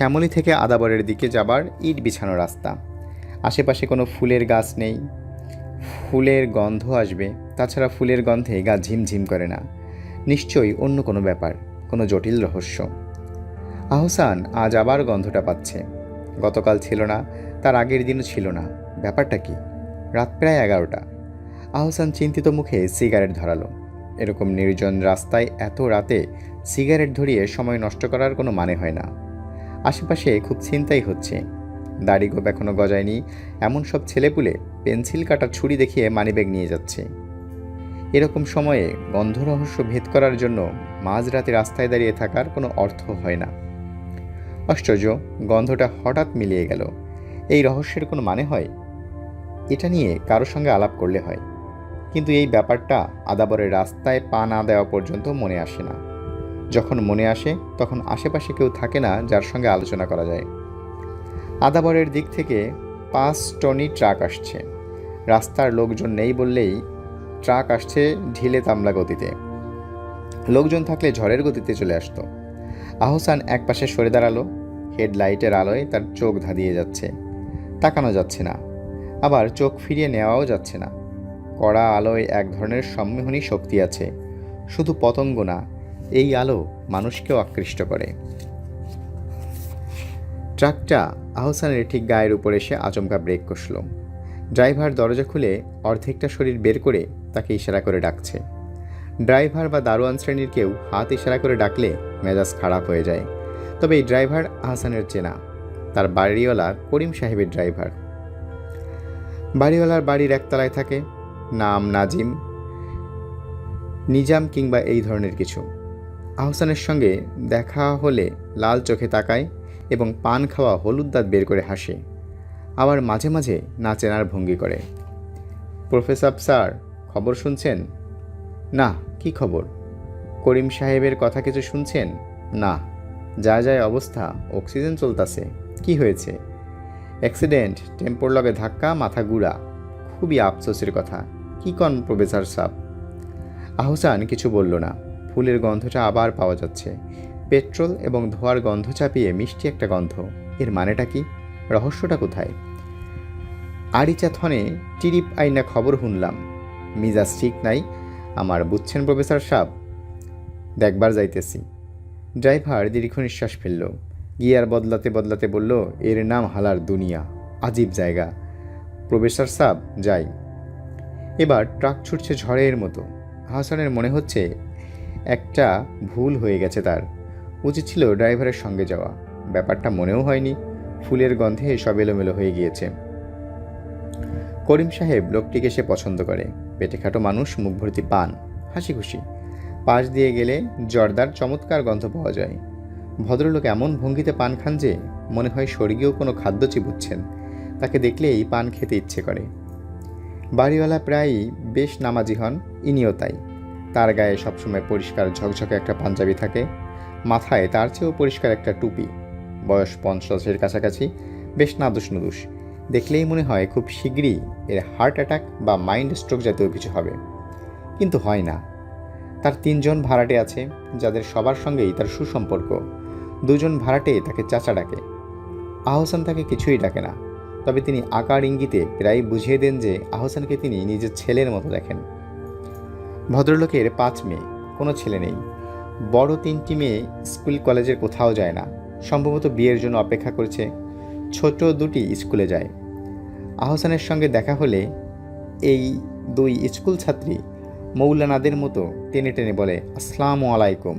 শ্যামলী থেকে আদাবরের দিকে যাবার ইট বিছানো রাস্তা। আশেপাশে কোনো ফুলের গাছ নেই। ফুলের গন্ধ আসবে, তাছাড়া ফুলের গন্ধে গা ঝিমঝিম করে না। নিশ্চয়ই অন্য কোনো ব্যাপার, কোনো জটিল রহস্য। আহসান আজ আবার গন্ধটা পাচ্ছে। গতকাল ছিল না, তার আগের দিনও ছিল না। ব্যাপারটা কি? রাত প্রায় 11টা। আহসান চিন্তিত মুখে সিগারেট ধরালো। এরকম নির্জন রাস্তায় এত রাতে সিগারেট ধরিয়ে সময় নষ্ট করার কোনো মানে হয় না। আশেপাশে খুব ছিনতাই হচ্ছে। দাড়িগোপ এখনও গজায়নি এমন সব ছেলেপুলে পেন্সিল কাটা ছুরি দেখিয়ে মানিব্যাগ নিয়ে যাচ্ছে। এরকম সময়ে গন্ধ রহস্য ভেদ করার জন্য মাঝরাতে রাস্তায় দাঁড়িয়ে থাকার কোনো অর্থ হয় না। আশ্চর্য, গন্ধটা হঠাৎ মিলিয়ে গেল। এই রহস্যের কোনো মানে হয়? এটা নিয়ে কারোর সঙ্গে আলাপ করলে হয়, কিন্তু এই ব্যাপারটা আদাবরের রাস্তায় পা না দেওয়া পর্যন্ত মনে আসে না। যখন মনে আসে তখন আশেপাশে কেউ থাকে না যার সঙ্গে আলোচনা করা যায়। আদাবরের দিক থেকে 5 টনি ট্রাক আসছে। রাস্তার লোকজন নেই বললেই ট্রাক আসছে ঢিলে তামলা গতিতে। লোকজন থাকলে ঝড়ের গতিতে চলে আসতো। আহসান একপাশে সরে দাঁড়ালো। হেডলাইটের আলোয় তার চোখ ধাঁধিয়ে যাচ্ছে। তাকানো যাচ্ছে না, আবার চোখ ফিরিয়ে নেওয়াও যাচ্ছে না। কড়া আলোয় এক ধরনের সম্মোহনী শক্তি আছে। শুধু পতঙ্গ না, এই আলো মানুষকেও আকৃষ্ট করে। ট্রাকটা আহসানের ঠিক গায়ের উপর এসে আচমকা ব্রেক কষল। ড্রাইভার দরজা খুলে অর্ধেকটা শরীর বের করে তাকে ইশারা করে ডাকছে। ড্রাইভার বা দারোয়ান শ্রেণীর কেউ হাত ইশারা করে ডাকলে মেজাজ খারাপ হয়ে যায়। তবে এই ড্রাইভার আহসানের চেনা, তার বাড়িওয়ালা করিম সাহেবের ড্রাইভার। বাড়িওয়ালার বাড়ির একতলায় থাকে। নাম নাজিম, নিজাম কিংবা এই ধরনের কিছু। আহসানের সঙ্গে দেখা হলে লাল চোখে তাকায় এবং পান খাওয়া হলুদ দাঁত বের করে হাসে। আবার মাঝে মাঝে না চেনার ভঙ্গি করে। প্রফেসর স্যার, খবর শুনছেন? না, কি খবর? করিম সাহেবের কথা কিছু শুনছেন? না। যা যায় অবস্থা, অক্সিজেন চলতেছে। কি হয়েছে? অ্যাক্সিডেন্ট, টেম্পোর লগে ধাক্কা, মাথা গুড়া। খুবই আফসোসের কথা। কি কন প্রফেসর সাহেব? আহসান কিছু বলল না। ফুলের গন্ধটা আবার পাওয়া যাচ্ছে। পেট্রোল এবং ধোঁয়ার গন্ধ চাপিয়ে মিষ্টি একটা গন্ধ। এর মানেটা কি? রহস্যটা কোথায়? আরিচা থনে টিরিপ আইনা খবর শুনলাম। মিজাজ ঠিক নাই আমার, বুঝছেন প্রফেসর সাহেব? দেখবার যাইতেছি। ড্রাইভার দীর্ঘ নিঃশ্বাস ফেলল। গিয়ার বদলাতে বদলাতে বলল, এর নাম হালার দুনিয়া, আজীব জায়গা। প্রফেসর সাহেব, যাই। এবার ট্রাক ছুটছে ঝড়ের মতো। হাসানের মনে হচ্ছে একটা ভুল হয়ে গেছে তার। উচিত ছিল ড্রাইভারের সঙ্গে যাওয়া। ব্যাপারটা মনেও হয়নি। ফুলের গন্ধে সব এলোমেলো হয়ে গিয়েছে। করিম সাহেব লোকটিকে সে পছন্দ করে। পেটেখাটো মানুষ, মুখ ভর্তি পান, হাসি খুশি। পাশ দিয়ে গেলে জর্দার চমৎকার গন্ধ পাওয়া যায়। ভদ্রলোক এমন ভঙ্গিতে পান খান যে মনে হয় স্বর্গীয় কোনো খাদ্য চিবুচ্ছেন। তাকে দেখলেই পান খেতে ইচ্ছে করে। বাড়িওয়ালা প্রায়ই বেশ নামাজি হন, ইনিও তাই। তার গায়ে সবসময় পরিষ্কার ঝকঝকে একটা পাঞ্জাবি থাকে। মাথায় তার চেয়েও পরিষ্কার একটা টুপি। বয়স 50-এর কাছাকাছি, বেশ নাদুস নুদুস। দেখলেই মনে হয় খুব শীঘ্রই এর হার্ট অ্যাটাক বা মাইন্ড স্ট্রোক জাতীয় কিছু হবে, কিন্তু হয় না। তার 3 জন ভাড়াটে আছে, যাদের সবার সঙ্গেই তার সুসম্পর্ক। 2 জন ভাড়াটে তাকে চাচা ডাকে। আহসান তাকে কিছুই ডাকে না, তবে তিনি আকার ইঙ্গিতে প্রায় বুঝিয়ে দেন যে আহসানকে তিনি নিজের ছেলের মতো দেখেন। ভদ্রলোকের 5 মেয়ে, কোনো ছেলে নেই। বড় 3টি মেয়ে স্কুল কলেজের কোথাও যায় না, সম্ভবত বিয়ের জন্য অপেক্ষা করছে। ছোট 2টি স্কুলে যায়। আহসানের সঙ্গে দেখা হলে এই 2 স্কুল ছাত্রী মৌলানাদের মতো টেনে টেনে বলে, আসসালামু আলাইকুম।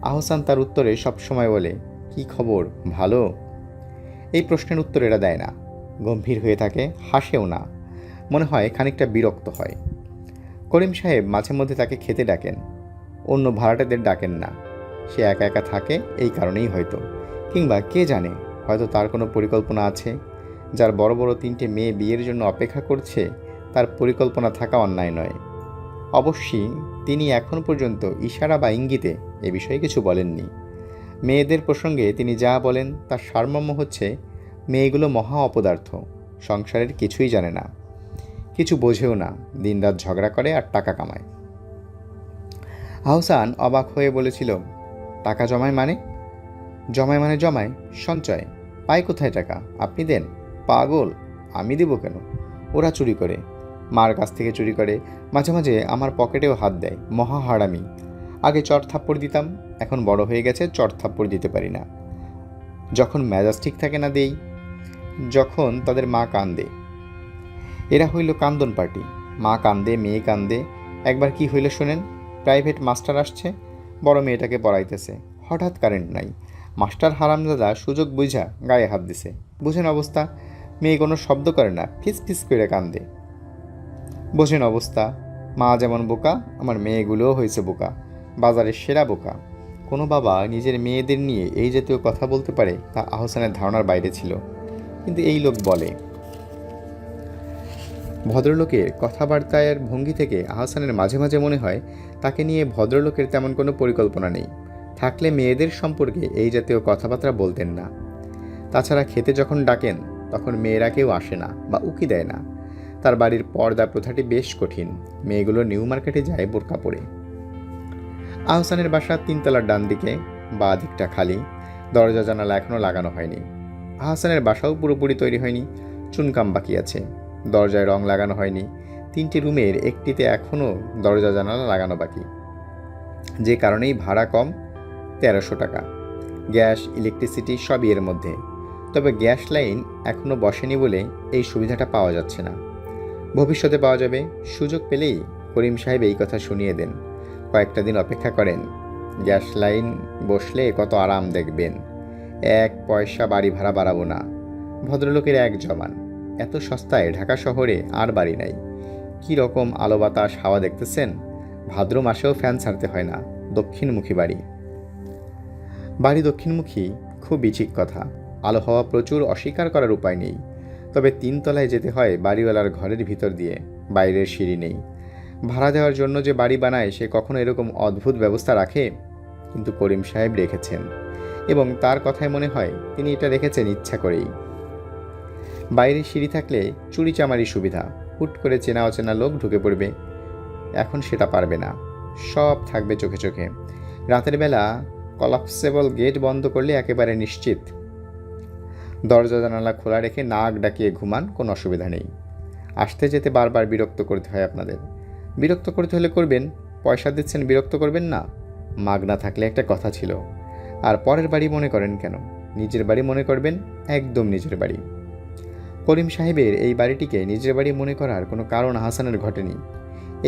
আহসান তার উত্তরে সবসময় বলে, কি খবর, ভালো? এই প্রশ্নের উত্তর এরা দেয় না। গম্ভীর হয়ে থাকে, হাসেও না। মনে হয় খানিকটা বিরক্ত হয়। করিম সাহেব মাঝে মধ্যে তাকে খেতে ডাকেন। অন্য ভাড়াটেদের ডাকেন না। সে একা একা থাকে, এই কারণেই হয়তো। কিংবা কে জানে, হয়তো তার কোনো পরিকল্পনা আছে। যার বড় বড় 3টে মেয়ে বিয়ের জন্য অপেক্ষা করছে, তার পরিকল্পনা থাকা অন্যায় নয়। অবশ্যই তিনি এখন পর্যন্ত ইশারা বা ইঙ্গিতে এ বিষয়ে কিছু বলেননি। মেয়েদের প্রসঙ্গে তিনি যা বলেন তার সারমর্ম হচ্ছে, মেয়েগুলো মহা অপদার্থ, সংসারের কিছুই জানে না, কিছু বোঝেও না, দিনরাত ঝগড়া করে আর টাকা কামায়। আহসান অবাক হয়ে বলেছিল, টাকা জমায় মানে? জমায় মানে জমায়, সঞ্চয়। পায় কোথায় টাকা? আপনি দেন? পাগল, আমি দেব কেন? ওরা চুরি করে, মার কাছ থেকে চুরি করে, মাঝে মাঝে আমার পকেটেও হাত দেয়। মহা হারামি। আগে চট থাপ্পড় দিতাম, এখন বড় হয়ে গেছে, চট থাপ্পড় দিতে পারি না। যখন মেজাজ ঠিক থাকে না দেই, যখন তাদের মা কান্দে। এরা হইল কান্দন পার্টি। মা কান্দে, মেয়ে কান্দে। একবার কি হইল শোনেন। প্রাইভেট মাস্টার আসছে, বড় মেয়েটাকে পড়াইতেছে। হঠাৎ কারেন্ট নাই। মাস্টার হারামজাদা সুযোগ বুঝা গায়ে হাত দিছে। বুঝেন অবস্থা। মেয়ে কোনো শব্দ করে না, ফিস ফিস করে কান্দে। বোঝেন অবস্থা। মা যেমন বোকা, আমার মেয়েগুলোও হয়েছে বোকা, বাজারের সেরা বোকা। কোনো বাবা নিজের মেয়েদের নিয়ে এই জাতীয় কথা বলতে পারে তা আহসানের ধারণার বাইরে ছিল, কিন্তু এই লোক বলে। ভদ্রলোকের কথাবার্তার ভঙ্গি থেকে আহসানের মাঝে মাঝে মনে হয় তাকে নিয়ে ভদ্রলোকের তেমন কোনো পরিকল্পনা নেই। থাকলে মেয়েদের সম্পর্কে এই জাতীয় কথাবার্তা বলতেন না। তাছাড়া খেতে যখন ডাকেন তখন মেয়েরা কেউ আসে না বা উকি দেয় না। তার বাড়ির পর্দা প্রথাটি বেশ কঠিন। মেয়েগুলো নিউ মার্কেটে যায় বোরকা পরে। আহসানের বাসা তিনতলার ডান দিকে, বা দিকটা খালি। দরজা জানালা এখনও লাগানো হয়নি। আহসানের বাসাও পুরোপুরি তৈরি হয়নি, চুনকাম বাকি আছে। দরজায় রং লাগানো হয়নি। 3টি রুমের একটিতে এখনও দরজা জানালা লাগানো বাকি, যে কারণেই ভাড়া কম, 1300 টাকা। গ্যাস, ইলেকট্রিসিটি সবই এর মধ্যে। তবে গ্যাস লাইন এখনও বসেনি বলে এই সুবিধাটা পাওয়া যাচ্ছে না। ভবিষ্যতে পাওয়া যাবে। সুযোগ পেলেই করিম সাহেব এই কথা শুনিয়ে দেন। কয়েকটা দিন অপেক্ষা করেন, গ্যাস লাইন বসলে কত আরাম দেখবেন। 1 পয়সা বাড়ি ভাড়া বাড়াবো না। ভদ্রলোকের এক জবান। এত সস্তায় ঢাকা শহরে আর বাড়ি নাই। কি রকম আলো বাতাস হাওয়া দেখতেছেন। ভাদ্র মাসেও ফ্যান ছাড়তে হয় না। দক্ষিণমুখী বাড়ি। বাড়ি দক্ষিণমুখী খুব বিচিক কথা। আলো হাওয়া প্রচুর, অস্বীকার করার উপায় নেই। তবে 3 তলায় যেতে হয় বাড়িওয়ালার ঘরের ভিতর দিয়ে, বাইরের সিঁড়ি নেই। ভাড়া দেওয়ার জন্য যে বাড়ি বানায় সে কখনো এরকম অদ্ভুত ব্যবস্থা রাখে? কিন্তু করিম সাহেব রেখেছেন, এবং তার কথায় মনে হয় তিনি এটা রেখেছেন ইচ্ছা করেই। বাইরে সিঁড়ি থাকলে চুরিচামারির সুবিধা। হুট করে চেনা অচেনা লোক ঢুকে পড়বে। এখন সেটা পারবে না। সব থাকবে চোখে চোখে। রাতের বেলা কলাপসেবল গেট বন্ধ করলে একেবারে নিশ্চিত। দরজা জানালা খোলা রেখে নাক ডাকিয়ে ঘুমান, কোনো অসুবিধা নেই। আসতে যেতে বারবার বিরক্ত করতে হয় আপনাদের। বিরক্ত করতে হলে করবেন, পয়সা দিচ্ছেন, বিরক্ত করবেন না। মাগনা থাকলে একটা কথা ছিল। আর পরের বাড়ি মনে করেন কেন? নিজের বাড়ি মনে করবেন, একদম নিজের বাড়ি। করিম সাহেবের এই বাড়িটিকে নিজের বাড়ি মনে করার কোনো কারণ হাসানের ঘটেনি।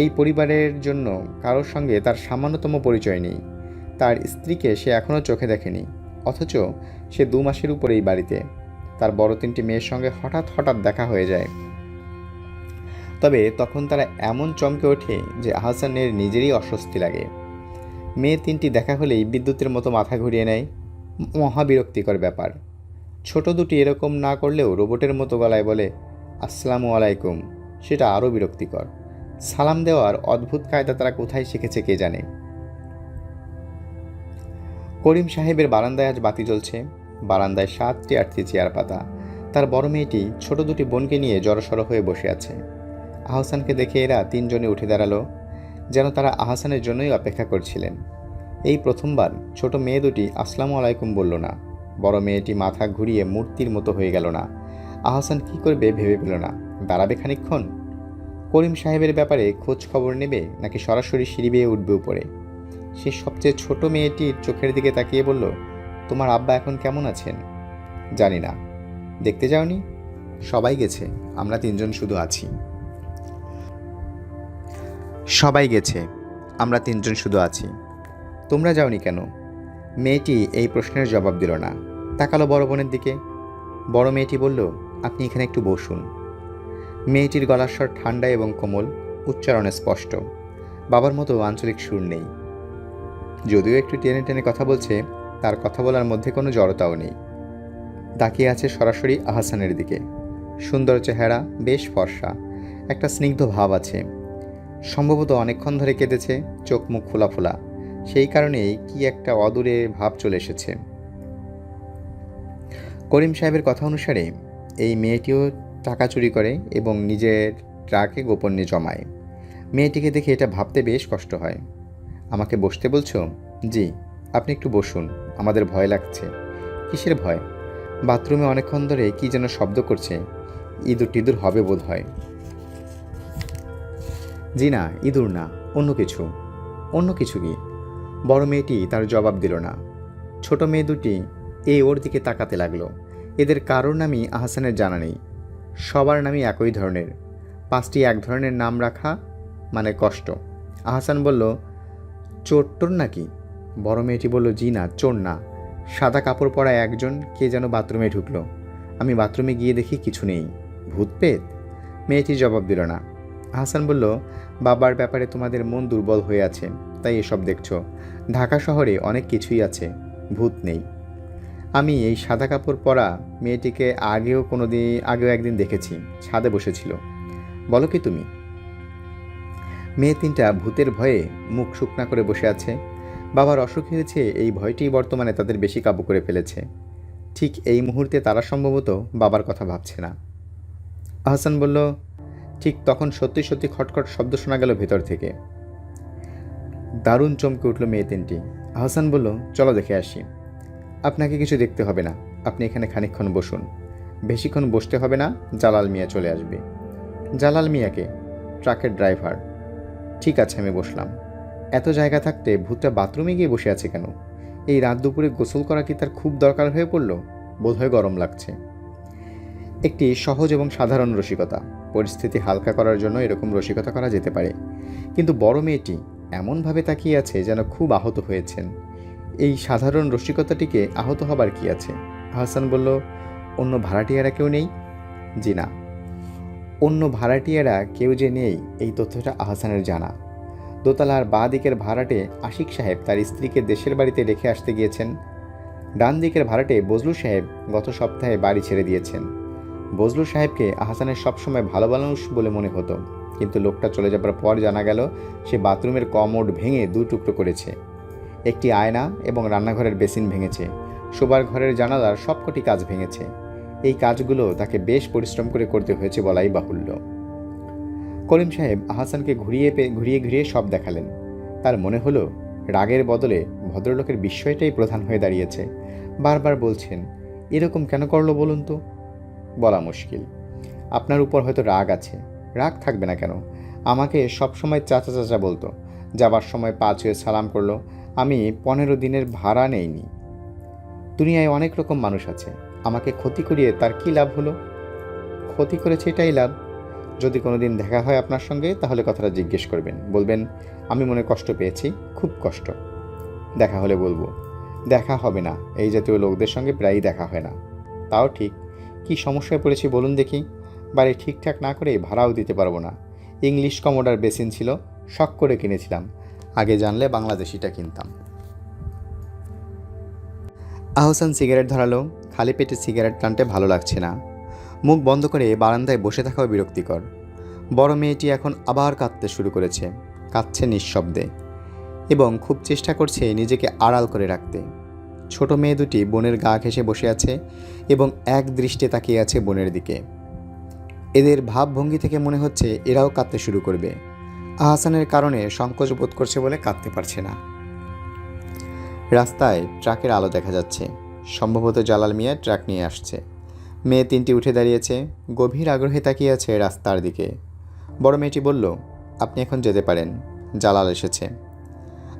এই পরিবারের জন্য কারোর সঙ্গে তার সামান্যতম পরিচয় নেই। তার স্ত্রীকে সে এখনও চোখে দেখেনি, অথচ সে 2 মাসের উপরে এই বাড়িতে। তার বড় 3টি মেয়ের সঙ্গে হঠাৎ হঠাৎ দেখা হয়ে যায়। তবে তখন তারা এমন চমকে ওঠে যে আহসানের নিজেরই অস্বস্তি লাগে। মেয়ে 3টি দেখা হলেই বিদ্যুতের মতো মাথা ঘুরিয়ে নেয়। মহাবিরক্তিকর ব্যাপার। ছোট 2টি এরকম না করলেও রোবটের মতো গলায় বলে আসসালামু আলাইকুম। সেটা আরও বিরক্তিকর। সালাম দেওয়ার অদ্ভুত কায়দা তারা কোথায় শিখেছে কে জানে। করিম সাহেবের বারান্দায় আজ বাতি জ্বলছে। বারান্দায় 7টি 8টি চেয়ার পাতা। তার বড় মেয়েটি ছোট 2টি বোনকে নিয়ে জড়সড় হয়ে বসে আছে। আহসানকে দেখে এরা 3 জনে উঠে দাঁড়ালো, যেন তারা আহসানের জন্যই অপেক্ষা করছিলেন। এই প্রথমবার ছোট মেয়ে 2টি আসসালামু আলাইকুম বলল না। বড় মেয়েটি মাথা ঘুরিয়ে মূর্তির মতো হয়ে গেল না। আহসান কি করবে ভেবে পেল না। দাঁড়াবে খানিকক্ষণ। করিম সাহেবের ব্যাপারে খোঁজ খবর নেবে নাকি সরাসরি সিঁড়ি বেয়ে উঠবে উপরে। সে সবচেয়ে ছোট মেয়েটির চোখের দিকে তাকিয়ে বলল, তোমার আব্বা এখন কেমন আছেন? জানি না। দেখতে যাওনি? সবাই গেছে, আমরা 3 জন শুধু আছি। সবাই গেছে, আমরা 3 জন শুধু আছি। তোমরা যাওনি কেন? মেয়েটি এই প্রশ্নের জবাব দিল না। তাকালো বড় বোনের দিকে। বড় মেয়েটি বলল, আপনি এখানে একটু বসুন। মেয়েটির গলার স্বর ঠান্ডা এবং কোমল, উচ্চারণে স্পষ্ট। বাবার মতো আঞ্চলিক সুর নেই। যদিও একটু টেনে টেনে কথা বলছে, তার কথা বলার মধ্যে কোনো জড়তাও নেই। তাকিয়ে আছে সরাসরি আহসানের দিকে। সুন্দর চেহারা, বেশ ফর্সা, একটা স্নিগ্ধ ভাব আছে। সম্ভবত অনেকক্ষণ ধরে কেঁদেছে, চোখ মুখ ফোলা ফোলা। সেই কারণেই কি একটা অদূরে ভাব চলে এসেছে। করিম সাহেবের কথা অনুসারে এই মেয়েটিও টাকা চুরি করে এবং নিজের ট্রাকে গোপনে জমায়। মেয়েটিকে দেখে এটা ভাবতে বেশ কষ্ট হয়। আমাকে বসতে বলছো? জি। আপনি একটু বসুন, আমাদের ভয় লাগছে। কিসের ভয়? বাথরুমে অনেকক্ষণ ধরে কি যেন শব্দ করছে। ইঁদুর টিঁদুর হবে বোধ হয়। জি না, ইঁদুর না, অন্য কিছু। অন্য কিছু কি? বড় মেয়েটি তার জবাব দিল না। ছোট মেয়ে দুটি ওর দিকে তাকাতে লাগলো। এদের কারোর নামই আহসানের জানা নেই। সবার নামই একই ধরনের। 5টি এক ধরনের নাম রাখা মানে কষ্ট। আহসান বলল, চোর টোর নাকি? বড় মেয়েটি বলল, জি না, চোর না। সাদা কাপড় পরা একজন কে যেন বাথরুমে ঢুকলো। আমি বাথরুমে গিয়ে দেখি কিছু নেই। ভূত পেত? মেয়েটি জবাব দিল না। আহসান বলল, বাবার ব্যাপারে তোমাদের মন দুর্বল হয়ে আছে, তাই এসব দেখছো। ঢাকা শহরে অনেক কিছুই আছে, ভূত নেই। আমি এই সাদা কাপড় পরা মেয়েটিকে আগেও একদিন দেখেছি, ছাদে বসেছিল। বলো কি তুমি? মেয়ে তিনটা ভূতের ভয়ে মুখ শুকনা করে বসে আছে। বাবার অসুখ হয়েছে, এই ভয়টিই বর্তমানে তাদের বেশি কাবু করে ফেলেছে। ঠিক এই মুহূর্তে তারা সম্ভবত বাবার কথা ভাবছে না। আহসান বলল, ঠিক তখন সত্যি সত্যি খটখট শব্দ শোনা গেল ভেতর থেকে। দারুণ চমকে উঠল মেয়ে তিনটি। আহসান বলল, চলো দেখে আসি। আপনাকে কিছু দেখতে হবে না, আপনি এখানে খানিকক্ষণ বসুন। বেশিক্ষণ বসতে হবে না, জালাল মিয়া চলে আসবে। জালাল মিয়াকে? ট্রাকের ড্রাইভার। ঠিক আছে, আমি বসলাম। এত জায়গা থাকতে ভূতটা বাথরুমে গিয়ে বসে আছে কেন? এই রাত দুপুরে গোসল করা কি তার খুব দরকার হয়ে পড়ল? বোধহয় গরম লাগছে। একটি সহজ এবং সাধারণ রসিকতা। পরিস্থিতি হালকা করার জন্য এরকম রসিকতা করা যেতে পারে, কিন্তু বড় মেয়েটি এমনভাবে তাকিয়ে আছে যেন খুব আহত হয়েছেন। এই সাধারণ রসিকতাটিকে আহত হবার কি আছে? আহসান বলল, অন্য ভাড়াটিয়ারা কেউ নেই? জি না। অন্য ভাড়াটিয়ারা কেউ যে নেই এই তথ্যটা আহসানের জানা। দোতলার বাঁ দিকের ভাড়াটে আশিক সাহেব তার স্ত্রীকে দেশের বাড়িতে রেখে আসতে গিয়েছেন। ডান দিকের ভাড়াটে বজলু সাহেব গত সপ্তাহে বাড়ি ছেড়ে দিয়েছেন। বজলু সাহেবকে আহসানের সবসময় ভালো মানুষ বলে মনে হতো, কিন্তু লোকটা চলে যাবার পর জানা গেল সে বাথরুমের কমোড ভেঙে 2 টুকরো করেছে। একটি আয়না এবং রান্নাঘরের বেসিন ভেঙেছে। শোবার ঘরের জানালার সবকটি কাজ ভেঙেছে। এই কাজগুলো তাকে বেশ পরিশ্রম করে করতে হয়েছে বলাই বাহুল্য। করিম সাহেব আহসানকে ঘুরিয়ে ঘুরিয়ে সব দেখালেন। তার মনে হলো রাগের বদলে ভদ্রলোকের বিস্ময়টাই প্রধান হয়ে দাঁড়িয়েছে। বারবার বলছেন, এরকম কেন করলো বলুন তো? বলা মুশকিল। আপনার উপর হয়তো রাগ আছে। রাগ থাকবে না কেন? আমাকে সবসময় চাচা চাচা বলতো। যাবার সময় পা ছুঁয়ে সালাম করলো। আমি 15 দিনের ভাড়া নেইনি। দুনিয়ায় অনেক রকম মানুষ আছে, আমাকে ক্ষতি করিয়ে তার কি লাভ হলো? ক্ষতি করেছে এটাই লাভ। যদি কোনোদিন দেখা হয় আপনার সঙ্গে, তাহলে কথাটা জিজ্ঞেস করবেন। বলবেন, আমি মনে কষ্ট পেয়েছি, খুব কষ্ট। দেখা হলে বলবো। দেখা হবে না, এই জাতীয় লোকদের সঙ্গে প্রায়ই দেখা হয় না। তাও ঠিক। কি সমস্যায় পড়েছি বলুন দেখি? বাড়ি ঠিকঠাক না করে ভাড়াও দিতে পারবো না। ইংলিশ কমোডার বেসিন ছিল, শখ করে কিনেছিলাম। আগে জানলে বাংলাদেশিটা কিনতাম। আহসান সিগারেট ধরালো। খালি পেটে সিগারেট টানতে ভালো লাগছে না। মুখ বন্ধ করে বারান্দায় বসে থাকাও বিরক্তিকর। বড় মেয়েটি এখন আবার কাঁদতে শুরু করেছে। কাঁদছে নিঃশব্দে এবং খুব চেষ্টা করছে নিজেকে আড়াল করে রাখতে। ছোট মেয়ে দুটি বোনের গা ঘেঁষে বসে আছে এবং এক দৃষ্টে তাকিয়ে আছে বোনের দিকে। এদের ভাবভঙ্গি থেকে মনে হচ্ছে এরাও কাঁদতে শুরু করবে। আহসানের কারণে সংকোচ বোধ করছে বলে কাঁদতে পারছে না। রাস্তায় ট্রাকের আলো দেখা যাচ্ছে। সম্ভবত জালাল মিয়া ট্রাক নিয়ে আসছে। মেয়ে তিনটি উঠে দাঁড়িয়েছে, গভীর আগ্রহে তাকিয়ে আছে রাস্তার দিকে। বড় মেয়েটি বলল, আপনি এখন যেতে পারেন, জালাল এসেছে।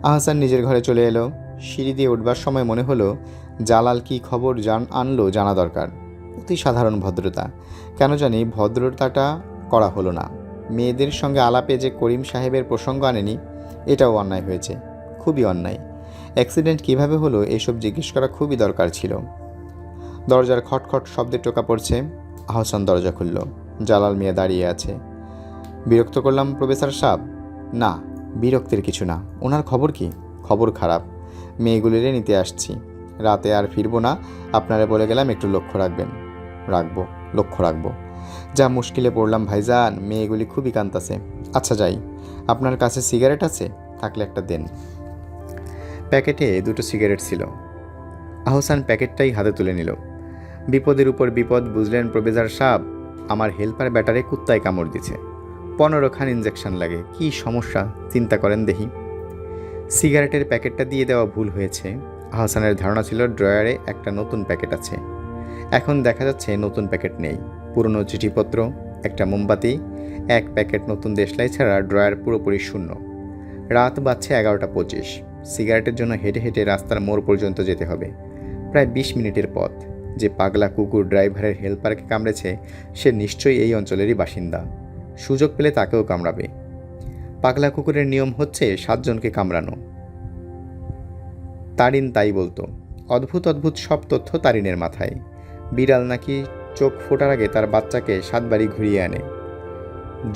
আহসান নিজের ঘরে চলে এলো। সিঁড়ি দিয়ে উঠবার সময় মনে হলো জালাল কি খবর আনলো জানা দরকার। অতি সাধারণ ভদ্রতা, কেন জানি ভদ্রতাটা করা হলো না। মেয়েদের সঙ্গে আলাপে যে করিম সাহেবের প্রসঙ্গ আনেনি, এটাও অন্যায় হয়েছে, খুবই অন্যায়। অ্যাক্সিডেন্ট কিভাবে হলো এসব জিজ্ঞেস করা খুবই দরকার ছিল। দরজার খটখট শব্দে টোকা পড়ছে। আহসান দরজা খুলল। জালাল মিয়া দাঁড়িয়ে আছে। বিরক্ত করলাম প্রফেসর সাহেব? না, বিরক্তির কিছু না। ওনার খবর কি? খবর খারাপ। মেয়েগুলিরে নিতে আসছি, রাতে আর ফিরবো না। আপনারা বলে গেলাম একটু লক্ষ্য রাখবেন। রাখবো, লক্ষ্য রাখবো। যা মুশকিলে পড়লাম ভাইজান, মেয়েগুলি খুবই কাঁদতাছে। আচ্ছা যাই, আপনার কাছে সিগারেট আছে? থাকলে একটা দেন। প্যাকেটে 2টো সিগারেট ছিল। আহসান প্যাকেটটাই হাতে তুলে নিল। বিপদের উপর বিপদ বুঝলেন প্রফেসর সাহেব। আমার হেল্পার ব্যাটারে কুত্তায় কামড় দিছে। 15 খান ইঞ্জেকশন লাগে। কি সমস্যা চিন্তা করেন দেখি। সিগারেটের প্যাকেটটা দিয়ে দেওয়া ভুল হয়েছে। আহসানের ধারণা ছিল ড্রয়ারে একটা নতুন প্যাকেট আছে। এখন দেখা যাচ্ছে নতুন প্যাকেট নেই। পুরনো চিঠিপত্র, একটা মোমবাতি, এক প্যাকেট নতুন দেশলাই ছাড়া ড্রয়ার পুরোপুরি শূন্য। রাত বাজছে 11:25। সিগারেটের জন্য হেঁটে হেঁটে রাস্তার মোড় পর্যন্ত যেতে হবে। প্রায় 20 মিনিটের পথ। যে পাগলা কুকুর ড্রাইভারের হেল্পারকে কামড়েছে সে নিশ্চয়ই এই অঞ্চলেরই বাসিন্দা। সুযোগ পেলে তাকেও কামড়াবে। পাগলা কুকুরের নিয়ম হচ্ছে 7 জনকে কামড়ানো। তারিন তাই বলতো। অদ্ভুত অদ্ভুত সব তথ্য তারিনের মাথায়। বিড়াল নাকি চোখ ফোটার আগে তার বাচ্চাকে 7 বাড়ি ঘুরিয়ে আনে।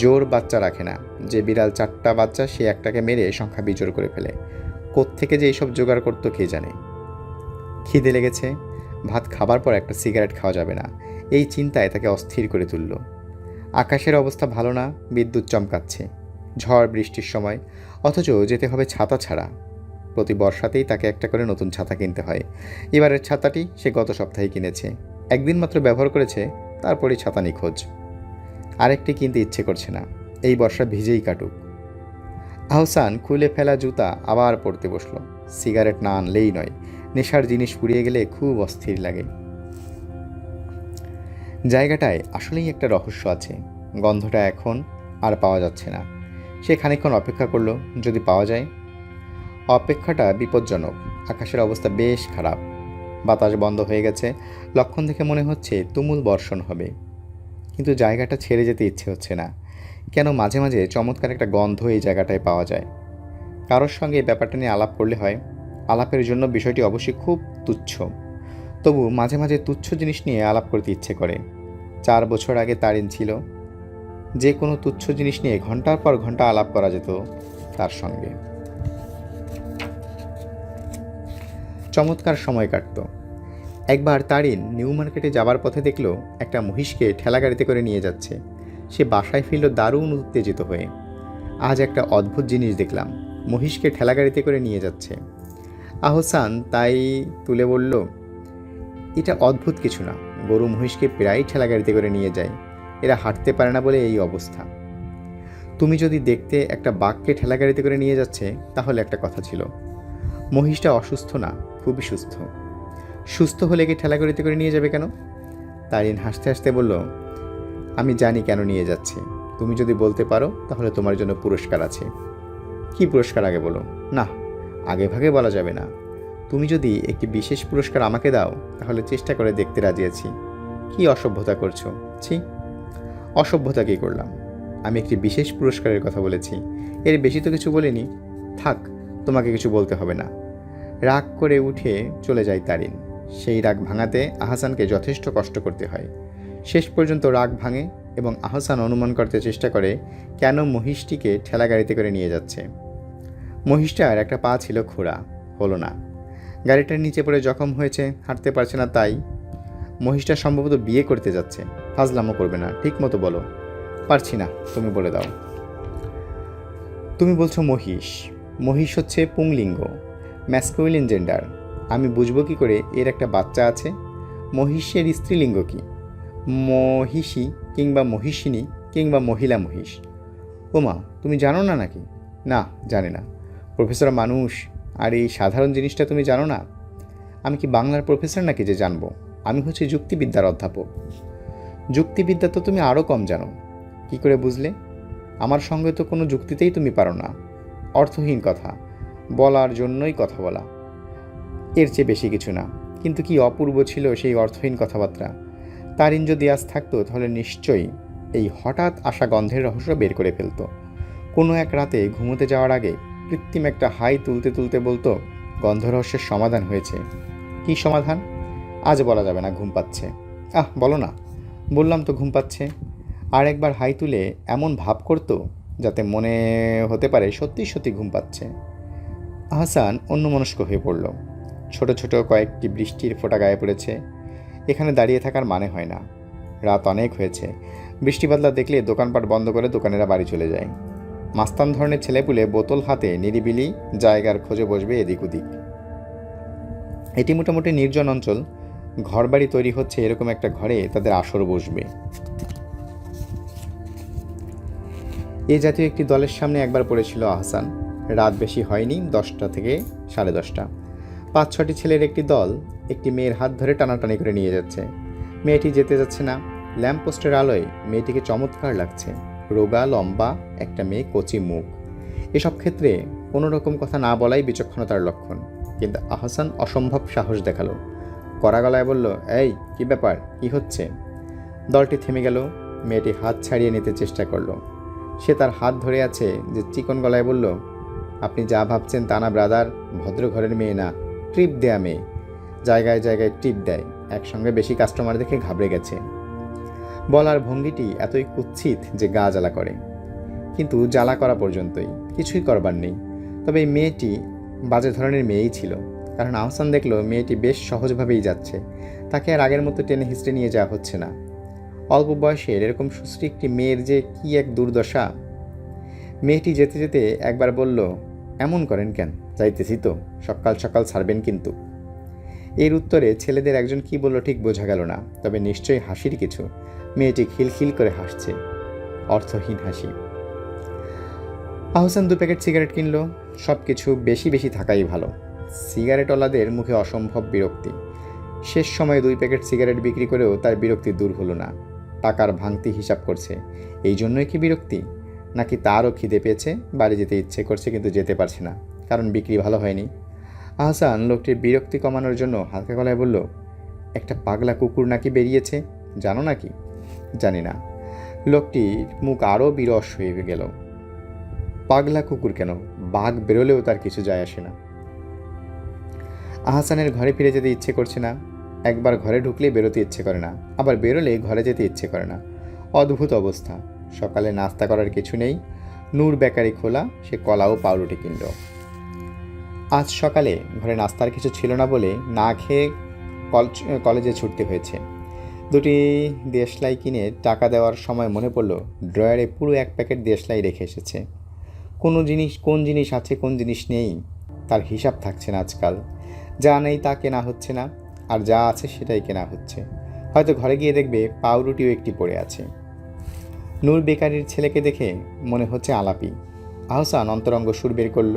জোর বাচ্চা রাখে না। যে বিড়াল 4টা বাচ্চা সে একটাকে মেরে সংখ্যা বিজোড় করে ফেলে। কোত্থেকে যে এইসব জোগাড় করতো কে জানে। খিদে লেগেছে। ভাত খাবার পর একটা সিগারেট খাওয়া যাবে না, এই চিন্তায় তাকে অস্থির করে তুলল। আকাশের অবস্থা ভালো না, বিদ্যুৎ চমকাচ্ছে। ঝড় বৃষ্টির সময়, অথচ যেতে হবে ছাতা ছাড়া। প্রতি বর্ষাতেই তাকে একটা করে নতুন ছাতা কিনতে হয়। এবারের ছাতাটি সে গত সপ্তাহে কিনেছে। একদিন মাত্র ব্যবহার করেছে, তারপরেই ছাতা নিখোঁজ। আরেকটি কিনতে ইচ্ছে করছে না, এই বর্ষা ভিজেই কাটুক। আহসান খুলে ফেলা জুতা আবার পরতে বসল। সিগারেট না আনলেই নয়, নেশার জিনিস পুড়িয়ে গেলে খুব অস্থির লাগে। জায়গাটায় আসলেই একটা রহস্য আছে। গন্ধটা এখন আর পাওয়া যাচ্ছে না। সে খানিকক্ষণ অপেক্ষা করল, যদি পাওয়া যায়। অপেক্ষাটা বিপজ্জনক। আকাশের অবস্থা বেশ খারাপ। বাতাস বন্ধ হয়ে গেছে। লক্ষণ দেখে মনে হচ্ছে তুমুল বর্ষণ হবে। কিন্তু জায়গাটা ছেড়ে যেতে ইচ্ছে হচ্ছে না। কেন মাঝে মাঝে চমৎকার একটা গন্ধ এই জায়গাটায় পাওয়া যায়। কারোর সঙ্গে এই ব্যাপারটা নিয়ে আলাপ করলে হয়। আলাপের জন্য বিষয়টি অবশ্যই খুব তুচ্ছ, তবু মাঝে মাঝে তুচ্ছ জিনিস নিয়ে আলাপ করতে ইচ্ছে করে। 4 বছর আগে তারিন ছিল, যে কোনো তুচ্ছ জিনিস নিয়ে ঘন্টার পর ঘন্টা আলাপ করা যেত তার সঙ্গে। চমৎকার সময় কাটত। একবার তারিন নিউ মার্কেটে যাবার পথে দেখল একটা মহিষকে ঠেলাগাড়িতে করে নিয়ে যাচ্ছে। সে বাসায় ফিরল দারুণ উত্তেজিত হয়ে। আজ একটা অদ্ভুত জিনিস দেখলাম, মহিষকে ঠেলাগাড়িতে করে নিয়ে যাচ্ছে। আহসান তাই তুলে বলল, এটা অদ্ভুত কিছু না, গরু মহিষকে প্রায় ঠেলাগাড়িতে করে নিয়ে যায়। এরা হাঁটতে পারে না বলে এই অবস্থা। তুমি যদি দেখতে একটা বাঘকে ঠেলাগাড়িতে করে নিয়ে যাচ্ছে, তাহলে একটা কথা ছিল। মহিষটা অসুস্থ না, খুবই সুস্থ। সুস্থ হলে কি ঠেলাগাড়িতে করে নিয়ে যাবে কেন? তারিন হাসতে হাসতে বলল, আমি জানি কেন নিয়ে যাচ্ছে। তুমি যদি বলতে পারো তাহলে তোমার জন্য পুরস্কার আছে। কি পুরস্কার আগে বলো। না, আগে ভাগে বলা যাবে না। তুমি যদি একটি বিশেষ পুরস্কার আমাকে দাও তাহলে চেষ্টা করে দেখতে রাজি আছি। কি অসভ্যতা করছো? ছি। অসভ্যতা কী করলাম? আমি একটি বিশেষ পুরস্কারের কথা বলেছি, এর বেশি তো কিছু বলিনি। থাক, তোমাকে কিছু বলতে হবে না। রাগ করে উঠে চলে যায় তারিন। সেই রাগ ভাঙাতে আহসানকে যথেষ্ট কষ্ট করতে হয়। শেষ পর্যন্ত রাগ ভাঙে এবং আহসান অনুমান করতে চেষ্টা করে কেন মহিষটিকে ঠেলাগাড়িতে করে নিয়ে যাচ্ছে। মহিষটার একটা পা ছিল খোঁড়া, হলো না। গাড়িটার নিচে পড়ে জখম হয়েছে, হাঁটতে পারছে না। তাই মহিষটা সম্ভবত বিয়ে করতে যাচ্ছে। ফাজলামো করবে না, ঠিক মতো বলো। পারছি না, তুমি বলে দাও। তুমি বলছো মহিষ। মহিষ হচ্ছে পুংলিঙ্গ, ম্যাসকুলিন জেন্ডার। আমি বুঝবো কি করে এর একটা বাচ্চা আছে? মহিষের স্ত্রীলিঙ্গ কি? মহিষী কিংবা মহিষিনী কিংবা মহিলা মহিষ? ওমা, তুমি জানো না নাকি? না, জানি না। প্রফেসর মানুষ, আর এই সাধারণ জিনিসটা তুমি জানো না? আমি কি বাংলার প্রফেসর নাকি যে জানবো? আমি হচ্ছে যুক্তিবিদ্যার অধ্যাপক। যুক্তিবিদ্যা তো তুমি আরও কম জানো। কি করে বুঝলে? আমার সঙ্গে তো কোনো যুক্তিতেই তুমি পারো না। অর্থহীন কথা বলার জন্যই কথা বলা, এর চেয়ে বেশি কিছু না। কিন্তু কি অপূর্ব ছিল সেই অর্থহীন কথাবার্তা। তারিন যদি আজ থাকতো তাহলে নিশ্চয়ই এই হঠাৎ আসা গন্ধের রহস্য বের করে ফেলত। কোনো এক রাতে ঘুমোতে যাওয়ার আগে কৃত্রিম একটা হাই তুলতে তুলতে বলতো, গন্ধ রহস্যের সমাধান হয়েছে। কী সমাধান? আজ বলা যাবে না, ঘুম পাচ্ছে। বলো না। বললাম তো ঘুম পাচ্ছে। আর একবার হাই তুলে এমন ভাব করতো যাতে মনে হতে পারে সত্যি সত্যি ঘুম পাচ্ছে। আহসান অন্যমনস্ক হয়ে পড়ল। ছোট ছোট কয়েকটি বৃষ্টির ফোঁটা গায়ে পড়েছে। এখানে দাঁড়িয়ে থাকার মানে হয় না। রাত অনেক হয়েছে। বৃষ্টি বাদলা দেখলে দোকানপাট বন্ধ করে দোকানেরা বাড়ি চলে যায়। মাস্তান ধরনের ছেলেপুলে বোতল হাতে নিরিবিলি জায়গার খোঁজে বসবে এদিক ওদিক। এটি মোটামুটি নির্জন অঞ্চল। ঘরবাড়ি তৈরি হচ্ছে এরকম একটা ঘরে তাদের আসর বসবে। এ জাতীয় একটি দলের সামনে একবার পড়েছিল আহসান। রাত বেশি হয়নি, 10টা থেকে 10:30। 5-6টি ছেলের একটি দল একটি মেয়ের হাত ধরে টানাটানি করে নিয়ে যাচ্ছে। মেয়েটি যেতে যাচ্ছে না। ল্যাম্পপোস্টের আলোয় মেয়েটিকে চমৎকার লাগছে। রোগা লম্বা একটা মেয়ে, কচি মুখ। এসব ক্ষেত্রে কোনো রকম কথা না বলাই বিচক্ষণতার লক্ষণ। কিন্তু আহসান অসম্ভব সাহস দেখালো। কড়া গলায় বলল, এই কি ব্যাপার, কি হচ্ছে? দলটি থেমে গেল। মেয়েটি হাত ছাড়িয়ে নিতে চেষ্টা করলো। সে তার হাত ধরে আছে যে চিকন গলায় বলল, আপনি যা ভাবছেন তা না ব্রাদার, ভদ্র ঘরের মেয়ে না, ট্রিপ দেয়া মেয়ে। জায়গায় জায়গায় টিপ দেয়। একসঙ্গে বেশি কাস্টমার দেখে ঘাবড়ে গেছে। বলার ভঙ্গিটি এতই কুৎসিত যে গা জ্বালা করে। কিন্তু জ্বালা করা পর্যন্তই, কিছুই করবার নেই। তবে এই মেয়েটি বাজে ধরনের মেয়েই ছিল। কারণ আহসান দেখলো মেয়েটি বেশ সহজভাবেই যাচ্ছে। তাকে আর আগের মতো টেনে হিস্ট্রে নিয়ে যাওয়া হচ্ছে না। অল্প বয়সের এরকম সুশ্রী একটি মেয়ের যে কী এক দুর্দশা। মেয়েটি যেতে যেতে একবার বলল, এমন করেন কেন, যাইতেছি তো, সকাল সকাল ছাড়বেন কিন্তু। এর উত্তরে ছেলেদের একজন কি বলল ঠিক বোঝা গেল না, তবে নিশ্চয়ই হাসির কিছু। মেয়েটি খিলখিল করে হাসছে, অর্থহীন হাসি। আহসান 2 প্যাকেট সিগারেট কিনল। সব কিছু বেশি বেশি থাকাই ভালো। সিগারেটওয়ালাদের মুখে অসম্ভব বিরক্তি। শেষ সময়ে 2 প্যাকেট সিগারেট বিক্রি করেও তার বিরক্তি দূর হলো না। টাকার ভাঙতি হিসাব করছে। এই জন্যই কি বিরক্তি? নাকি তারও খিদে পেয়েছে, বাড়ি যেতে ইচ্ছে করছে কিন্তু যেতে পারছে না, কারণ বিক্রি ভালো হয়নি? আহসান লোকটির বিরক্তি কমানোর জন্য হালকা গলায় বলল, একটা পাগলা কুকুর নাকি বেরিয়েছে, জানো নাকি? জানি না। লোকটির মুখ আরও বিরস হয়ে গেল। পাগলা কুকুর কেন, বাঘ বেরোলেও তার কিছু যায় আসে না। আহসানের ঘরে ফিরে যেতে ইচ্ছে করছে না। একবার ঘরে ঢুকলে বেরোতে ইচ্ছে করে না, আবার বেরোলে ঘরে যেতে ইচ্ছে করে না। অদ্ভুত অবস্থা। সকালে নাস্তা করার কিছু নেই। নূর বেকারি খোলা, সে কলা ও পাউরুটি কিনল। আজ সকালে ঘরে নাস্তার কিছু ছিল না বলে না খেয়ে কলেজে ছুটতে হয়েছে। 2টি দেশলাই কিনে টাকা দেওয়ার সময় মনে পড়ল ড্রয়ারে পুরো 1 প্যাকেট দেশলাই রেখে এসেছে। কোন জিনিস আছে, কোন জিনিস নেই, তার হিসাব থাকছে না আজকাল। যা নেই তা কেনা হচ্ছে না, আর যা আছে সেটাই কেনা হচ্ছে। হয়তো ঘরে গিয়ে দেখবে পাউরুটিও একটি পড়ে আছে। নূর বেকারির ছেলেকে দেখে মনে হচ্ছে আলাপি। আহসান অন্তরঙ্গ সুর বের করল,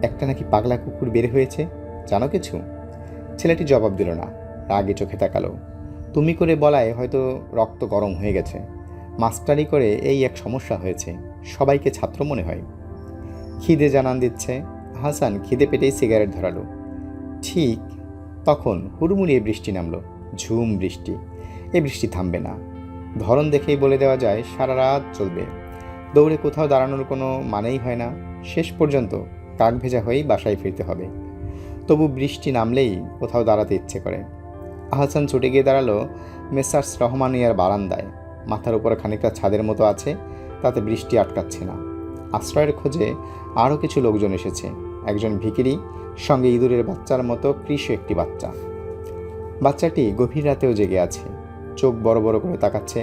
একটা নাকি পাগলা কুকুর বের হয়েছে, জানো কিছু? ছেলেটি জবাব দিল না, রাগে চোখে তাকালো। তুমি করে বলায় হয়তো রক্ত গরম হয়ে গেছে। মাস্টারি করে এই এক সমস্যা হয়েছে, সবাইকে ছাত্র মনে হয়। খিদে জানান দিচ্ছে। হাসান খিদে পেটেই সিগারেট ধরালো। ঠিক তখন হুড়মুড়িয়ে বৃষ্টি নামলো, ঝুম বৃষ্টি। এই বৃষ্টি থামবে না। ধরন দেখেই বলে দেওয়া যায় সারা রাত চলবে। দৌড়ে কোথাও দাঁড়ানোর কোনো মানেই হয় না। শেষ পর্যন্ত কাক ভেজা হয়েই বাসায় ফিরতে হবে। তবু বৃষ্টি নামলেই কোথাও দাঁড়াতে ইচ্ছে করে। আহসান ছুটে গিয়ে দাঁড়ালো মেসার্স রহমানিয়ার বারান্দায়। মাথার উপর খানিকটা ছাদের মতো আছে, তাতে বৃষ্টি আটকাচ্ছে না। আশ্রয়ের খোঁজে আরও কিছু লোকজন এসেছে। একজন ভিখিরি, সঙ্গে ইঁদুরের বাচ্চার মতো কৃষ একটি বাচ্চা। বাচ্চাটি গভীর রাতেও জেগে আছে, চোখ বড় বড় করে তাকাচ্ছে।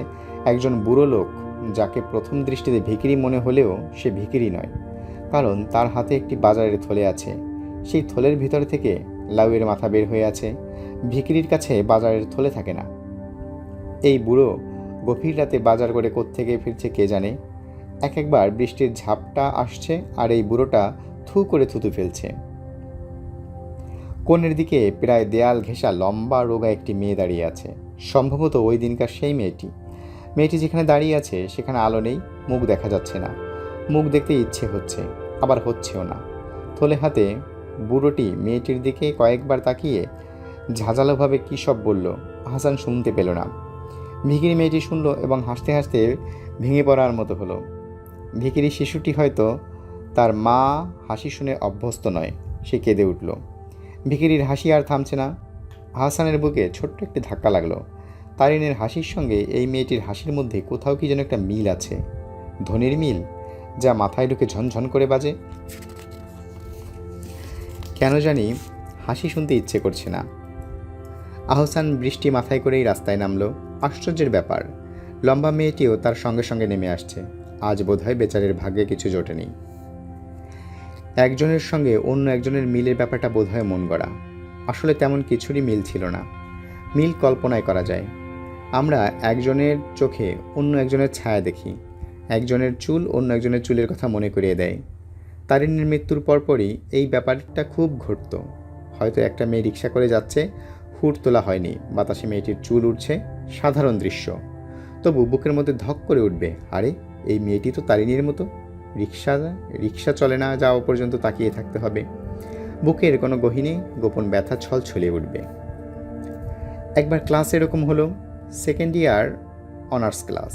একজন বুড়ো লোক, যাকে প্রথম দৃষ্টিতে ভিখিরি মনে হলেও সে ভিখিরি নয়, কারণ তার হাতে একটি বাজারের থলে আছে। সেই থলের ভিতর থেকে লাউয়ের মাথা বের হয়ে আছে। ভিখিরির কাছে বাজারের থলে থাকে না। এই বুড়ো গভীর রাতে বাজার করে কোত্থেকে ফিরছে কে জানে। একবার বৃষ্টির ঝাপটা আসছে আর এই বুড়োটা থু করে থুতু ফেলছে। কোণের দিকে প্রায় দেয়াল ঘেঁষা লম্বা রোগা একটি মেয়ে দাঁড়িয়ে আছে। সম্ভবত ওই দিনকার সেই মেয়েটি। মেয়েটি যেখানে দাঁড়িয়ে আছে সেখানে আলো নেই, মুখ দেখা যাচ্ছে না। মুখ দেখতে ইচ্ছে হচ্ছে, আবার হচ্ছেও না। থলে হাতে বুড়োটি মেয়েটির দিকে কয়েকবার তাকিয়ে ঝাঁঝালোভাবে কী সব বলল। হাসান শুনতে পেল না। ভিখিরি মেয়েটি শুনল এবং হাসতে হাসতে ভেঙে পড়ার মতো হলো। ভিখিরি শিশুটি হয়তো তার মা হাসি শুনে অভ্যস্ত নয়, সে কেঁদে উঠল। ভিখিরির হাসি আর থামছে না। হাসানের বুকে ছোট্ট একটি ধাক্কা লাগলো। তারিনের হাসির সঙ্গে এই মেয়েটির হাসির মধ্যে কোথাও কি যেন একটা মিল আছে, ধ্বনির মিল, যা মাথায় ঢুকে ঝনঝন করে বাজে। কেন জানি হাসি শুনতে ইচ্ছে করছে না। আহসান বৃষ্টি মাথায় করেই রাস্তায় নামলো। আশ্চর্যের ব্যাপার, লম্বা মেয়েটিও তার সঙ্গে সঙ্গে নেমে আসছে। আজ বোধহয় বেচারের ভাগ্যে কিছু জোটেনি। একজনের সঙ্গে অন্য একজনের মিলের ব্যাপারটা বোধহয় মন গড়া। আসলে তেমন কিছুরই মিল ছিল না। মিল কল্পনায় করা যায়। আমরা একজনের চোখে অন্য একজনের ছায়া দেখি। একজনের চুল অন্য একজনের চুলের কথা মনে করিয়ে দেয়। তারিনীর মৃত্যুর পরপরই এই ব্যাপারটা খুব ঘটত। হয়তো একটা মেয়ে রিক্সা করে যাচ্ছে, হুড় তোলা হয়নি, বাতাসে মেয়েটির চুল উঠছে, সাধারণ দৃশ্য। তবু বুকের মধ্যে ধক করে উঠবে, আরে এই মেয়েটি তো তারিণীর মতো। রিক্সা রিক্সা চলে না যাওয়া পর্যন্ত তাকিয়ে থাকতে হবে। বুকের কোনো গহীনে গোপন ব্যথা ছল ছলিয়ে উঠবে। একবার ক্লাস এরকম হলো, second year honours class.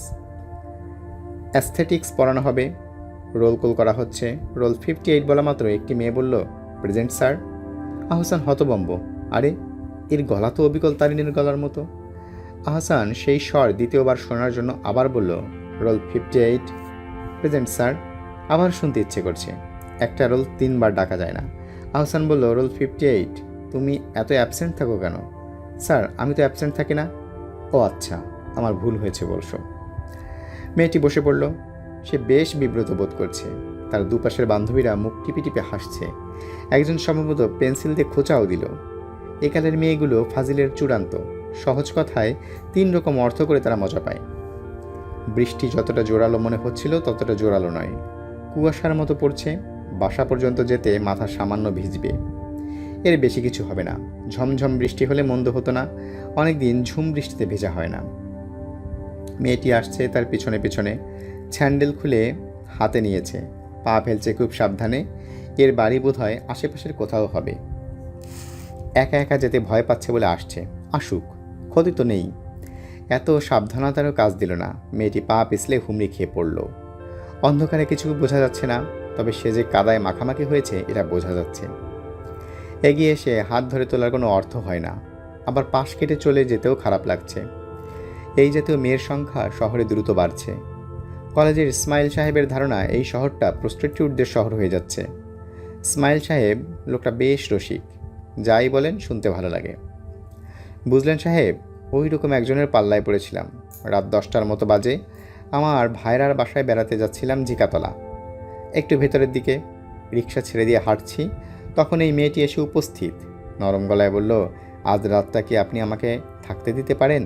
Aesthetics পড়ানো হবে, রোল কল করা হচ্ছে। রোল 58 বলা মাত্র একটি মেয়ে বলল, প্রেজেন্ট স্যার। আহসান হতবম্ব, আরে এর গলা তো অবিকল তারিণীর গলার মতো। আহসান সেই স্বর দ্বিতীয়বার শোনার জন্য আবার বলল, রোল 58, প্রেজেন্ট স্যার। আবার শুনতে ইচ্ছে করছে, একটা রোল 3 বার ডাকা যায় না। আহসান বলল, রোল 58, তুমি এত অ্যাবসেন্ট থাকো কেন? স্যার আমি তো অ্যাবসেন্ট থাকি না। ও আচ্ছা, আমার ভুল হয়েছে বলছো। মেয়েটি বসে পড়ল। সে বেশ বিব্রত বোধ করছে। তার দুপাশের বান্ধবীরা মুখ টিপে টিপে হাসছে। একজন সম্ভবত পেন্সিল দিয়ে খোঁচাও দিল। একালের মেয়েগুলো ফাজিলের চূড়ান্ত। সহজ কথায় 3 রকম অর্থ করে তারা মজা পায়। বৃষ্টি যতটা জোরালো মনে হচ্ছিল ততটা জোরালো নয়, কুয়াশার মতো পড়ছে। বাসা পর্যন্ত যেতে মাথা সামান্য ভিজবে, এর বেশি কিছু হবে না। ঝমঝম বৃষ্টি হলে মন্দ হতো না, অনেকদিন ঝুম বৃষ্টিতে ভেজা হয় না। মেয়েটি আসছে তার পিছনে পিছনে, স্যান্ডেল খুলে হাতে নিয়েছে, পা ফেলছে খুব সাবধানে। এর বাড়ি বোধ হয় আশেপাশের কোথাও হবে। একা একা যেতে ভয় পাচ্ছে বলে আসছে, আসুক, ক্ষতি তো নেই। এত সাবধানতারও কাজ দিল না। মেয়েটি পা পিছলে হুমড়ি খেয়ে পড়ল। অন্ধকারে কিছু বোঝা যাচ্ছে না, তবে সে যে কাদায় মাখামাখি হয়েছে এটা বোঝা যাচ্ছে। এগিয়ে এসে হাত ধরে তোলার কোনো অর্থ হয় না, আবার পাশ কেটে চলে যেতেও খারাপ লাগছে। এই জাতীয় মেয়ের সংখ্যা শহরে দ্রুত বাড়ছে। কলেজের ইসমাইল সাহেবের ধারণা এই শহরটা প্রস্টিটিউটদের শহর হয়ে যাচ্ছে। ইসমাইল সাহেব লোকটা বেশ রসিক, যাই বলেন শুনতে ভালো লাগে। বুঝলেন সাহেব, ওই রকম একজনের পাল্লায় পড়েছিলাম। রাত 10টার মতো বাজে, আমার ভাইরার বাসায় বেড়াতে যাচ্ছিলাম জিকাতলা। একটু ভেতরের দিকে রিক্সা ছেড়ে দিয়ে হাঁটছি, তখন এই মেয়েটি এসে উপস্থিত। নরম গলায় বলল, আজ রাতটা কি আপনি আমাকে থাকতে দিতে পারেন?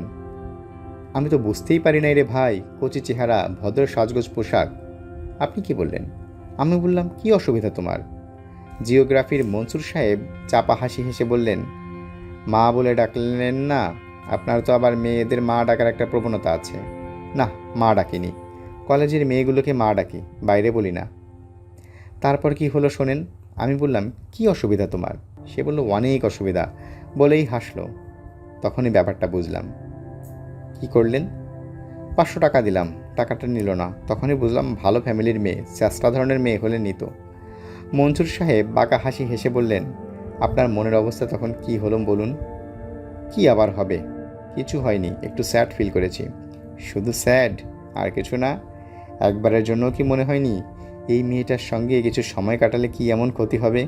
আমি তো বুঝতেই পারি নাই রে ভাই, কচি চেহারা, ভদ্র সাজগোজ পোশাক। আপনি কি বললেন? আমি বললাম, কি অসুবিধা তোমার? জিওগ্রাফির মনসুর সাহেব চাপা হাসি হেসে বললেন, মা বলে ডাকলেন না? আপনার তো আবার মেয়েদের মা ডাকার একটা প্রবণতা আছে। না, মা ডাকিনি, কলেজের মেয়েগুলোকে মা ডাকি, বাইরে বলি না। তারপর কি হলো শোনেন। আমি বললাম, কি অসুবিধা তোমার? সে বলল, অনেক অসুবিধা, বলেই হাসলো। তখনই ব্যাপারটা বুঝলাম। কি করলেন? 500 টাকা দিলাম, টাকাটা নিল না। তখনই বুঝলাম ভালো ফ্যামিলির মেয়ে, চেষ্টা ধরনের মেয়ে হলে নিত। মনসুর সাহেব বাঁকা হাসি হেসে বললেন, আপনার মনের অবস্থা তখন কি হলো বলুন? কি আবার হবে? কিছু হয়নি, একটু স্যাড ফিল করেছি। শুধু স্যাড, আর কিছু না? একবারের জন্য কি মনে হয়নি এই মেয়েটার সঙ্গে কিছু সময় কাটালে কি এমন ক্ষতি হবে?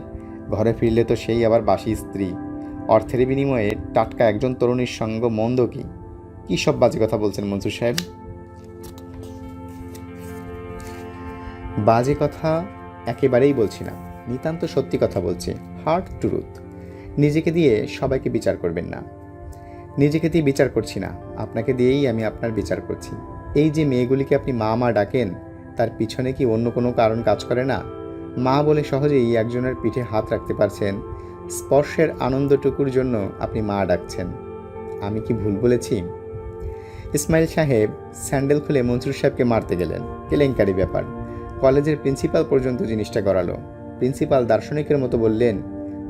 ঘরে ফিরলে তো সেই আবার বাসি স্ত্রী। অর্থের বিনিময়ে টাটকা একজন তরুণীর সঙ্গ মন্দ কি? কী সব বাজে কথা বলছেন মনসুর সাহেব? বাজে কথা একেবারেই বলছি না, নিতান্ত সত্যি কথা বলছি, হার্ড ট্রুথ। নিজেকে দিয়ে সবাইকে বিচার করবেন না। নিজেকে দিয়ে বিচার করছি না, আপনাকে দিয়েই আমি আপনার বিচার করছি। এই যে মেয়েগুলিকে আপনি মা মা ডাকেন, তার পিছনে কি অন্য কোনো কারণ কাজ করে না? মা বলে সহজেই একজনের পিঠে হাত রাখতে পারছেন, স্পর্শের আনন্দটুকুর জন্য আপনি মা ডাকছেন। আমি কি ভুল বলেছি? ইসমাইল সাহেব স্যান্ডেল খুলে মনসুর সাহেবকে মারতে গেলেন। কেলেঙ্কারি ব্যাপার। কলেজের প্রিন্সিপাল পর্যন্ত জিনিসটা গড়ালো। প্রিন্সিপাল দার্শনিকের মতো বললেন,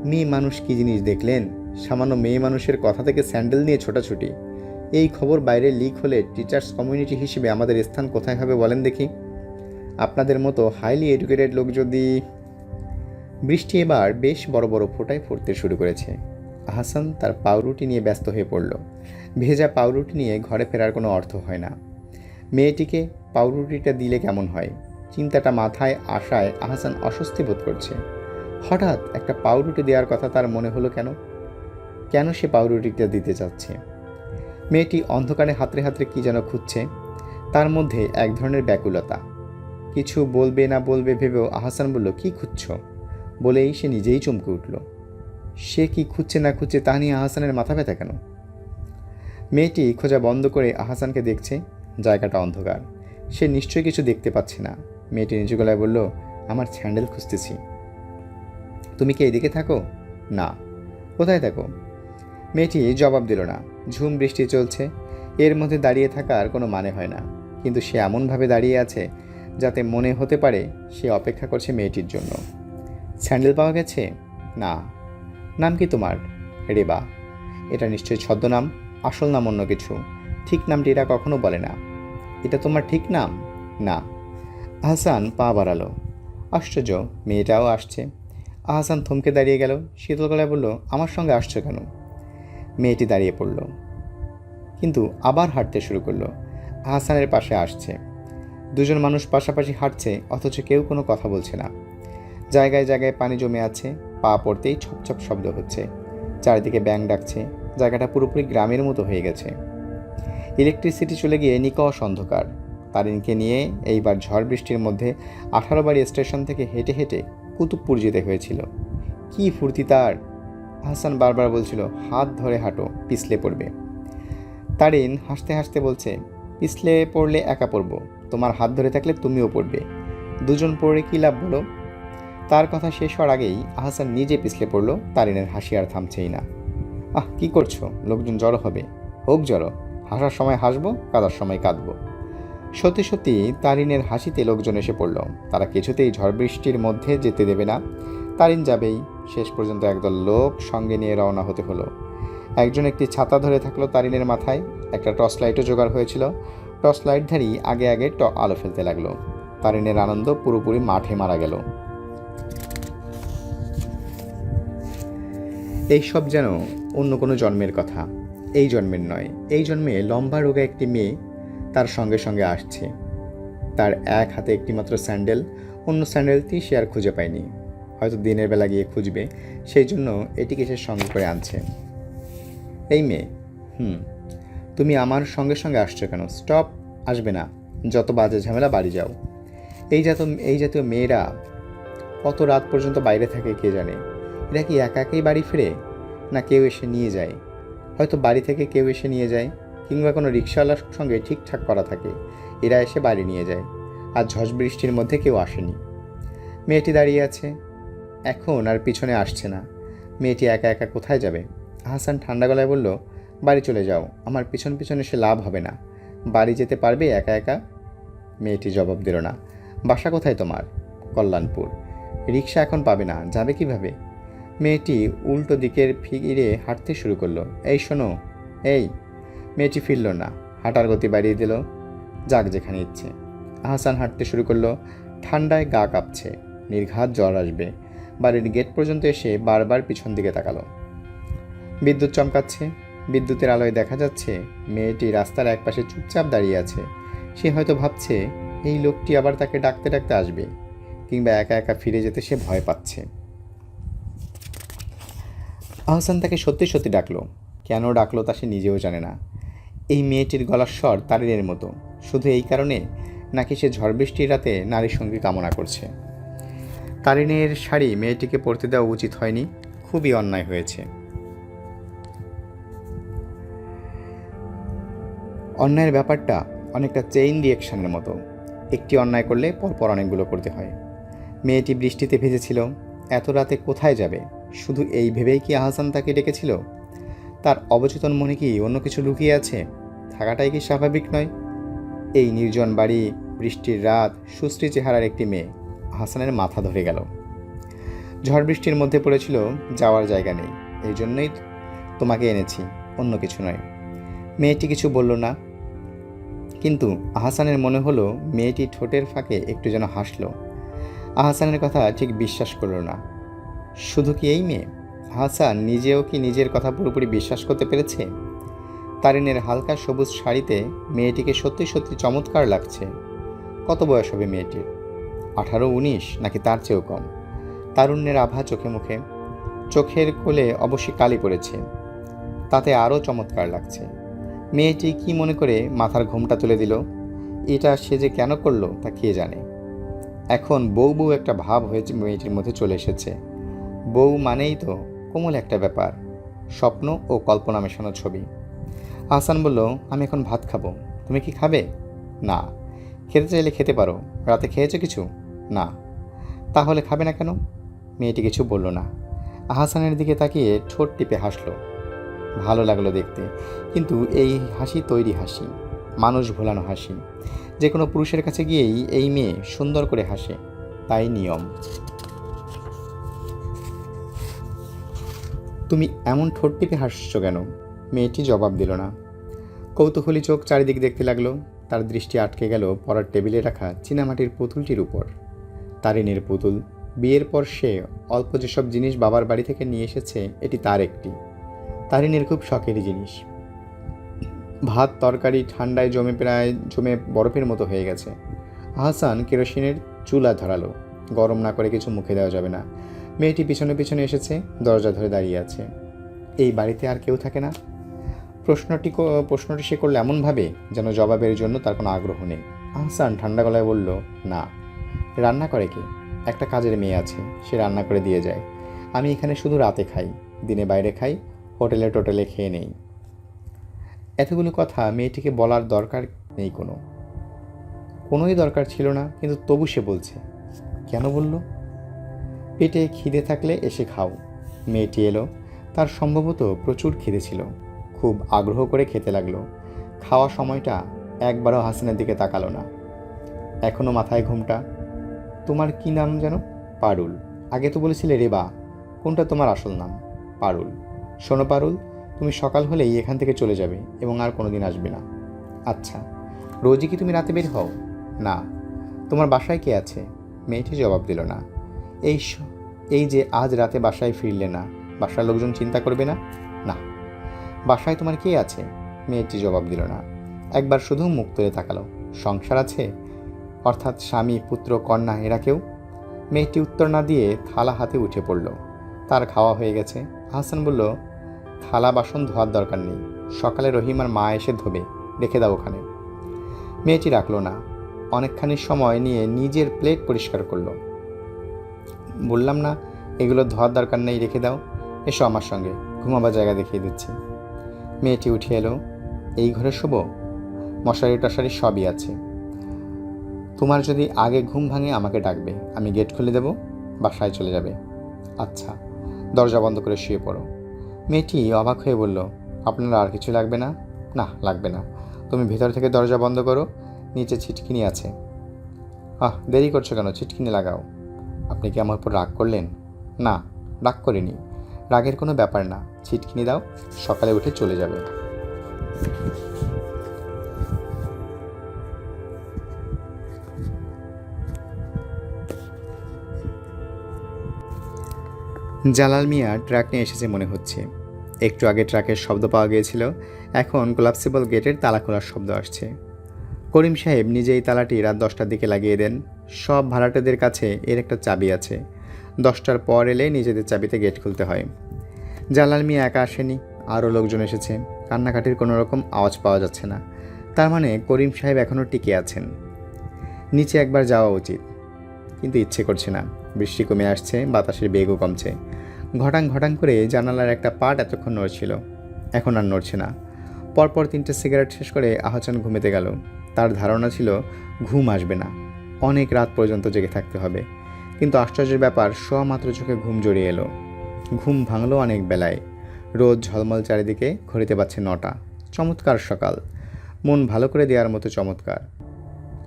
মেয়ে মানুষ কি জিনিস দেখলেন? সামান্য মেয়ে মানুষের কথা থেকে স্যান্ডেল নিয়ে ছোটাছুটি। এই খবর বাইরে লিক হলে টিচার্স কমিউনিটি হিসেবে আমাদের স্থান কোথায় হবে বলেন দেখি? আপনাদের মতো হাইলি এডুকেটেড লোক যদি... বৃষ্টি এবার বেশ বড় বড় ফোঁটায় পড়তে শুরু করেছে। আহসান তার পাউরুটি নিয়ে ব্যস্ত হয়ে পড়ল। ভেজা পাউরুটি নিয়ে ঘরে ফেরার কোনো অর্থ হয় না। মেয়েটিকে পাউরুটিটা দিলে কেমন হয়, চিন্তাটা মাথায় আসায় আহসান অস্বস্তি বোধ করছে। হঠাৎ একটা পাউরুটি দেওয়ার কথা তার মনে হলো কেন? কেন সে পাউরুটিটা দিতে চাচ্ছে? মেয়েটি অন্ধকারে হাতড়ে হাতড়ে কী যেন খুঁজছে। তার মধ্যে এক ধরনের ব্যাকুলতা। কিছু বলবে না বলবে ভেবেও আহসান বলল, কি খুঁজছ? বলেই সে নিজেই চমকে উঠল। সে কি খুঁজছে না খুঁজছে তা নিয়ে আহসানের মাথা ব্যথা কেন? মেয়েটি খোঁজা বন্ধ করে আহসানকে দেখছে। জায়গাটা অন্ধকার, সে নিশ্চয়ই কিছু দেখতে পাচ্ছে না। মেয়েটি নিচু গলায় বলল, আমার স্যান্ডেল খুঁজতেছি। তুমি কি এদিকে থাকো? না। কোথায় থাকো? মেয়েটি জবাব দিল না। ঝুম বৃষ্টি চলছে, এর মধ্যে দাঁড়িয়ে থাকার কোনো মানে হয় না, কিন্তু সে এমনভাবে দাঁড়িয়ে আছে যাতে মনে হতে পারে সে অপেক্ষা করছে মেয়েটির জন্য। স্যান্ডেল পাওয়া গেছে? না। নাম কি তোমার? রেবা। এটা নিশ্চয়ই ছদ্মনাম, আসল নাম অন্য কিছু। ঠিক নামটি এরা কখনো বলে না। এটা তোমার ঠিক নাম? না। আহসান পা বাড়ালো। আশ্চর্য, মেয়েটাও আসছে। আহসান থমকে দাঁড়িয়ে গেল। শীতল গলায় বলল, আমার সঙ্গে আসছো কেন? মেয়েটি দাঁড়িয়ে পড়ল, কিন্তু আবার হাঁটতে শুরু করলো। আহসানের পাশে আসছে। দুজন মানুষ পাশাপাশি হাঁটছে, অথচ কেউ কোনো কথা বলছে না। জায়গায় জায়গায় পানি জমে আছে, পা পড়তেই ছপছপ শব্দ হচ্ছে। চারিদিকে ব্যাঙ ডাকছে। জায়গাটা পুরোপুরি গ্রামের মতো হয়ে গেছে। ইলেকট্রিসিটি চলে গিয়ে নিকষ অন্ধকার। তারিনকে নিয়ে এইবার ঝড় বৃষ্টির মধ্যে 18 বাড়ি স্টেশন থেকে হেঁটে হেঁটে কুতুবপুর যেতে হয়েছিল। কি ফুর্তি তার! আহসান বারবার বলছিল, হাত ধরে হাঁটো, পিছলে পড়বে। তারিন হাসতে হাসতে বলছে, পিছলে পড়লে একা পড়বো, তোমার হাত ধরে থাকলে তুমিও পড়বে। দুজন পড়ে কী লাভ বলো? তার কথা শেষ হওয়ার আগেই আহসান নিজে পিছলে পড়ল। তারিনের হাসি আর থামছেই না। আহ, কি করছো? লোকজন জড়ো হবে। হোক জড়ো, হাসার সময় হাসবো, কাঁদার সময় কাঁদবো। সত্যি সত্যি তারিনের হাসিতে লোকজন এসে পড়ল। তারা কিছুতেই ঝড় বৃষ্টির মধ্যে যেতে দেবে না। তারিন যাবেই। শেষ পর্যন্ত একদল লোক সঙ্গে নিয়ে রওনা হতে হলো। একজন একটি ছাতা ধরে থাকলো তারিনের মাথায়। একটা টর্চ লাইটও জোগাড় হয়েছিল। টর্চ লাইটধারী আগে আগে আলো ফেলতে লাগলো। তারিনের আনন্দ পুরোপুরি মাঠে মারা গেল। এইসব যেন অন্য কোনো জন্মের কথা, এই জন্মের নয়। এই জন্মে লম্বা রোগা একটি মেয়ে তার সঙ্গে সঙ্গে আসছে। তার এক হাতে একটি মাত্র স্যান্ডেল, অন্য স্যান্ডেলটি সে আর খুঁজে পায়নি। হয়তো দিনের বেলা গিয়ে খুঁজবে, সেই জন্য এটিকে সে সঙ্গে করে আনছে। এই মেয়ে, তুমি আমার সঙ্গে সঙ্গে আসছো কেন? স্টপ, আসবে না। যত বাজে ঝামেলা, বাড়ি যাও। এই জাতীয় মেয়েরা কত রাত পর্যন্ত বাইরে থাকে কে জানে। এরা কি একা একাই বাড়ি ফিরে, না কেউ এসে নিয়ে যায়? হয়তো বাড়ি থেকে কেউ এসে নিয়ে যায়, কিংবা কোনো রিক্সাওয়ালার সঙ্গে ঠিকঠাক করা থাকে, এরা এসে বাড়ি নিয়ে যায়। আর ঝড় বৃষ্টির মধ্যে কেউ আসেনি। মেয়েটি দাঁড়িয়ে আছে, এখন আর পিছনে আসছে না। মেয়েটি একা একা কোথায় যাবে? আহসান ঠান্ডা গলায় বলল, বাড়ি চলে যাও, আমার পিছন পিছন এসে লাভ হবে না। বাড়ি যেতে পারবে একা একা? মেয়েটি জবাব দিল না। বাসা কোথায় তোমার? কল্যাণপুর। রিক্সা এখন পাবে না, যাবে কিভাবে? মেয়েটি উল্টো দিকের ফিরে হাঁটতে শুরু করলো। এই শোনো, এই। মেয়েটি ফিরল না, হাঁটার গতি বাড়িয়ে দিল। যাক যেখানে ইচ্ছে। আহসান হাঁটতে শুরু করলো। ঠান্ডায় গা কাঁপছে, নির্ঘাত জ্বর আসবে। বাড়ির গেট পর্যন্ত এসে বারবার পিছন দিকে তাকালো। বিদ্যুৎ চমকাচ্ছে। বিদ্যুতের আলোয় দেখা যাচ্ছে মেয়েটি রাস্তার একপাশে চুপচাপ দাঁড়িয়ে আছে। সে হয়তো ভাবছে এই লোকটি আবার তাকে ডাকতে ডাকতে আসবে, কিংবা একা একা ফিরে যেতে সে ভয় পাচ্ছে। আহসান তাকে সত্যি সত্যি ডাকলো। কেন ডাকলো তা সে নিজেও জানে না। এই মেয়েটির গলার স্বর তারিনের মতো, শুধু এই কারণে নাকি সে ঝড় বৃষ্টির রাতে নারীর সঙ্গী কামনা করছে? তারিনের শাড়ি মেয়েটিকে পরতে দেওয়া উচিত হয়নি, খুবই অন্যায় হয়েছে। অন্যায়ের ব্যাপারটা অনেকটা চেইন রিয়েকশনের মতো। একটি অন্যায় করলে পরপর অনেকগুলো করতে হয়। মেয়েটি বৃষ্টিতে ভিজেছিল, এত রাতে কোথায় যাবে? শুধু এই ভেবেই কি আহসান তাকে ডেকেছিল? তার অবচেতন মনে কি অন্য কিছু লুকিয়ে আছে? থাকাটাই কি স্বাভাবিক নয়? এই নির্জন বাড়ি, বৃষ্টির রাত, সুশ্রী চেহারার একটি মেয়ে। আহসানের মাথা ধরে গেল। ঝড় বৃষ্টির মধ্যে পড়েছিল, যাওয়ার জায়গা নেই, এই জন্যই তোমাকে এনেছি, অন্য কিছু নয়। মেয়েটি কিছু বলল না, কিন্তু আহসানের মনে হলো মেয়েটি ঠোঁটের ফাঁকে একটু যেন হাসল। আহসানের কথা ঠিক বিশ্বাস করল না। শুধু কি এই মেয়ে? আহসান নিজেও কি নিজের কথা পুরোপুরি বিশ্বাস করতে পেরেছে? তারিনের হালকা সবুজ শাড়িতে মেয়েটিকে সত্যি সত্যি চমৎকার লাগছে। কত বয়স হবে মেয়েটির? 18-19, নাকি তার চেয়েও কম? তারুণ্যের আভা চোখে মুখে। চোখের কোলে অবশ্যই কালি পড়েছে, তাতে আরও চমৎকার লাগছে। মেয়েটি কি মনে করে মাথার ঘোমটা তুলে দিল? এটা সে যে কেন করলো তা কে জানে। এখন বউ বউ একটা ভাব হয়েছে মেয়েটির মধ্যে চলে এসেছে। বউ মানেই তো কোমল একটা ব্যাপার, স্বপ্ন ও কল্পনা মেশানো ছবি। আহসান বলল, আমি এখন ভাত খাবো, তুমি কি খাবে? না। খেতে চাইলে খেতে পারো, রাতে খেয়েছো কিছু? না। তাহলে খাবে না কেন? মেয়েটি কিছু বলল না। আহসানের দিকে তাকিয়ে ঠোঁট টিপে হাসল। ভালো লাগলো দেখতে, কিন্তু এই হাসি তৈরি হাসি, মানুষ ভোলানো হাসি। যে কোনো পুরুষের কাছে গিয়েই এই মেয়ে সুন্দর করে হাসে, তাই নিয়ম। তুমি এমন ঠোঁট টিপে হাসছো কেন? মেয়েটি জবাব দিল না। কৌতূহলী চোখ চারিদিক দেখতে লাগলো। তার দৃষ্টি আটকে গেল পড়ার টেবিলে রাখা চীনামাটির পুতুলটির উপর। তারিনের পুতুল। বিয়ের পর সে অল্প যেসব জিনিস বাবার বাড়ি থেকে নিয়ে এসেছে, এটি তার একটি। তারিনের খুব শখেরই জিনিস। ভাত তরকারি ঠান্ডায় জমে বরফের মতো হয়ে গেছে। আহসান কেরোসিনের চুলা ধরালো। গরম না করে কিছু মুখে দেওয়া যাবে না। মেয়েটি পিছনে পিছনে এসেছে, দরজা ধরে দাঁড়িয়ে আছে। এই বাড়িতে আর কেউ থাকে না? প্রশ্নটি সে করলো এমনভাবে যেন জবাবের জন্য তার কোনো আগ্রহ নেই। আহসান ঠান্ডা গলায় বলল, না। রান্না করে কে? একটা কাজের মেয়ে আছে, সে রান্না করে দিয়ে যায়। আমি এখানে শুধু রাতে খাই, দিনে বাইরে খাই, হোটেলে টোটেলে খেয়ে নেই। এতগুলো কথা মেয়েটিকে বলার দরকার নেই, কোনোই দরকার ছিল না, কিন্তু তবু সে বলছে। কেন বলল? পেটে খিদে থাকলে এসে খাও। মেয়েটি এলো। তার সম্ভবত প্রচুর খিদে ছিল। খুব আগ্রহ করে খেতে লাগলো। খাওয়া সময়টা একবারও হাসিনের দিকে তাকালো না। এখনও মাথায় ঘুমটা। তোমার কি নাম যেন? পারুল। আগে তো বলেছিলে রেবা। কোনটা তোমার আসল নাম? পারুল। শোনো পারুল, তুমি সকাল হলেই এখান থেকে চলে যাবে এবং আর কোনো দিন আসবে না। আচ্ছা। রোজই কি তুমি রাতে বের হও? না। তোমার বাসায় কে আছে? মেয়েটি জবাব দিল না। এই যে আজ রাতে বাসায় ফিরলে না, বাসার লোকজন চিন্তা করবে না? না। বাসায় তোমার কে আছে? মেয়েটি জবাব দিল না। একবার শুধু মুখ তুলে তাকালো। সংসার আছে? অর্থাৎ স্বামী, পুত্র, কন্যা, এরা কেউ? মেয়েটি উত্তর না দিয়ে থালা হাতে উঠে পড়ল। তার খাওয়া হয়ে গেছে। আহসান বলল, থালা বাসন ধোয়ার দরকার নেই, সকালে রহিমার মা এসে ধোবে, রেখে দাও ওখানে। মেয়েটি রাখল না। অনেকখানি সময় নিয়ে নিজের প্লেট পরিষ্কার করল। বললাম না এগুলো ধোয়ার দরকার নেই, রেখে দাও। এসো আমার সঙ্গে, ঘুমাবার জায়গা দেখিয়ে দিচ্ছি। মেয়েটি উঠে এলো। এই ঘরে শোবো? মশারি টশারি সবই আছে। তোমার যদি আগে ঘুম ভাঙে আমাকে ডাকবে, আমি গেট খুলে দেব, বাসায় চলে যাবে। আচ্ছা। দরজা বন্ধ করে শুয়ে পড়ো। মেয়েটি অবাক হয়ে বলল, আপনার আর কিছু লাগবে না? না, লাগবে না। তুমি ভেতর থেকে দরজা বন্ধ করো, নিচে ছিটকিনি আছে। দেরি করছো কেন? ছিটকিনি লাগাও। আপনি কি আমার উপর রাগ করলেন? না, রাগ করিনি। রাগের কোনো ব্যাপার না। ছিটকিনি দাও, সকালে উঠে চলে যাবে। জালাল মিয়া ট্রাক নিয়ে এসেছে মনে হচ্ছে। একটু আগে ট্রাকের শব্দ পাওয়া গিয়েছিল, এখন কোলাপসিবল গেটের তালা খোলার শব্দ আসছে। করিম সাহেব নিজেই তালাটি রাত 10টার দিকে লাগিয়ে দেন। সব ভাড়াটেদের কাছে এর একটা চাবি আছে। 10টার পর এলে নিজেদের চাবিতে গেট খুলতে হয়। জালাল মিয়া একা আসেনি, আরও লোকজন এসেছে। কান্নাকাটির কোনো রকম আওয়াজ পাওয়া যাচ্ছে না। তার মানে করিম সাহেব এখনও টিকে আছেন। নিচে একবার যাওয়া উচিত, কিন্তু ইচ্ছে করছে না। বৃষ্টি কমে আসছে, বাতাসের বেগও কমছে। ঘটাং ঘটাং করে জানালার একটা পাট এতক্ষণ নড়ছিল, এখন আর নড়ছে না। পরপর 3টে সিগারেট শেষ করে আহসান ঘুমেতে গেল। তার ধারণা ছিল ঘুম আসবে না, অনেক রাত পর্যন্ত জেগে থাকতে হবে। কিন্তু আশ্চর্যের ব্যাপার, শোয়া মাত্র চোখে ঘুম জড়িয়ে এলো। ঘুম ভাঙলো অনেক বেলায়। রোদ ঝলমল চারিদিকে, ঘড়িতে বাজছে 9টা। চমৎকার সকাল, মন ভালো করে দেওয়ার মতো চমৎকার।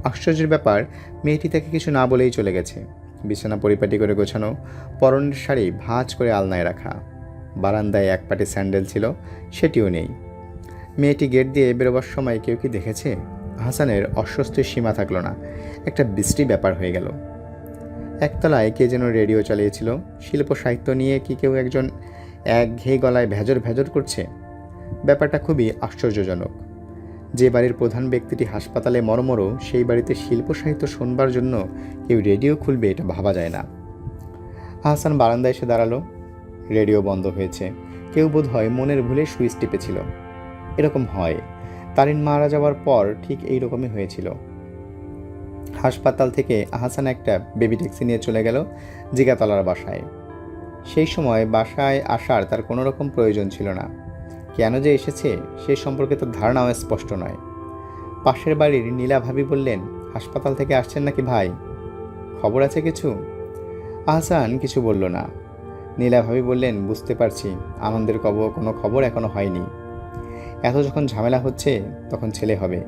আশ্চর্যের ব্যাপার, মেয়েটি তাকে কিছু না বলেই চলে গেছে। বিছানা পরিপাটি করে গোছানো, পরনের শাড়ি ভাঁজ করে আলনায় রাখা। বারান্দায় এক পাটি স্যান্ডেল ছিল, সেটিও নেই। মেয়েটি গেট দিয়ে বেরোবার সময় কেউ কি দেখেছে? হাসানের অস্বস্তির সীমা থাকলো না। একটা বিশ্রী ব্যাপার হয়ে গেল। একতলায় কে যেন রেডিও চালিয়েছিল। শিল্প সাহিত্য নিয়ে কি কেউ একজন একঘেয়ে গলায় ভেজর ভেজর করছে? ব্যাপারটা খুবই আশ্চর্যজনক। যে বাড়ির প্রধান ব্যক্তিটি হাসপাতালে মরমরও, সেই বাড়িতে শিল্প সাহিত্য শোনবার জন্য কেউ রেডিও খুলবে, এটা ভাবা যায় না। হাসান বারান্দায় এসে দাঁড়ালো। রেডিও বন্ধ হয়েছে। কেউ বোধ হয় মনের ভুলে সুইচ টিপেছিল। এরকম হয়, তারিন মারা যাওয়ার পর ঠিক এই রকমই হয়েছিল। হাসপাতাল থেকে আহসান একটা বেবি ট্যাক্সি নিয়ে চলে গেল জিগাতলার বাসায়। সেই সময় বাসায় আসার তার কোনো রকম প্রয়োজন ছিল না। কেন যে এসেছে সে সম্পর্কে তার ধারণাও স্পষ্ট নয়। পাশের বাড়ির নীলা ভাবি বললেন, হাসপাতাল থেকে আসছেন নাকি ভাই? খবর আছে কিছু? আহসান কিছু বলল না। নীলা ভাবি বললেন, বুঝতে পারছি আনন্দের কোনো খবর এখনো হয়নি। এত যখন ঝামেলা হচ্ছে তখন ছেলে হবে।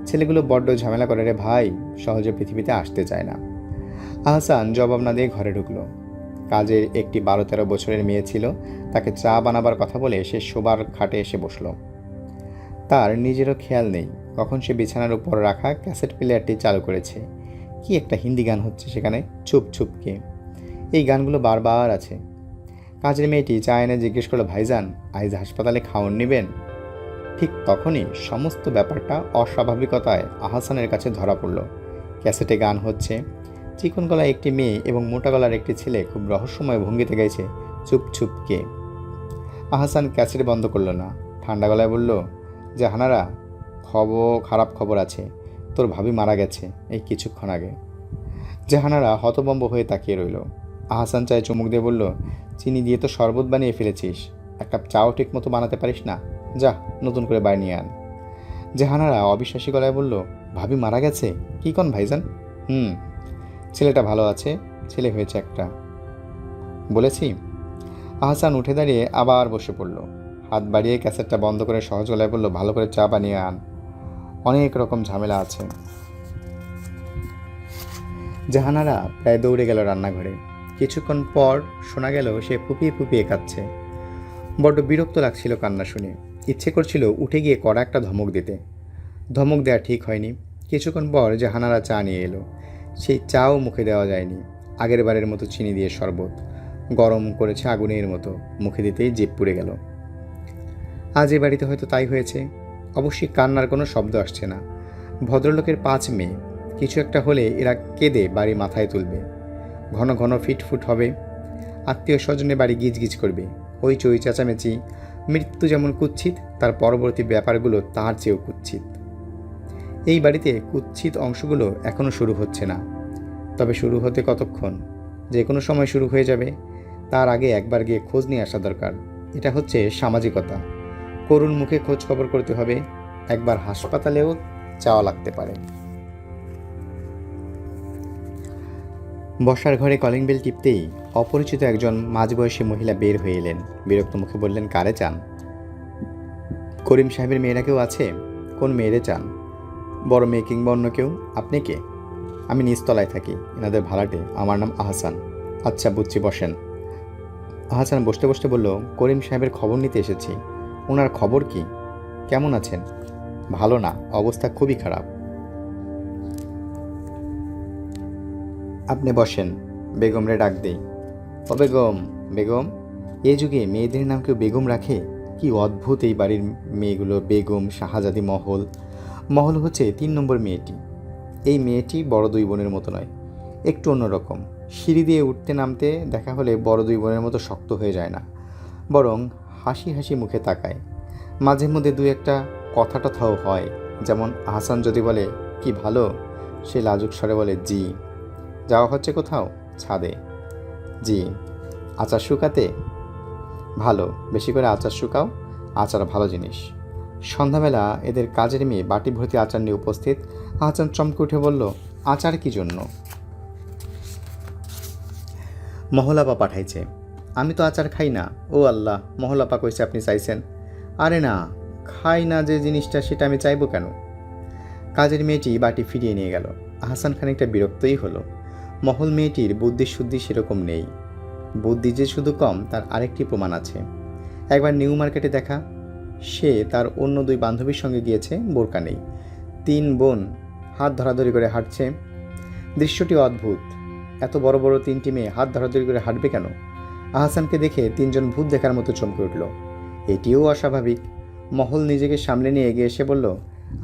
ছেলেগুলো বড্ড ঝামেলা করে রে ভাই, সহজে পৃথিবীতে আসতে চায় না। আহসান জবাব না দিয়ে ঘরে ঢুকলো। কাজের একটি 12-13 বছরের মেয়ে ছিল, তাকে চা বানাবার কথা বলে সে শোবার খাটে এসে বসলো। তার নিজেরও খেয়াল নেই কখন সে বিছানার উপর রাখা ক্যাসেট প্লেয়ারটি চালু করেছে। কি একটা হিন্দি গান হচ্ছে সেখানে, চুপ চুপকে। এই গানগুলো বারবার আছে। কাজের মেয়েটি চা এনে জিজ্ঞেস করলো, ভাইজান আইজ হাসপাতালে খাওয়ান নেবেন? ঠিক তখনই সমস্ত ব্যাপারটা অস্বাভাবিকতায় আহসানের কাছে ধরা পড়ল। ক্যাসেটে গান হচ্ছে, চিকন গলায় একটি মেয়ে এবং মোটা গলার একটি ছেলে খুব রহস্যময় ভঙ্গিতে গাইছে চুপ চুপকে। আহসান ক্যাসেট বন্ধ করলো না, ঠান্ডা গলায় বলল, জাহানারা, খারাপ খবর আছে, তোর ভাবি মারা গেছে এই কিছুক্ষণ আগে। জাহানারা হতভম্ব হয়ে তাকিয়ে রইল। আহসান চায়ে চুমুক দিয়ে বলল, চিনি দিয়ে তো শরবত বানিয়ে ফেলেছিস, এক কাপ চাও ঠিক মতো বানাতে পারিস না? যা নতুন করে বানিয়ে আন। জাহানারা অবিশ্বাসী গলায় বলল, ভাবি মারা গেছে? কি কোন ভাইজান? ছেলেটা ভালো আছে, ছেলে হয়েছে একটা, বলেছি। আহসান উঠে দাঁড়িয়ে আবার বসে পড়ল। হাত বাড়িয়ে ক্যাসেটটা বন্ধ করে সহজ গলায় বলল, ভালো করে চা বানিয়ে আন, অনেক রকম ঝামেলা আছে। জাহানারা প্রায় দৌড়ে গেল রান্নাঘরে। কিছুক্ষণ পর শোনা গেল সে ফুপিয়ে ফুপিয়ে কাঁদছে। বড্ড বিরক্ত লাগছিল কান্না শুনে। ইচ্ছে করছিল উঠে গিয়ে কড়া একটা ধমক দিতে। ধমক দেওয়া ঠিক হয়নি। কিছুক্ষণ পর জাহানারা চা নিয়ে এলো। সেই চাও মুখে দেওয়া যায়নি। আগের বারের মতো চিনি দিয়ে শরবত গরম করেছে আগুনের মতো, মুখে দিতেই জিভ পুড়ে গেল। আজ এ বাড়িতে হয়তো তাই হয়েছে। অবশ্যই কান্নার কোনো শব্দ আসছে না। ভদ্রলোকের 5 মেয়ে, কিছু একটা হলে এরা কেঁদে বাড়ি মাথায় তুলবে, ঘন ঘন ফিটফুট হবে, আত্মীয় স্বজনে বাড়ি গিজগিজ করবে, হইচই চেঁচামেচি। মৃত্যু যেমন কুৎসিত, তার পরবর্তী ব্যাপারগুলো তার চেয়েও কুৎসিত। এই বাড়িতে কুৎসিত অংশগুলো এখনও শুরু হচ্ছে না। তবে শুরু হতে কতক্ষণ? যে কোনো সময় শুরু হয়ে যাবে। তার আগে একবার গিয়ে খোঁজ নিয়ে আসা দরকার। এটা হচ্ছে সামাজিকতা। করুণ মুখে খোঁজ খবর করতে হবে। একবার হাসপাতালেও যাওয়া লাগতে পারে। বসার ঘরে কলিং বেল টিপতেই অপরিচিত একজন মাঝবয়সী মহিলা বের হয়ে এলেন। বিরক্ত মুখে বললেন, কারে চান? করিম সাহেবের মেয়েরা কেউ আছে? কোন মেয়েরে চান? বড় মেয়ে কিংবা অন্য কেউ? আপনি কে? আমি নিচতলায় থাকি, এনাদের ভাড়াটে। আমার নাম আহসান। আচ্ছা বুঝছি, বসেন। আহসান বসতে বসতে বলল, করিম সাহেবের খবর নিতে এসেছি। ওনার খবর কি? কেমন আছেন? ভালো না, অবস্থা খুবই খারাপ। আপনি বসেন, বেগমরে ডাক দেই। ও বেগম, বেগম। এই যুগে মেয়েদের নাম কেউ বেগম রাখে? কি অদ্ভুত এই বাড়ির মেয়েগুলো। বেগম, শাহজাদি, মহল। মহল হচ্ছে 3 নম্বর মেয়েটি। এই মেয়েটি বড় 2 বোনের মতো নয়, একটু অন্যরকম। সিঁড়ি দিয়ে উঠতে নামতে দেখা হলে বড় 2 বোনের মতো শক্ত হয়ে যায় না, বরং হাসি হাসি মুখে তাকায়। মাঝে মধ্যে 2-একটা কথা টথাও হয়। যেমন আহসান যদি বলে, কি ভালো, সে লাজুক স্বরে বলে, জি। যাওয়া হচ্ছে কোথাও? ছাদে। জি। আচার শুকাতে? ভালো, বেশি করে আচার শুকাও, আচার ভালো জিনিস। সন্ধ্যাবেলা এদের কাজের মেয়ে বাটি ভর্তি আচার নিয়ে উপস্থিত। আহসান চমকে উঠে বলল, আচার কি জন্য? মহলাপা পাঠাইছে। আমি তো আচার খাই না। ও আল্লাহ, মহলাপা কইছে আপনি চাইছেন? আরে না, খাই না যে জিনিসটা, সেটা আমি চাইবো কেন? কাজের মেয়েটি বাটি ফিরিয়ে নিয়ে গেল। আহসান খানিকটা বিরক্তই হলো। মহল মেয়েটির বুদ্ধি শুদ্ধি সেরকম নেই। বুদ্ধি যে শুধু কম তার আরেকটি প্রমাণ আছে। একবার নিউ মার্কেটে দেখা। সে তার অন্য 2 বান্ধবীর সঙ্গে গিয়েছে, বোরকা নেই। 3 বোন হাত ধরাধরি করে হাঁটছে। দৃশ্যটি অদ্ভুত। এত বড় বড় 3টি মেয়ে হাত ধরাধরি করে হাঁটবে কেন? আহসানকে দেখে 3 জন ভূত দেখার মতো চমকে উঠল। এটিও অস্বাভাবিক। মহল নিজেকে সামলে নিয়ে এগিয়ে এসে বলল,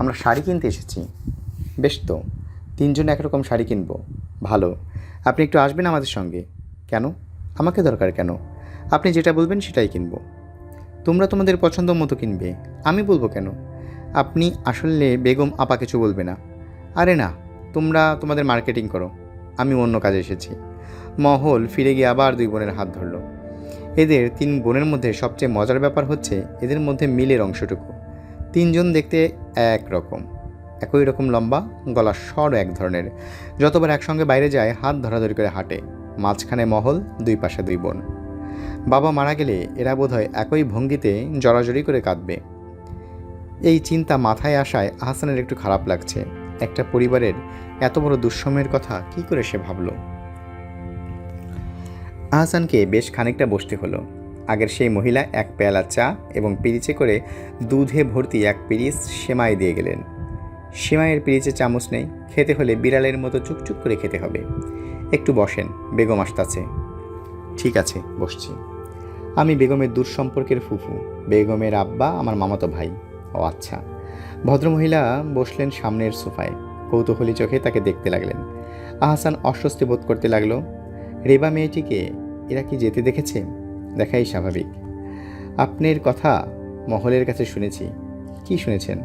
আমরা শাড়ি কিনতে এসেছি। বেশ তো, 3 জন একরকম শাড়ি কিনবো। ভালো, আপনি একটু আসবেন আমাদের সঙ্গে। কেন? আমাকে দরকার কেন? আপনি যেটা বলবেন সেটাই কিনবো। তোমরা তোমাদের পছন্দ মতো কিনবে, আমি বলবো কেন? আপনি আসলে বেগম আপা কিছু বলবে না। আরে না, তোমরা তোমাদের মার্কেটিং করো, আমি অন্য কাজে এসেছি। মহল ফিরে গিয়ে আবার 2 বোনের হাত ধরল। এদের 3 বোনের মধ্যে সবচেয়ে মজার ব্যাপার হচ্ছে এদের মধ্যে মিলের অংশটুকু। 3 জন দেখতে একরকম, একই রকম লম্বা, গলার স্বর এক ধরনের। যতবার একসঙ্গে বাইরে যায় হাত ধরাধরি করে হাঁটে। মাঝখানে মহল, 2 পাশে 2 বোন। বাবা মারা গেলে এরা বোধহয় একই ভঙ্গিতে জড়াজড়ি করে কাঁদবে। এই চিন্তা মাথায় আসায় আহসানের একটু খারাপ লাগছে। একটা পরিবারের এত বড় দুঃসময়ের কথা কি করে সে ভাবল। আহসানকে বেশ খানিকটা বসতে হলো। আগের সেই মহিলা এক পেয়ালা চা এবং পিরিচে করে দুধে ভর্তি এক পিরিচ সেমাই দিয়ে গেলেন। সেমাইয়ের পিরিচে চামচ নেই, খেতে হলে বিড়ালের মতো চুকচুক করে খেতে হবে। একটু বসেন, বেগম আসতাছে। ঠিক আছে, বসছি। আমি বেগমের দূর সম্পর্কের ফুফু, বেগমের আব্বা আমার মামাতো ভাই। ও আচ্ছা। ভদ্রমহিলা বসলেন সামনের সোফায়, কৌতূহলী চোখে তাকে দেখতে লাগলেন। আহসান অস্বস্তি বোধ করতে লাগলো। রেবা মেয়েটিকে এরা কি যেতে দেখেছে? দেখাই স্বাভাবিক। আপনার কথা মহলের কাছে শুনেছি। কি শুনেছেন?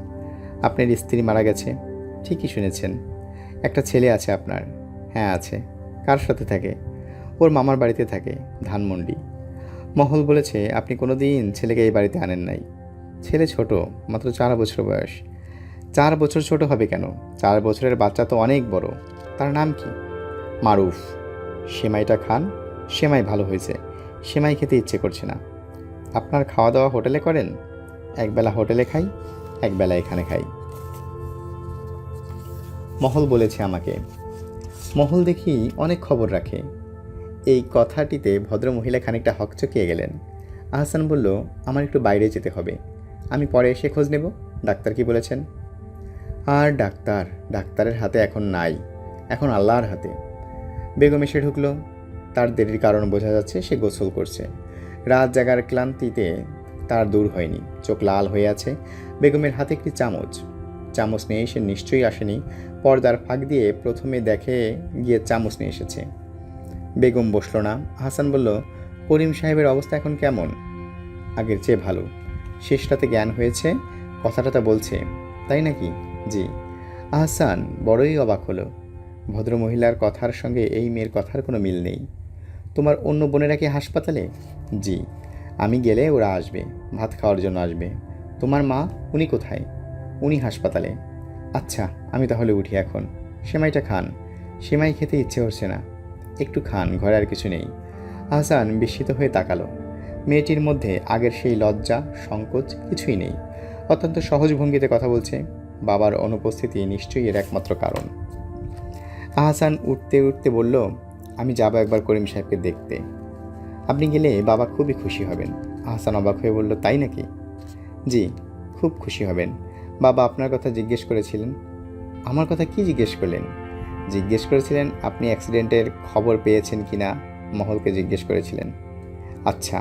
আপনার স্ত্রী মারা গেছে। ঠিকই শুনেছেন। একটা ছেলে আছে আপনার? হ্যাঁ আছে। কার সাথে থাকে? ওর মামার বাড়িতে থাকে, ধানমন্ডি। মহল বলেছে আপনি কোনো দিন ছেলেকে এই বাড়িতে আনেন নাই। ছেলে ছোট, মাত্র 4 বছর বয়স। 4 বছর ছোট হবে কেন? 4 বছরের বাচ্চা তো অনেক বড়। তার নাম কি? মারুফ। সেমাইটা খান, সেমাই ভালো হয়েছে। সেমাই খেতে ইচ্ছে করছে না। আপনার খাওয়া দাওয়া হোটেলে করেন? একবেলা হোটেলে খাই, একবেলা এখানে খাই। মহল বলেছে আমাকে। মহল দেখি অনেক খবর রাখে। এই কথাটিতে ভদ্রমহিলা খানিকটা হকচকিয়ে গেলেন। আহসান বলল, আমার একটু বাইরে যেতে হবে, আমি পরে এসে খোঁজ নেব। ডাক্তার কি বলেছেন? আর ডাক্তারের হাতে এখন নাই, এখন আল্লাহর হাতে। বেগম এসে ঢুকলো। তার দেরির কারণ বোঝা যাচ্ছে, সে গোসল করছে। রাত জাগার ক্লান্তিতে তার দূর হয়নি, চোখ লাল হয়ে আছে। বেগমের হাতে একটি চামচ নিয়ে সে নিশ্চয়ই আসেনি। পর্দার ফাঁক দিয়ে প্রথমে দেখে গিয়ে চামচ নিয়ে এসেছে। বেগম বসলো না। হাসান বলল, করিম সাহেবের অবস্থা এখন কেমন? আগের চেয়ে ভালো। শেষ রাতে জ্ঞান হয়েছে, কথাটা বলছে। তাই নাকি? জি। আহসান বড়ই অবাক হলো। ভদ্রমহিলার কথার সঙ্গে এই মেয়ের কথার কোনো মিল নেই। তোমার অন্য বোনেরা কি হাসপাতালে? জি। আমি গেলে ওরা আসবে, ভাত খাওয়ার জন্য আসবে। তোমার মা, উনি কোথায়? উনি হাসপাতালে। আচ্ছা, আমি তাহলে উঠি এখন। সেমাইটা খান। সেমাই খেতে ইচ্ছে হচ্ছে না। একটু খান, ঘরে আর কিছু নেই। আহসান বিস্মিত হয়ে তাকালো। মেয়েটির মধ্যে আগের সেই লজ্জা সংকোচ কিছুই নেই। অত্যন্ত সহজ ভঙ্গিতে কথা বলছে। বাবার অনুপস্থিতি নিশ্চয়ই এর একমাত্র কারণ। আহসান উঠতে উঠতে বলল, আমি যাব একবার করিম সাহেবকে দেখতে। আপনি গেলে বাবা খুবই খুশি হবেন। আহসান অবাক হয়ে বলল, তাই নাকি? জি, খুব খুশি হবেন। বাবা আপনার কথা জিজ্ঞেস করেছিলেন। আমার কথা কি জিজ্ঞেস করলেন? জিজ্ঞেস করেছিলেন আপনি অ্যাক্সিডেন্টের খবর পেয়েছেন কি না, মহলকে জিজ্ঞেস করেছিলেন। আচ্ছা,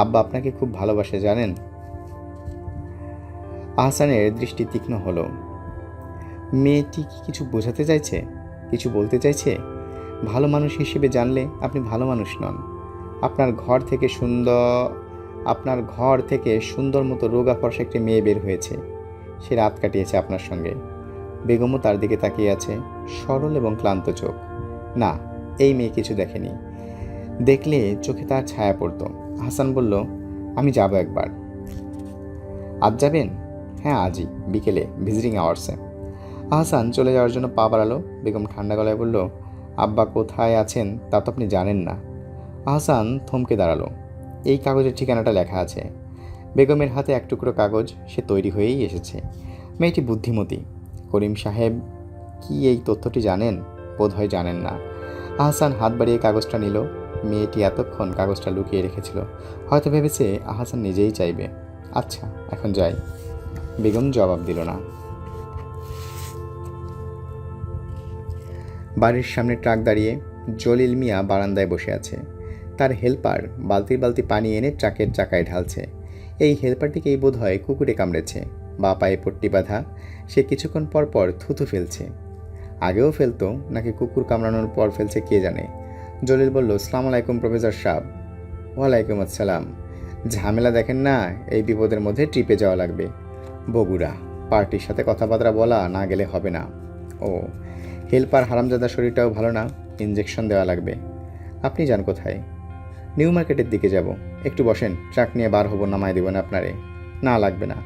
আব্বা আপনাকে খুব ভালোবাসে জানেন? আহসানের দৃষ্টি তীক্ষ্ণ হলো। মেয়েটি কি কিছু বোঝাতে চাইছে, কিছু বলতে চাইছে? ভালো মানুষ হিসেবে জানলে আপনি ভালো মানুষ নন। আপনার ঘর থেকে সুন্দর মতো রোগা ফর্সা একটি মেয়ে বের হয়েছে। সে রাত কাটিয়েছে আপনার সঙ্গে। বেগমও তার দিকে তাকিয়ে আছে, সরল এবং ক্লান্ত চোখ। না, এই মেয়ে কিছু দেখেনি। দেখলে চোখে তার ছায়া পড়ত। হাসান বলল, আমি যাব একবার। আজ যাবেন? হ্যাঁ, আজই বিকেলে, ভিজিটিং আওয়ার্সে। আহসান চলে যাওয়ার জন্য পা বাড়ালো। বেগম ঠান্ডা গলায় বলল, আব্বা কোথায় আছেন তা তো আপনি জানেন না। আহসান থমকে দাঁড়ালো। এই কাগজের ঠিকানাটা লেখা আছে। বেগমের হাতে এক টুকরো কাগজ, সে তৈরি হয়েই এসেছে। মেয়েটি বুদ্ধিমতী। করিম সাহেব কি এই তথ্যটি জানেন? বোধহয় জানেন না। আহসান হাত বাড়িয়ে কাগজটা নিল। মেয়েটি এতক্ষণ কাগজটা লুকিয়ে রেখেছিল, হয়তো ভেবেছে আহসান নিজেই চাইবে। আচ্ছা, এখন যাই। বেগম জবাব দিল না। বাড়ির সামনে ট্রাক দাঁড়িয়ে। জলিল মিয়া বারান্দায় বসে আছে। তার হেল্পার বালতির বালতি পানি এনে ট্রাকের চাকায় ঢালছে। এই হেল্পারটিকেই বোধ হয় কুকুরে কামড়েছে। বা পায়ে পট্টি বাঁধা। সে কিছুক্ষণ পর পর থুথু ফেলছে। আগেও ফেলতো নাকি কুকুর কামড়ানোর পর ফেলছে কে জানে। জলিল বলল, আসসালামু আলাইকুম প্রফেসর সাহেব। ওয়ালাইকুম আসসালাম। ঝামেলা দেখেন না, এই বিপদের মধ্যে ট্রিপে যাওয়া লাগবে। বগুড়া। পার্টির সাথে কথাবার্তা বলা না গেলে হবে না। ও, হেল্পার হারামজাদা শরীরটাও ভালো না, ইঞ্জেকশন দেওয়া লাগবে। আপনি যান কোথায়? নিউ মার্কেটের দিকে যাব। একটু বসেন, ট্রাক নিয়ে বার হবো, নামাই দেব না আপনারে। না লাগবে না,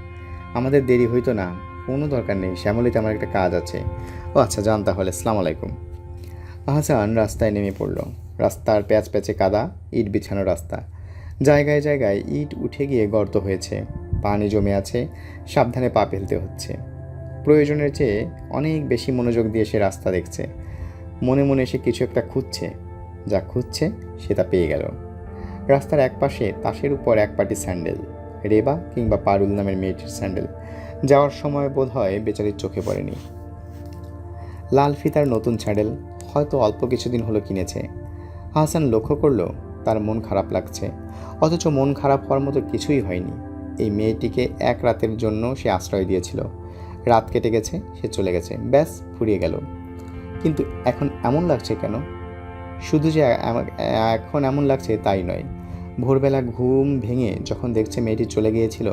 আমাদের দেরি হইতো না। কোনো দরকার নেই, শ্যামলিতে আমার একটা কাজ আছে। ও আচ্ছা, যান তাহলে, আসসালামু আলাইকুম। আহসান রাস্তায় নেমে পড়ল। রাস্তার প্যাচ প্যাচে কাদা, ইট বিছানো রাস্তা। জায়গায় জায়গায় ইট উঠে গিয়ে গর্ত হয়েছে, পানি জমে আছে, সাবধানে পা ফেলতে হচ্ছে। প্রয়োজনের চেয়ে অনেক বেশি মনোযোগ দিয়ে সে রাস্তা দেখছে। মনে মনে সে কিছু একটা খুঁজছে, যা খুঁজছে সে তা পেয়ে গেল। রাস্তার একপাশে তাসের উপর এক পাটি স্যান্ডেল, রেবা কিংবা পারুল নামের মেয়েটির স্যান্ডেল। যাওয়ার সময় বোধ হয় বেচারির চোখে পড়েনি। লাল ফিতার নতুন স্যান্ডেল, হয়তো অল্প কিছুদিন হলো কিনেছে। আহসান লক্ষ্য করলো তার মন খারাপ লাগছে, অথচ মন খারাপ হওয়ার মতো কিছুই হয়নি। এই মেয়েটিকে এক রাতের জন্য সে আশ্রয় দিয়েছিল, রাত কেটে গেছে, সে চলে গেছে, ব্যাস ফুরিয়ে গেল। কিন্তু এখন এমন লাগছে কেন? শুধু যে এখন এমন লাগছে তাই নয়, ভোরবেলা ঘুম ভেঙে যখন দেখছে মেয়েটি চলে গিয়েছিল,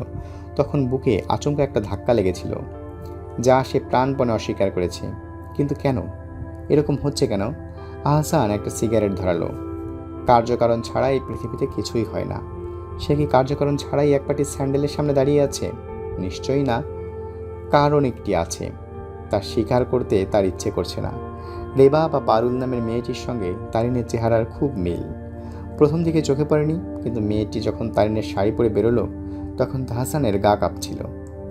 তখন বুকে আচমকা একটা ধাক্কা লেগেছিল, যা সে প্রাণপণে অস্বীকার করেছে। কিন্তু কেন এরকম হচ্ছে কেন? আহসান একটা সিগারেট ধরালো। কার্যকারণ ছাড়া এই পৃথিবীতে কিছুই হয় না। সে কি কার্যকারণ ছাড়াই এক পাটি স্যান্ডেলের সামনে দাঁড়িয়ে আছে? নিশ্চয়ই না। কারণ একটি আছে, তা স্বীকার করতে তার ইচ্ছে করছে না। রেবা বা পারুল নামের মেয়েটির সঙ্গে তারিনের চেহারার খুব মিল। প্রথম দিকে চোখে পড়েনি, কিন্তু মেয়েটি যখন তারিনের শাড়ি পরে বেরোলো, তখন আহসানের গা কাঁপছিল।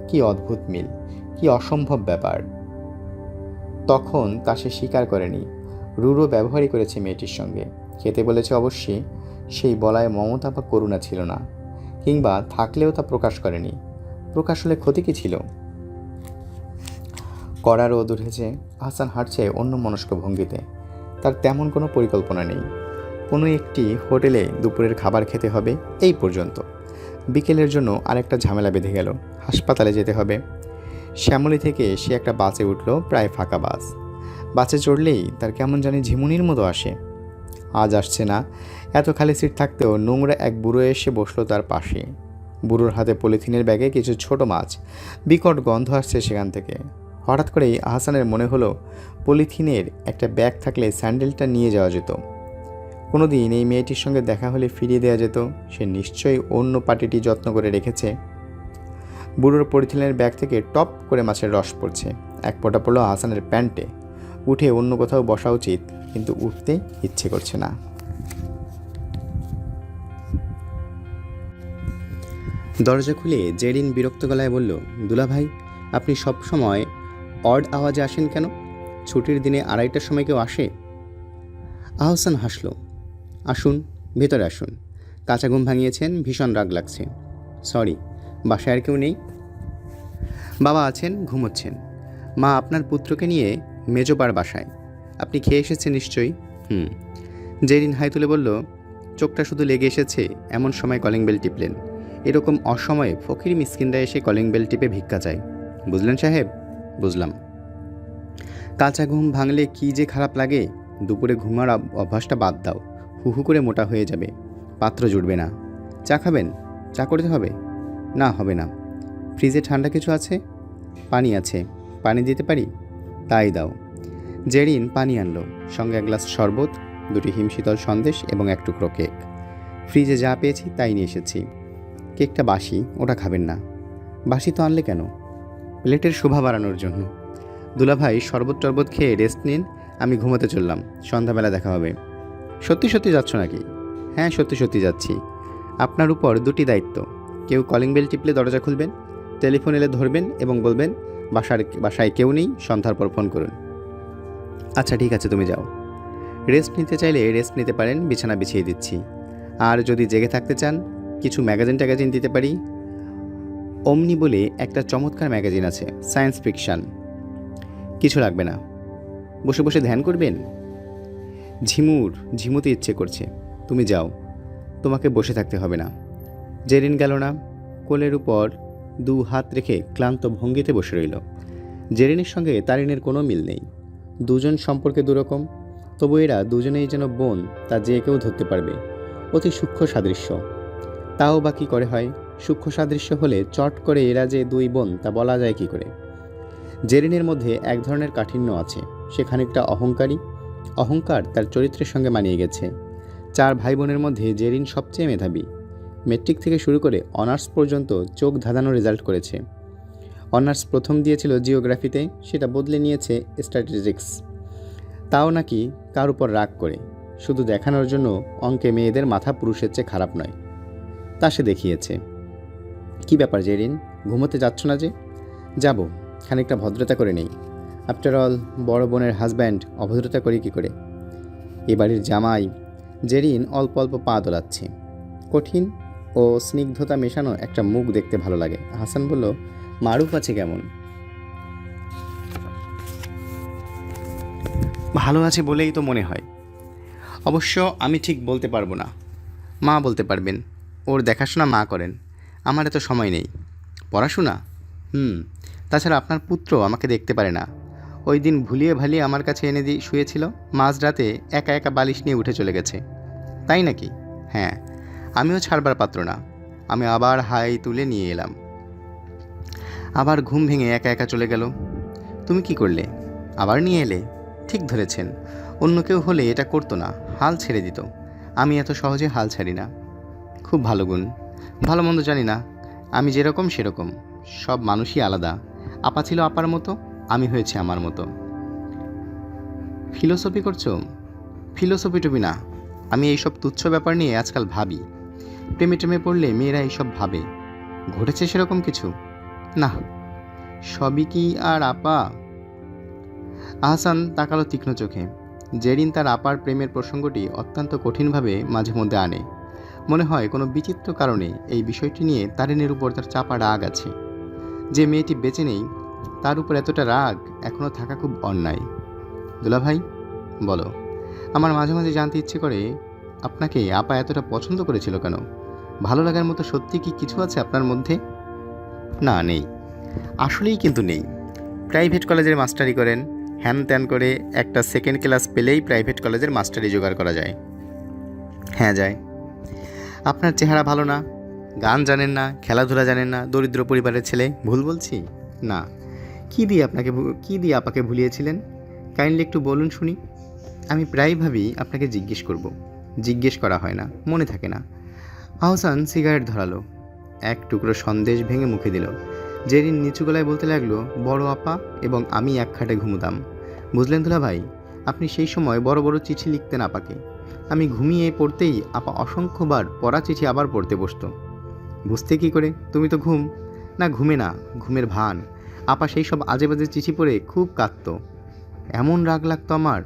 কি অদ্ভুত মিল, কি অসম্ভব ব্যাপার! তখন তা সে স্বীকার করেনি, রূঢ় ব্যবহারই করেছে মেয়েটির সঙ্গে। খেতে বলেছে অবশ্যই, সেই বলায় মমতা বা করুণা ছিল না, কিংবা থাকলেও তা প্রকাশ করেনি। প্রকাশ হলে ক্ষতি কী ছিল? কড়া রোদ উঠেছে, আহসান হাঁটছে অন্য মনস্ক ভঙ্গিতে। তার তেমন কোনো পরিকল্পনা নেই। কোনো একটি হোটেলে দুপুরের খাবার খেতে হবে, এই পর্যন্ত। বিকেলের জন্য আরেকটা ঝামেলা বেঁধে গেল, হাসপাতালে যেতে হবে। শ্যামলী থেকে সে একটা বাসে উঠল, প্রায় ফাঁকা বাস। বাসে চড়লেই তার কেমন জানি ঝিমুনির মতো আসে। আজ আসছে না, এত খালি সিট থাকতেও নোংরা এক বুড়ো এসে বসলো তার পাশে। বুড়োর হাতে পলিথিনের ব্যাগে কিছু ছোট মাছ, বিকট গন্ধ আসছে সেখান থেকে। হঠাৎ করেই আহসানের মনে হলো, পলিথিনের একটা ব্যাগ থাকলে স্যান্ডেলটা নিয়ে যাওয়া যেত। কোনো দিন এই মেয়েটির সঙ্গে দেখা হলে ফিরিয়ে দেওয়া যেত। সে নিশ্চয়ই অন্য পাটিটি যত্ন করে রেখেছে। বুড়োর পলিথিনের ব্যাগ থেকে টপ করে মাছের রস পড়ছে, এক ফোঁটা পড়লো আহসানের প্যান্টে। উঠে অন্য কোথাও বসা উচিত, কিন্তু উঠতে ইচ্ছে করছে না। দরজা খুলে জেরিন বিরক্ত গলায় বলল, দুলাভাই, আপনি সব সময় অড আওয়াজে আসেন কেন? ছুটির দিনে 2:30টার সময় কেউ আসে? আহসান হাসল। আসুন, ভেতরে আসুন। কাঁচা ঘুম ভাঙিয়েছেন, ভীষণ রাগ লাগছে। সরি, বাসায় আর কেউ নেই? বাবা আছেন, ঘুমোচ্ছেন। মা আপনার পুত্রকে নিয়ে মেজোবার বাসায়। আপনি খেয়ে এসেছেন নিশ্চয়ই? জেরিন হাই তুলে বলল, চোখটা শুধু লেগে এসেছে এমন সময় কলিং বেল টিপলেন। এরকম অসময়ে ফকির মিসকিনরা এসে কলিং বেল টিপে ভিক্ষা চায়। বুঝলেন সাহেব? বুঝলাম। কাঁচা ঘুম ভাঙলে কি যে খারাপ লাগে। দুপুরে ঘুমার অভ্যাসটা বাদ দাও, হু হু করে মোটা হয়ে যাবে, পাত্র জুটবে না। চা খাবেন? চা করতে হবে? না, হবে না। ফ্রিজে ঠান্ডা কিছু আছে? পানি আছে, পানি দিতে পারি? তাই দাও। জেরিন পানি আনলো, সঙ্গে এক গ্লাস শরবত, 2টি হিমশীতল সন্দেশ এবং এক টুকরো কেক। ফ্রিজে যা পেয়েছি তাই নিয়ে এসেছি। কেকটা বাসি, ওটা খাবেন না। বাসি তো আনলে কেন? প্লেটের শোভা বাড়ানোর জন্য। দুলাভাই শরবত টরবত খেয়ে রেস্ট নিন, আমি ঘুমোতে চললাম, সন্ধ্যাবেলা দেখা হবে। সত্যি সত্যি যাচ্ছ নাকি? হ্যাঁ, সত্যি সত্যি যাচ্ছি। আপনার উপর 2টি দায়িত্ব। কেউ কলিং বেল টিপলে দরজা খুলবেন, টেলিফোন এলে ধরবেন এবং বলবেন বাসায় কেউ নেই, সন্ধ্যার পর ফোন করুন। আচ্ছা ঠিক আছে, তুমি যাও। রেস্ট নিতে চাইলে রেস্ট নিতে পারেন, বিছানা বিছিয়ে দিচ্ছি। আর যদি জেগে থাকতে চান, কিছু ম্যাগাজিন দিতে পারি। অমনি বলে একটা চমৎকার ম্যাগাজিন আছে, সায়েন্স ফিকশান। কিছু লাগবে না। বসে বসে ধ্যান করবেন? ঝিমুতে ইচ্ছে করছে। তুমি যাও, তোমাকে বসে থাকতে হবে না। জেরিন গেল না, কোলের উপর 2 হাত রেখে ক্লান্ত ভঙ্গিতে বসে রইল। জেরিনের সঙ্গে তারিনের কোনো মিল নেই। দুজন সম্পর্কে দুরকম, তবু এরা দুজনেই যেন বোন, তা যে কেউ ধরতে পারবে। অতি সূক্ষ্ম সাদৃশ্য। তাও বা কী করে হয়? সূক্ষ্ম সাদৃশ্য হলে চট করে এরা যে 2 বোন তা বলা যায় কি করে? জেরিনের মধ্যে এক ধরনের কাঠিন্য আছে, সে খানিকটা অহংকারী। অহংকার তার চরিত্রের সঙ্গে মানিয়ে গেছে। 4 ভাই বোনের মধ্যে জেরিন সবচেয়ে মেধাবী। মেট্রিক থেকে শুরু করে অনার্স পর্যন্ত চোখ ধাঁধানো রেজাল্ট করেছে। অনার্স প্রথম দিয়েছিল জিওগ্রাফিতে, সেটা বদলে নিয়েছে স্ট্যাটিস্টিক্স। তাও নাকি কার উপর রাগ করে, শুধু দেখানোর জন্য অঙ্কে মেয়েদের মাথা পুরুষের চেয়ে খারাপ নয়। তা সে দেখিয়েছে। কি ব্যাপার জেরিন, ঘুমোতে যাচ্ছ না যে? যাব, খানিকটা ভদ্রতা করে নেই। আফটার অল বড় বোনের হাজব্যান্ড অভদ্রতা করি কি করে? এ বাড়ির জামাই। জেরিন অল্প অল্প পা দোলাচ্ছে। কঠিন ও স্নিগ্ধতা মেশানো একটা মুখ দেখতে ভালো লাগে। হাসান বলল, মারুফ আছে কেমন? ভালো আছে বলেই তো মনে হয়। অবশ্য আমি ঠিক বলতে পারবো না, মা বলতে পারবেন। ওর দেখাশোনা মা করেন, আমার এত সময় নেই। পড়াশোনা? তাছাড়া আপনার পুত্র আমাকে দেখতে পারে না। ওই দিন ভুলিয়ে ভালিয়ে আমার কাছে এনে দিয়ে শুয়েছিল, মাঝরাতে একা একা বালিশ নিয়ে উঠে চলে গেছে। তাই নাকি? হ্যাঁ, আমিও ছাড়বার পাত্র না। আমি আবার হাই তুলে নিয়ে এলাম, আবার ঘুম ভেঙে একা একা চলে গেল। তুমি কি করলে? আবার নিয়ে এলে? ঠিক ধরেছেন, অন্য কেউ হলে এটা করতো না, হাল ছেড়ে দিত। আমি এত সহজে হাল ছাড়ি না। খুব ভালো গুণ। ভালো মন্দ জানি না, আমি যেরকম সেরকম। সব মানুষই আলাদা। আপা ছিল আপার মতো, আমি হয়েছে আমার মতো। ফিলোসফি করছো? ফিলোসফি টুবি না, আমি এইসব তুচ্ছ ব্যাপার নিয়ে আজকাল ভাবি। প্রেমে টেমে পড়লে মেয়েরা এইসব ভাবে। ঘটেছে সেরকম কিছু? না। সবই কি আর আপা? আহসান তাকালো তীক্ষ্ণ চোখে। জেরিন তার আপার প্রেমের প্রসঙ্গটি অত্যন্ত কঠিনভাবে মাঝে মধ্যে আনে। মনে হয় কোনো বিচিত্র কারণে এই বিষয়টি নিয়ে তারিনের উপর তার চাপা রাগ আছে। যে মেয়েটি বেঁচে নেই তার উপর এতটা রাগ এখনও থাকা খুব অন্যায়। দুলাভাই, বলো। আমার মাঝে মাঝে জানতে ইচ্ছে করে, আপনাকে আপা এতটা পছন্দ করেছিল কেন? ভালো লাগার মতো সত্যি কি কিছু আছে আপনার মধ্যে? না, নেই। আসলেই কিন্তু নেই। প্রাইভেট কলেজের মাস্টারি করেন, হ্যান ত্যান করে একটা সেকেন্ড ক্লাস পেলেই প্রাইভেট কলেজের মাস্টারি জোগাড় করা যায়। হ্যাঁ, যায়। আপনার চেহারা ভালো না, গান জানেন না, খেলাধুলা জানেন না, দরিদ্র পরিবারের ছেলে। ভুল বলছি? না। কী দিয়ে আপাকে ভুলিয়েছিলেন? কাইন্ডলি একটু বলুন শুনি। আমি প্রায় ভাবি আপনাকে জিজ্ঞেস করব। জিজ্ঞেস করা হয় না, মনে থাকে না। আহসান সিগারেট ধরালো, এক টুকরো সন্দেশ ভেঙে মুখে দিল। জেরিন নিচু গলায় বলতে লাগলো, বড় আপা এবং আমি এক খাটে ঘুমুতাম। বুঝলেন দুলা ভাই, আপনি সেই সময় বড় বড় চিঠি লিখতেন আপাকে। আমি ঘুমিয়ে পড়তেই আপা অসংখ্যবার পড়া চিঠি আবার পড়তে বসতো। বুঝতে কি করে? তুমি তো ঘুম না, ঘুমে না, ঘুমের ভান। আপা সেই সব আজে বাজে চিঠি পড়ে খুব কাঁদতো। এমন রাগ লাগতো আমার।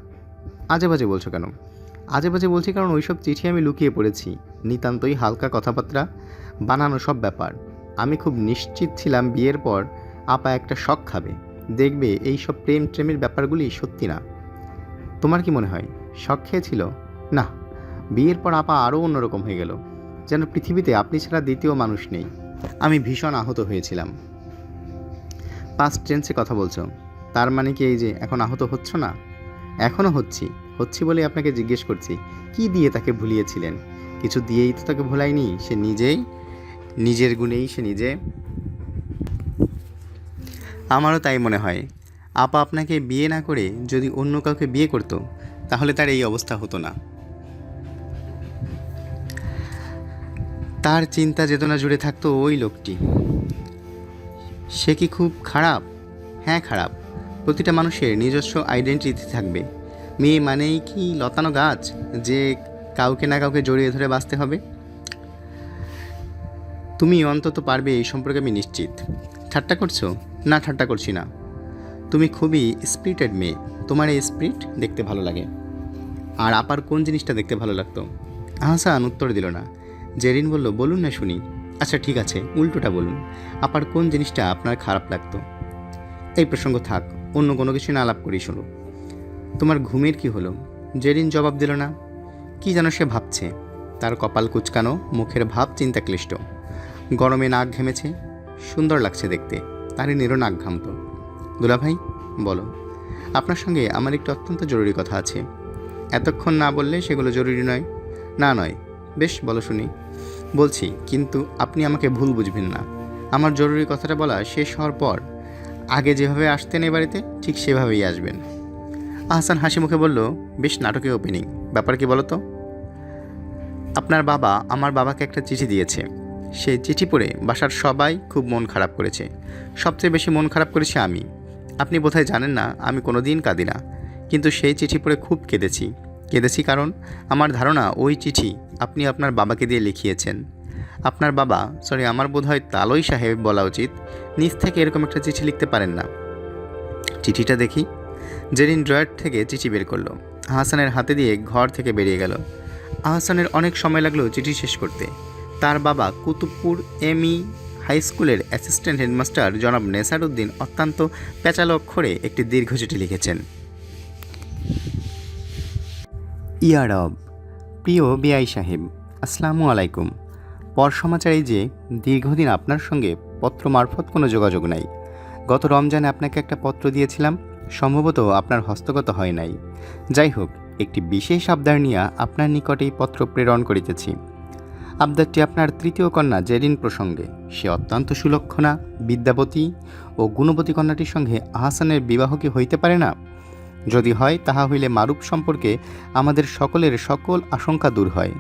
আজে বাজে বলছো কেন? আজে বাজে বলছি কারণ ওইসব চিঠি আমি লুকিয়ে পড়েছি। নিতান্তই হালকা কথাবার্তা, বানানো সব ব্যাপার। আমি খুব নিশ্চিত ছিলাম বিয়ের পর আপা একটা শখ খাবে, দেখবে এই সব প্রেম ট্রেমের ব্যাপারগুলি সত্যি না। তোমার কি মনে হয় শখ খেয়েছিল? না, বিয়ের পর আপা আরও অন্যরকম হয়ে গেল, যেন পৃথিবীতে আপনি ছাড়া দ্বিতীয় মানুষ নেই। আমি ভীষণ আহত হয়েছিলাম। পাস্ট টেন্সে কথা বলছো, তার মানে কি এই যে এখন আহত হচ্ছ না? এখনও হচ্ছি বলে আপনাকে জিজ্ঞেস করছি, কি দিয়ে তাকে ভুলিয়েছিলেন? কিছু দিয়েই তো তাকে ভোলায়নি, সে নিজেই, নিজের গুণেই সে নিজে। আমারও তাই মনে হয়। আপা আপনাকে বিয়ে না করে যদি অন্য কাউকে বিয়ে করতো তাহলে তার এই অবস্থা হতো না। তার চিন্তা চেতনা জুড়ে থাকতো ওই লোকটি। সে কি খুব খারাপ? হ্যাঁ, খারাপ। প্রতিটা মানুষের নিজস্ব আইডেন্টিটি থাকবে। মেয়ে মানেই কি লতানো গাছ যে কাউকে না কাউকে জড়িয়ে ধরে বাঁচতে হবে? তুমি অন্তত পারবে এই সম্পর্কে আমি নিশ্চিত। ঠাট্টা করছো? না, ঠাট্টা করছি না। তুমি খুবই স্পিরিটেড মেয়ে, তোমার এই স্পিরিট দেখতে ভালো লাগে। আর আপার কোন জিনিসটা দেখতে ভালো লাগতো? আহসান উত্তর দিল না। জেরিন বলল, বলুন না শুনি। আচ্ছা ঠিক আছে, উল্টোটা বলুন। আপার কোন জিনিসটা আপনার খারাপ লাগতো? এই প্রসঙ্গ থাক, অন্য কোনো কিছু না আলাপ করি, শুনো। তোমার ঘুমের কি হলো? জেরিন জবাব দিল না। কি যেন সে ভাবছে। তার কপাল কুচকানো, মুখের ভাব চিন্তাক্লিষ্ট। গরমে নাক ঘেমেছে, সুন্দর লাগছে দেখতে। তারিনেরও নাক ঘামত। দুলাভাই, বলো। আপনার সঙ্গে আমার একটু অত্যন্ত জরুরি কথা আছে। এতক্ষণ না বললে সেগুলো জরুরি নয়। না নয়, বেশ বলো শুনি। বলছি, কিন্তু আপনি আমাকে ভুল বুঝবেন না। আমার জরুরি কথাটা বলা শেষ হওয়ার পর আগে যেভাবে আসতেন এ বাড়িতে ঠিক সেভাবেই আসবেন। আহসান হাসি মুখে বলল, বেশ নাটকীয় ওপেনিং। ব্যাপার কি বলো তো? আপনার বাবা আমার বাবাকে একটা চিঠি দিয়েছে। সেই চিঠি পড়ে বাসার সবাই খুব মন খারাপ করেছে। সবচেয়ে বেশি মন খারাপ করেছি আমি। আপনি বোধহয় জানেন না, আমি কোনো দিন কাঁদি না, কিন্তু সেই চিঠি পড়ে খুব কেঁদেছি কারণ আমার ধারণা ওই চিঠি আপনি আপনার বাবাকে দিয়ে লিখিয়েছেন। আপনার বাবা, সরি আমার বোধহয় তালই সাহেব বলা উচিত, নিজ থেকে এরকম একটা চিঠি লিখতে পারেন না। চিঠিটা দেখি। জেরিন ড্রয়ার থেকে চিঠি বের করলো, আহসানের হাতে দিয়ে ঘর থেকে বেরিয়ে গেল। আহসানের অনেক সময় লাগলো চিঠি শেষ করতে। তার বাবা কুতুবপুর এমই হাই স্কুলের অ্যাসিস্ট্যান্ট হেডমাস্টার জনাব নেসার উদ্দিন অত্যন্ত পেঁচালো অক্ষরে একটি দীর্ঘ চিঠি লিখেছেন। ইয়ারব, প্রিয় বিআই সাহেব, আসসালামু আলাইকুম। পর সমাচার এই যে দীর্ঘদিন আপনার সঙ্গে পত্র মারফত কোনো যোগাযোগ নাই। গত রমজানে আপনাকে একটা পত্র দিয়েছিলাম, সম্ভবত আপনার হস্তগত হয় নাই। যাই হোক, একটি বিশেষ আবদার নিয়ে আপনার নিকটে এই পত্র প্রেরণ করিতেছি। আবদারটি আপনার তৃতীয় কন্যা জেরিন প্রসঙ্গে। সে অত্যন্ত সুলক্ষণা, বিদ্যাবতী ও গুণবতী কন্যাটির সঙ্গে আহসানের বিবাহ কি হইতে পারে না? যদি হয়, তাহা হইলে মারুফ সম্পর্কে আমাদের সকলের সকল আশঙ্কা দূর হয়।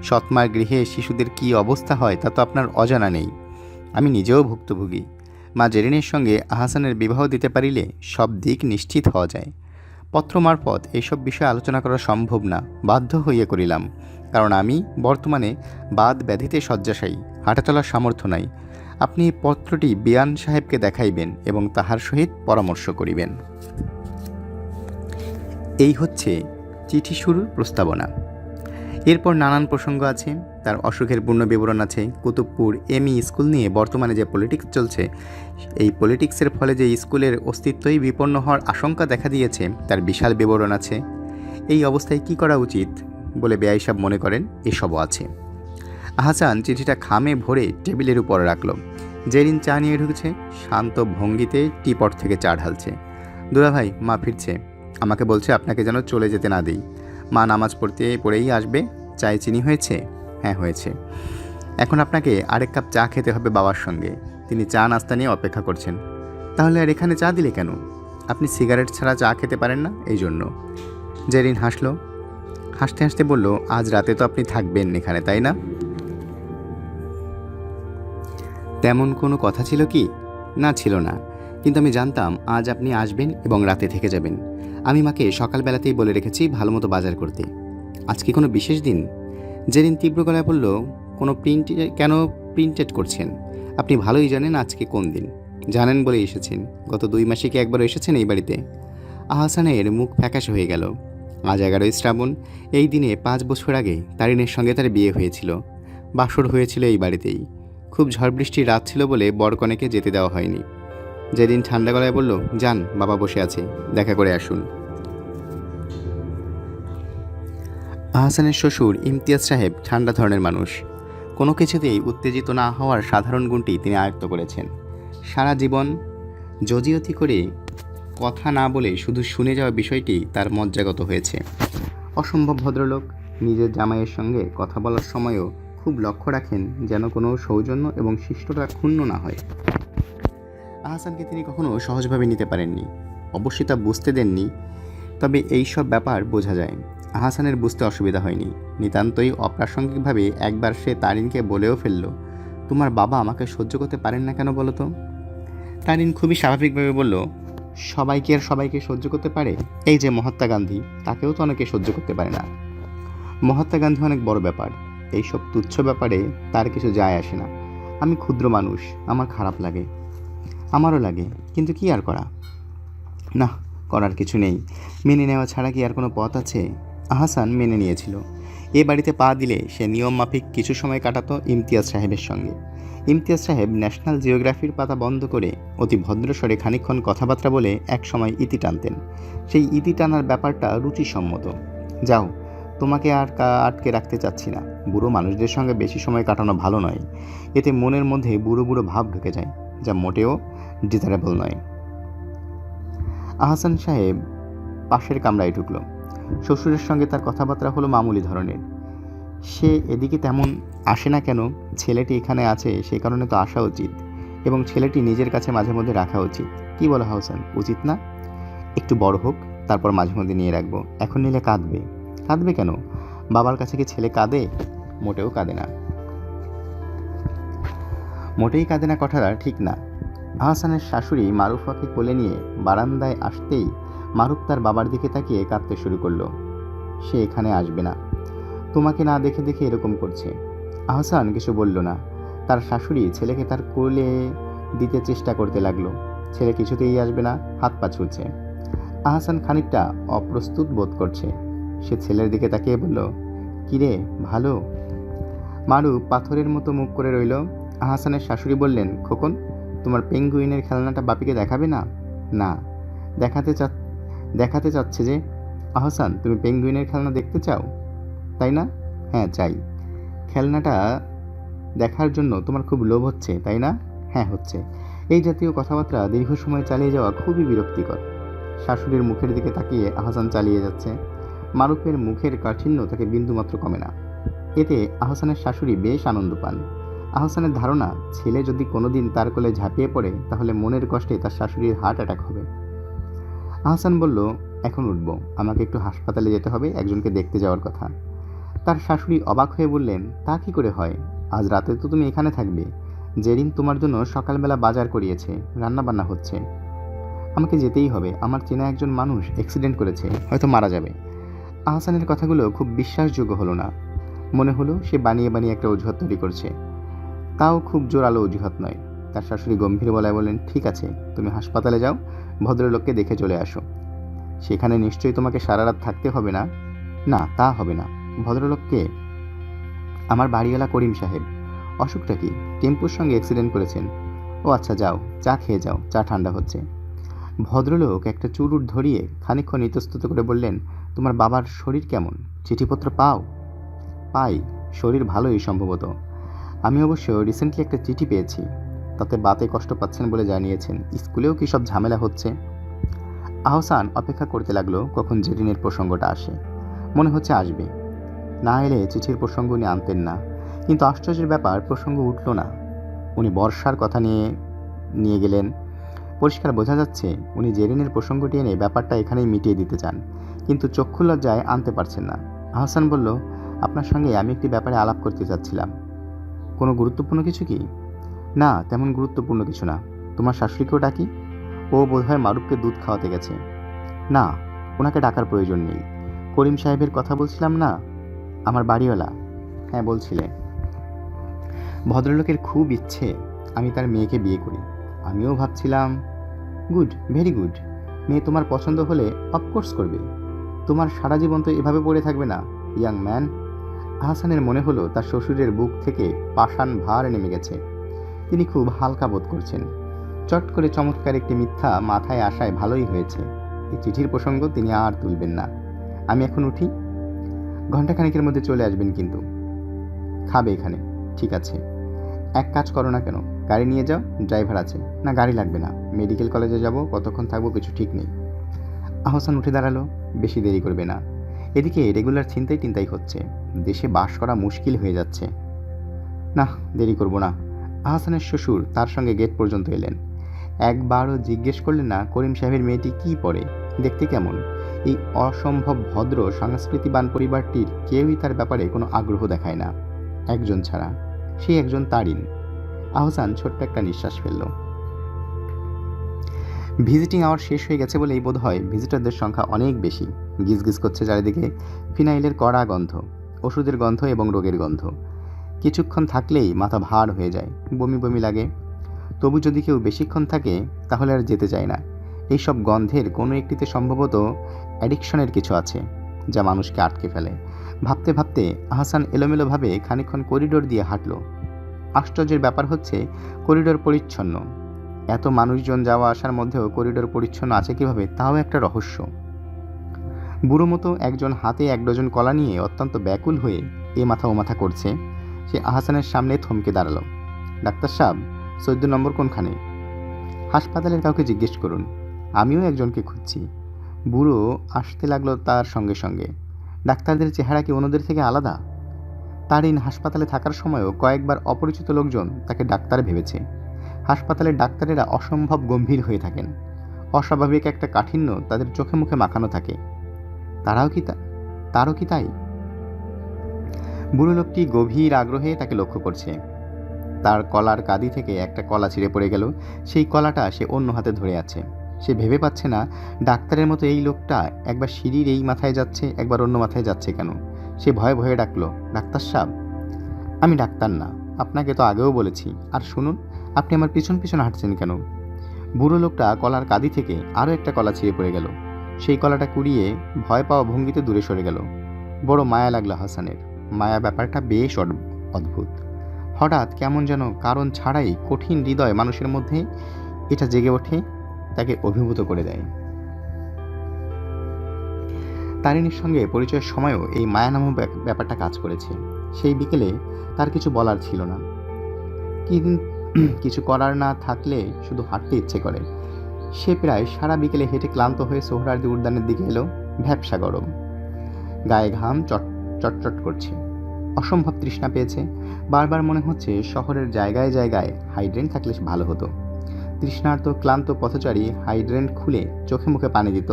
সৎমার গৃহে শিশুদের কি অবস্থা হয় তা তো আপনার অজানা নেই। আমি নিজেও ভুক্তভোগী। মা জেরিনের সঙ্গে আহসানের বিবাহ দিতে পারিলে সব দিক নিশ্চিত হওয়া যায়। পত্র মারফত এইসব বিষয়ে আলোচনা করা সম্ভব না, বাধ্য হইয়া করিলাম, কারণ আমি বর্তমানে বাদ ব্যাধিতে শয্যাশায়ী, হাঁটা চলার সামর্থ্য নাই। আপনি এই পত্রটি বিয়ান সাহেবকে দেখাইবেন এবং তাহার সহিত পরামর্শ করিবেন। এই হচ্ছে চিঠি শুরুর প্রস্তাবনা। এরপর নানান প্রসঙ্গ আছে, তার অসুখের পূর্ণ বিবরণ আছে, কুতুবপুর এমই স্কুল নিয়ে বর্তমানে যে পলিটিক্স চলছে, এই পলিটিক্সের ফলে যে স্কুলের অস্তিত্বই বিপন্ন হওয়ার আশঙ্কা দেখা দিয়েছে তার বিশাল বিবরণ আছে। এই অবস্থায় কি করা উচিত বলে বেআই সাহেব মনে করেন, এসবও আছে। আহসান চিঠিটা খামে ভরে টেবিলের উপর রাখল। জেরিন চা নিয়ে ঢুকছে, শান্ত ভঙ্গিতে টিপট থেকে চা ঢালছে। দুলাভাই, মা ফিরছে, আমাকে বলছে আপনাকে যেন চলে যেতে না দিই। মা নামাজ পড়েই আসবে। চায়ে চিনি হয়েছে? হ্যাঁ হয়েছে। এখন আপনাকে আরেক কাপ চা খেতে হবে বাবার সঙ্গে। তিনি চা নাস্তা নিয়ে অপেক্ষা করছেন। তাহলে আর এখানে চা দিলে কেন? আপনি সিগারেট ছাড়া চা খেতে পারেন না, এই জন্য। জেরিন হাসল, হাসতে হাসতে বলল, আজ রাতে তো আপনি থাকবেন এখানে, তাই না? তেমন কোনো কথা ছিল কি? না, ছিল না, কিন্তু আমি জানতাম আজ আপনি আসবেন এবং রাতে থেকে যাবেন। আমি মাকে সকালবেলাতেই বলে রেখেছি ভালো মতো বাজার করতে। আজ কি কোনো বিশেষ দিন? জেরিন তীব্র গলায় বলল, কেন প্রিন্টেড করছেন? আপনি ভালোই জানেন আজকে কোন দিন। জানেন বলে এসেছেন। গত 2 মাসে কি একবার এসেছেন এই বাড়িতে? আহসানের মুখ ফ্যাকাশে হয়ে গেল। আজ 11ই শ্রাবণ। এই দিনে 5 বছর আগে তারিনের সঙ্গে তার বিয়ে হয়েছিল। বাসর হয়েছিল এই বাড়িতেই। খুব ঝড় বৃষ্টির রাত ছিল বলে বরকনেকে যেতে দেওয়া হয়নি। যেদিন ঠান্ডা গলায় বলল, যান, বাবা বসে আছে, দেখা করে আসুন। আহসানের শ্বশুর ইমতিয়াজ সাহেব ঠান্ডা ধরনের মানুষ। কোনো কিছুতেই উত্তেজিত না হওয়ার সাধারণ গুণটি তিনি আয়ত্ত করেছেন। সারা জীবন জজিয়তি করে কথা না বলে শুধু শুনে যাওয়া বিষয়টি তার মজ্জাগত হয়েছে। অসম্ভব ভদ্রলোক। নিজের জামাইয়ের সঙ্গে কথা বলার সময়ও খুব লক্ষ্য রাখেন যেন কোনো সৌজন্য এবং শিষ্টতা ক্ষুণ্ণ না হয়। আহসানকে তিনি কখনো সহজভাবে নিতে পারেননি, অবশ্যই তা বুঝতে দেননি। তবে এই সব ব্যাপার বোঝা যায়। আহসানের বুঝতে অসুবিধা হয়নি। নিতান্তই অপ্রাসঙ্গিকভাবে একবার সে তারিনকে বলেও ফেলল, তোমার বাবা আমাকে সহ্য করতে পারেন না কেন বলো তো? তারিন খুবই স্বাভাবিকভাবে বলল, সবাইকে আর সবাইকে সহ্য করতে পারে? এই যে মহাত্মা গান্ধী, তাকেও তো অনেকে সহ্য করতে পারে না। মহাত্মা গান্ধী অনেক বড় ব্যাপার, এইসব তুচ্ছ ব্যাপারে তার কিছু যায় আসে না। আমি ক্ষুদ্র মানুষ, আমার খারাপ লাগে। আমারও লাগে, কিন্তু কি আর করা? না, করার কিছু নেই। মেনে নেওয়া ছাড়া কি আর কোনো পথ আছে? আহসান মেনে নিয়েছিল। এ বাড়িতে পা দিলে সে নিয়ম মাফিক কিছু সময় কাটাতো ইমতিয়াজ সাহেবের সঙ্গে। ইমতিয়াজ সাহেব ন্যাশনাল জিওগ্রাফির পাতা বন্ধ করে অতি ভদ্রস্বরে খানিকক্ষণ কথাবার্তা বলে এক সময় ইতি টানতেন। সেই ইতি টানার ব্যাপারটা রুচিসম্মত। যাও, তোমাকে আর আটকে রাখতে চাচ্ছি না। বুড়ো মানুষদের সঙ্গে বেশি সময় কাটানো ভালো নয়। এতে মনের মধ্যে বুড়ো বুড়ো ভাব ঢুকে যায়, যা মোটেও ডিজারেবল নয়। আহসান সাহেব পাশের কামরায় ঢুকল। শ্বশুরের সঙ্গে তার কথাবার্তা হলো মামুলি ধরনের। সে এদিকে তেমন আসে না কেন? ছেলেটি এখানে আছে, সে কারণে তো আসা উচিত, এবং ছেলেটি নিজের কাছে মাঝে মধ্যে রাখা উচিত। কি বলো আহসান, উচিত না? একটু বড় হোক, তারপর মাঝে মধ্যে নিয়ে রাখবো। এখন নিলে কাঁদবে। কাঁদবে কেন? বাবার কাছে কি ছেলে কাঁদে? মোটেও কাঁদে না। মোটেই কাঁদে না কথাটা ঠিক না। আহসানের শাশুড়ি মারুফাকে কোলে নিয়ে বারান্দায় আসতেই মারুফ তার বাবার দিকে তাকিয়ে কাঁদতে শুরু করলো। সে এখানে আসবে না, তোমাকে না দেখে দেখে এরকম করছে। আহসান কিছু বলল না। তার শাশুড়ি ছেলেকে তার কোলে দিতে চেষ্টা করতে লাগলো। ছেলে কিছুতেই আসবে না, হাত পা ছুঁড়ছে। আহসান খানিকটা অপ্রস্তুত বোধ করছে। সে ছেলের দিকে তাকিয়ে বলল, কিরে, ভালো? মারুফ পাথরের মতো মুখ করে রইল। আহসানের শাশুড়ি বললেন, খোকন, তোমার পেঙ্গুইনের খেলনাটা বাপিকে দেখাবে না? না, দেখাতে চাচ্ছে যে। আহসান, তুমি পেঙ্গুইনের খেলনা দেখতে চাও, তাই না? হ্যাঁ, চাই। খেলনাটা দেখার জন্য তোমার খুব লোভ হচ্ছে, তাই না? হ্যাঁ, হচ্ছে। এই জাতীয় কথাবার্তা দীর্ঘ সময় চালিয়ে যাওয়া খুবই বিরক্তিকর। শাশুড়ির মুখের দিকে তাকিয়ে আহসান চালিয়ে যাচ্ছে। মারুফের মুখের কাঠিন্য তাকে বিন্দুমাত্র কমে না। এতে আহসানের শাশুড়ি বেশ আনন্দ পান। আহসানের ধারণা, ছেলে যদি কোনোদিন তার কোলে ঝাঁপিয়ে পড়ে তাহলে মনের কষ্টে তার শাশুড়ির হার্ট অ্যাটাক হবে। আহসান বলল, এখন উঠব, আমাকে একটু হাসপাতালে যেতে হবে, একজনকে দেখতে যাওয়ার কথা। তার শাশুড়ি অবাক হয়ে বললেন, তা কি করে হয়? আজ রাতে তো তুমি এখানে থাকবে। জেরিন তোমার জন্য সকালবেলা বাজার করিয়েছে, রান্নাবান্না হচ্ছে। আমাকে যেতেই হবে, আমার চেনা একজন মানুষ অ্যাক্সিডেন্ট করেছে, হয়তো মারা যাবে। আহসানের কথাগুলো খুব বিশ্বাসযোগ্য হলো না। মনে হলো সে বানিয়ে বানিয়ে একটা অজুহাত তৈরি করছে, তাও খুব জোরালো অজুহাত নয়। তার শাশুড়ি গম্ভীর গলায় বললেন, ঠিক আছে, তুমি হাসপাতালে যাও, ভদ্রলোককে দেখে চলে আসো। সেখানে নিশ্চয়ই তোমাকে সারা রাত থাকতে হবে না? না, তা হবে না। ভদ্রলোককে? আমার বাড়িওয়ালা করিম সাহেব। অসুখটা কি? টেম্পুর সঙ্গে অ্যাক্সিডেন্ট করেছেন। ও আচ্ছা, যাও, চা খেয়ে যাও, চা ঠান্ডা হচ্ছে। ভদ্রলোক একটা চুরুট ধরিয়ে খানিকক্ষণ ইতস্তত করে বললেন, তোমার বাবার শরীর কেমন? চিঠিপত্র পাও? পাই, শরীর ভালোই সম্ভবত। আমি অবশ্য রিসেন্টলি একটা চিঠি পেয়েছি, তাতে বাতে কষ্ট পাচ্ছেন বলে জানিয়েছেন। স্কুলেও কি সব ঝামেলা হচ্ছে? আহসান অপেক্ষা করতে লাগলো কখন জেরিনের প্রসঙ্গটা আসে। মনে হচ্ছে আসবে। না এলে চিঠির প্রসঙ্গ উনি আনতেন না। কিন্তু আশ্চর্যের ব্যাপার, প্রসঙ্গ উঠল না। উনি বর্ষার কথা নিয়ে গেলেন। পরিষ্কার বোঝা যাচ্ছে উনি জেরিনের প্রসঙ্গটি এনে ব্যাপারটা এখানেই মিটিয়ে দিতে চান, কিন্তু চক্ষু লজ্জায় আনতে পারছেন না। আহসান বলল, আপনার সঙ্গে আমি একটি ব্যাপারে আলাপ করতে চাচ্ছিলাম। কোনো গুরুত্বপূর্ণ কিছু কি? না, তেমন গুরুত্বপূর্ণ কিছু না। তোমার শাশুড়িকেও ডাকি? ও বোধহয় মারুফকে দুধ খাওয়াতে গেছে। না, ওনাকে ডাকার প্রয়োজন নেই। করিম সাহেবের কথা বলছিলাম না, আমার বাড়িওয়ালা। হ্যাঁ, বলছিলেন। ভদ্রলোকের খুব ইচ্ছে আমি তার মেয়েকে বিয়ে করি। আমিও ভাবছিলাম। Good, very good. মেয়ে তোমার পছন্দ হলে অফকোর্স করবে। তোমার সারা জীবন তো এভাবে পড়ে থাকবে না, ইয়াং ম্যান। আহসানের মনে হলো তার শ্বশুরের বুক থেকে পাষাণ ভার নেমে গেছে। তিনি খুব হালকা বোধ করছেন। চট করে চমৎকার একটি মিথ্যা মাথায় আসায় ভালোই হয়েছে। এই চিঠির প্রসঙ্গ তিনি আর তুলবেন না। আমি এখন উঠি? ঘণ্টাখানেকের মধ্যে চলে আসবেন কিন্তু। খাবে এখানে? ঠিক আছে। এক কাজ করো না কেন, গাড়ি নিয়ে যাও, ড্রাইভার আছে। না, গাড়ি লাগবে না, মেডিকেল কলেজে যাব, কতক্ষণ থাকবো কিছু ঠিক নেই। আহসান উঠে দাঁড়ালো, বেশি দেরি করবে না। এদিকে রেগুলার ছিনতাই টিনতাই হচ্ছে, দেশে বাস করা মুশকিল হয়ে যাচ্ছে। না, দেরি করব না। আহসানের শ্বশুর তার সঙ্গে গেট পর্যন্ত এলেন। একবারও জিজ্ঞেস করলেন না করিম সাহেবের মেয়েটি কী পড়ে, দেখতে কেমন। এই অসম্ভব ভদ্র সংস্কৃতিবান পরিবারটির কেউই তার ব্যাপারে কোনো আগ্রহ দেখায় না, একজন ছাড়া। সেই একজন তারিন। আহসান ছোট্ট একটা নিঃশ্বাস ফেলল। ভিজিটিং আওয়ার শেষ হয়ে গেছে বলেই বোধ হয় ভিজিটরদের সংখ্যা অনেক বেশি। গিজগিজ করছে চারিদিকে ফিনাইলের কড়া গন্ধ, ওষুধের গন্ধ এবং রোগের গন্ধ। কিছুক্ষণ থাকলেই মাথা ভার হয়ে যায়, বমি বমি লাগে। তবু যদি কেউ বেশিক্ষণ থাকে তাহলে আর যেতে চায় না। এইসব গন্ধের কোনো একটিতে সম্ভবত অ্যাডিকশনের কিছু আছে, যা মানুষকে আটকে ফেলে। ভাবতে ভাবতে আহসান এলোমেলোভাবে খানিকক্ষণ করিডোর দিয়ে হাঁটল। আশ্চর্যের ব্যাপার হচ্ছে করিডোর পরিচ্ছন্ন। এত মানুষজন যাওয়া আসার মধ্যেও করিডোর পরিচ্ছন্ন আছে কীভাবে, তাও একটা রহস্য। বুড়ো মতো একজন হাতে 1 ডজন কলা নিয়ে অত্যন্ত ব্যাকুল হয়ে এ মাথা ও মাথা করছে। সে আহসানের সামনে থমকে দাঁড়ালো। ডাক্তার সাহেব, 14 নম্বর কোনখানে? হাসপাতালের কাউকে জিজ্ঞেস করুন, আমিও একজনকে খুঁজছি। বুড়ো আসতে লাগলো তার সঙ্গে সঙ্গে। ডাক্তারদের চেহারা কি অন্যদের থেকে আলাদা? তারিন হাসপাতালে থাকার সময়ও কয়েকবার অপরিচিত লোকজন তাকে ডাক্তার ভেবেছে। হাসপাতালের ডাক্তারেরা অসম্ভব গম্ভীর হয়ে থাকেন। অস্বাভাবিক একটা কাঠিন্য তাদের চোখে মুখে মাখানো থাকে। তারও কি তাই? বুড়ো লোকটি গভীর আগ্রহে তাকে লক্ষ্য করছে। তার কলার কাঁদি থেকে একটা কলা ছিঁড়ে পড়ে গেল। সেই কলাটা সে অন্য হাতে ধরে আছে। সে ভেবে পাচ্ছে না ডাক্তারের মতো এই লোকটা একবার সিঁড়ির এই মাথায় যাচ্ছে, একবার অন্য মাথায় যাচ্ছে কেন। সে ভয়ে ভয়ে ডাকলো, ডাক্তার সাহেব। আমি ডাক্তার না, আপনাকে তো আগেও বলেছি। আর শুনুন, আপনি আমার পিছন পিছন হাঁটছেন কেন? বুড়ো লোকটা কলার কাঁদি থেকে আরও একটা কলা ছিঁড়ে পড়ে গেল। সেই কলাটা কুড়িয়ে ভয় পাওয়া ভঙ্গিতে দূরে সরে গেল। বড় মায়া লাগলো হাসানের। মায়া ব্যাপারটা বেশ অদ্ভুত। হঠাৎ কেমন যেন কারণ ছাড়াই কঠিন হৃদয় মানুষের মধ্যে এটা জেগে ওঠে, তাকে অভিভূত করে দেয়। তারিণীর সঙ্গে পরিচয়ের সময়ও এই মায়া নামক ব্যাপারটা কাজ করেছে। সেই বিকেলে তার কিছু বলার ছিল না, কিছু করার না থাকলে শুধু হাঁটতে ইচ্ছে করে। সে প্রায় সারা বিকেলে হেঁটে ক্লান্ত হয়ে সোহরাওয়ার্দী উদ্যানের দিকে এলো। ভ্যাপসা গরম, গায়ে ঘাম চটচট করছে, অসম্ভব তৃষ্ণা পেয়েছে। বারবার মনে হচ্ছে শহরের জায়গায় জায়গায় হাইড্রেন্ট থাকলে ভালো হতো। তৃষ্ণার্ত ক্লান্ত পথচারী হাইড্রেন্ট খুলে চোখে মুখে পানি দিত,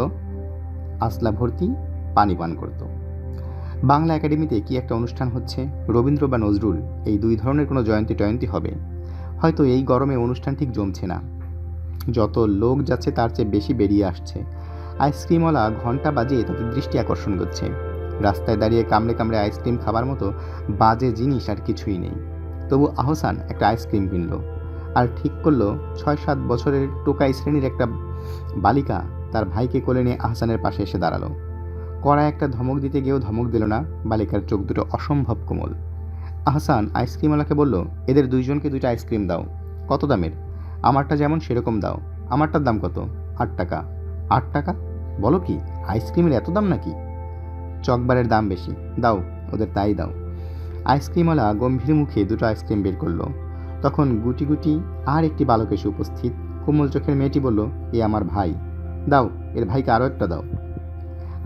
আসলা ভর্তি পানি পান করত। বাংলা একাডেমিতে কি একটা অনুষ্ঠান হচ্ছে, রবীন্দ্র বা নজরুল, এই দুই ধরনের কোনো জয়ন্তী হবে। হয়তো এই গরমে অনুষ্ঠান ঠিক জমছে না। যত লোক যাচ্ছে তার চেয়ে বেশি বেরিয়ে আসছে। আইসক্রিমওয়ালা ঘন্টা বাজিয়ে তাদের দৃষ্টি আকর্ষণ করছে। রাস্তায় দাঁড়িয়ে কামড়ে কামড়ে আইসক্রিম খাবার মতো বাজে জিনিস আর কিছুই নেই। তবু আহসান একটা আইসক্রিম কিনল আর ঠিক করলো 6-7 বছরের টোকাই শ্রেণীর একটা বালিকা তার ভাইকে কোলে নিয়ে আহসানের পাশে এসে দাঁড়ালো। কড়া একটা ধমক দিতে গিয়েও ধমক দিল না। বালিকার চোখ দুটো অসম্ভব কোমল। আহসান আইসক্রিমওয়ালাকে বলল, এদের দুইজনকে 2টা আইসক্রিম দাও। কত দামের? আমারটা যেমন সেরকম দাও। আমারটার দাম কত? 8 টাকা। 8 টাকা? বলো কি, আইসক্রিমের এত দাম নাকি? চকবারের দাম বেশি, দাও ওদের তাই দাও। আইসক্রিমওয়ালা গম্ভীর মুখে 2টো আইসক্রিম বের করলো। তখন গুটি গুটি আর একটি বালক এসে উপস্থিত। কোমল চোখের মেয়েটি বলল, এ আমার ভাই, দাও এর ভাইকে আরও একটা দাও।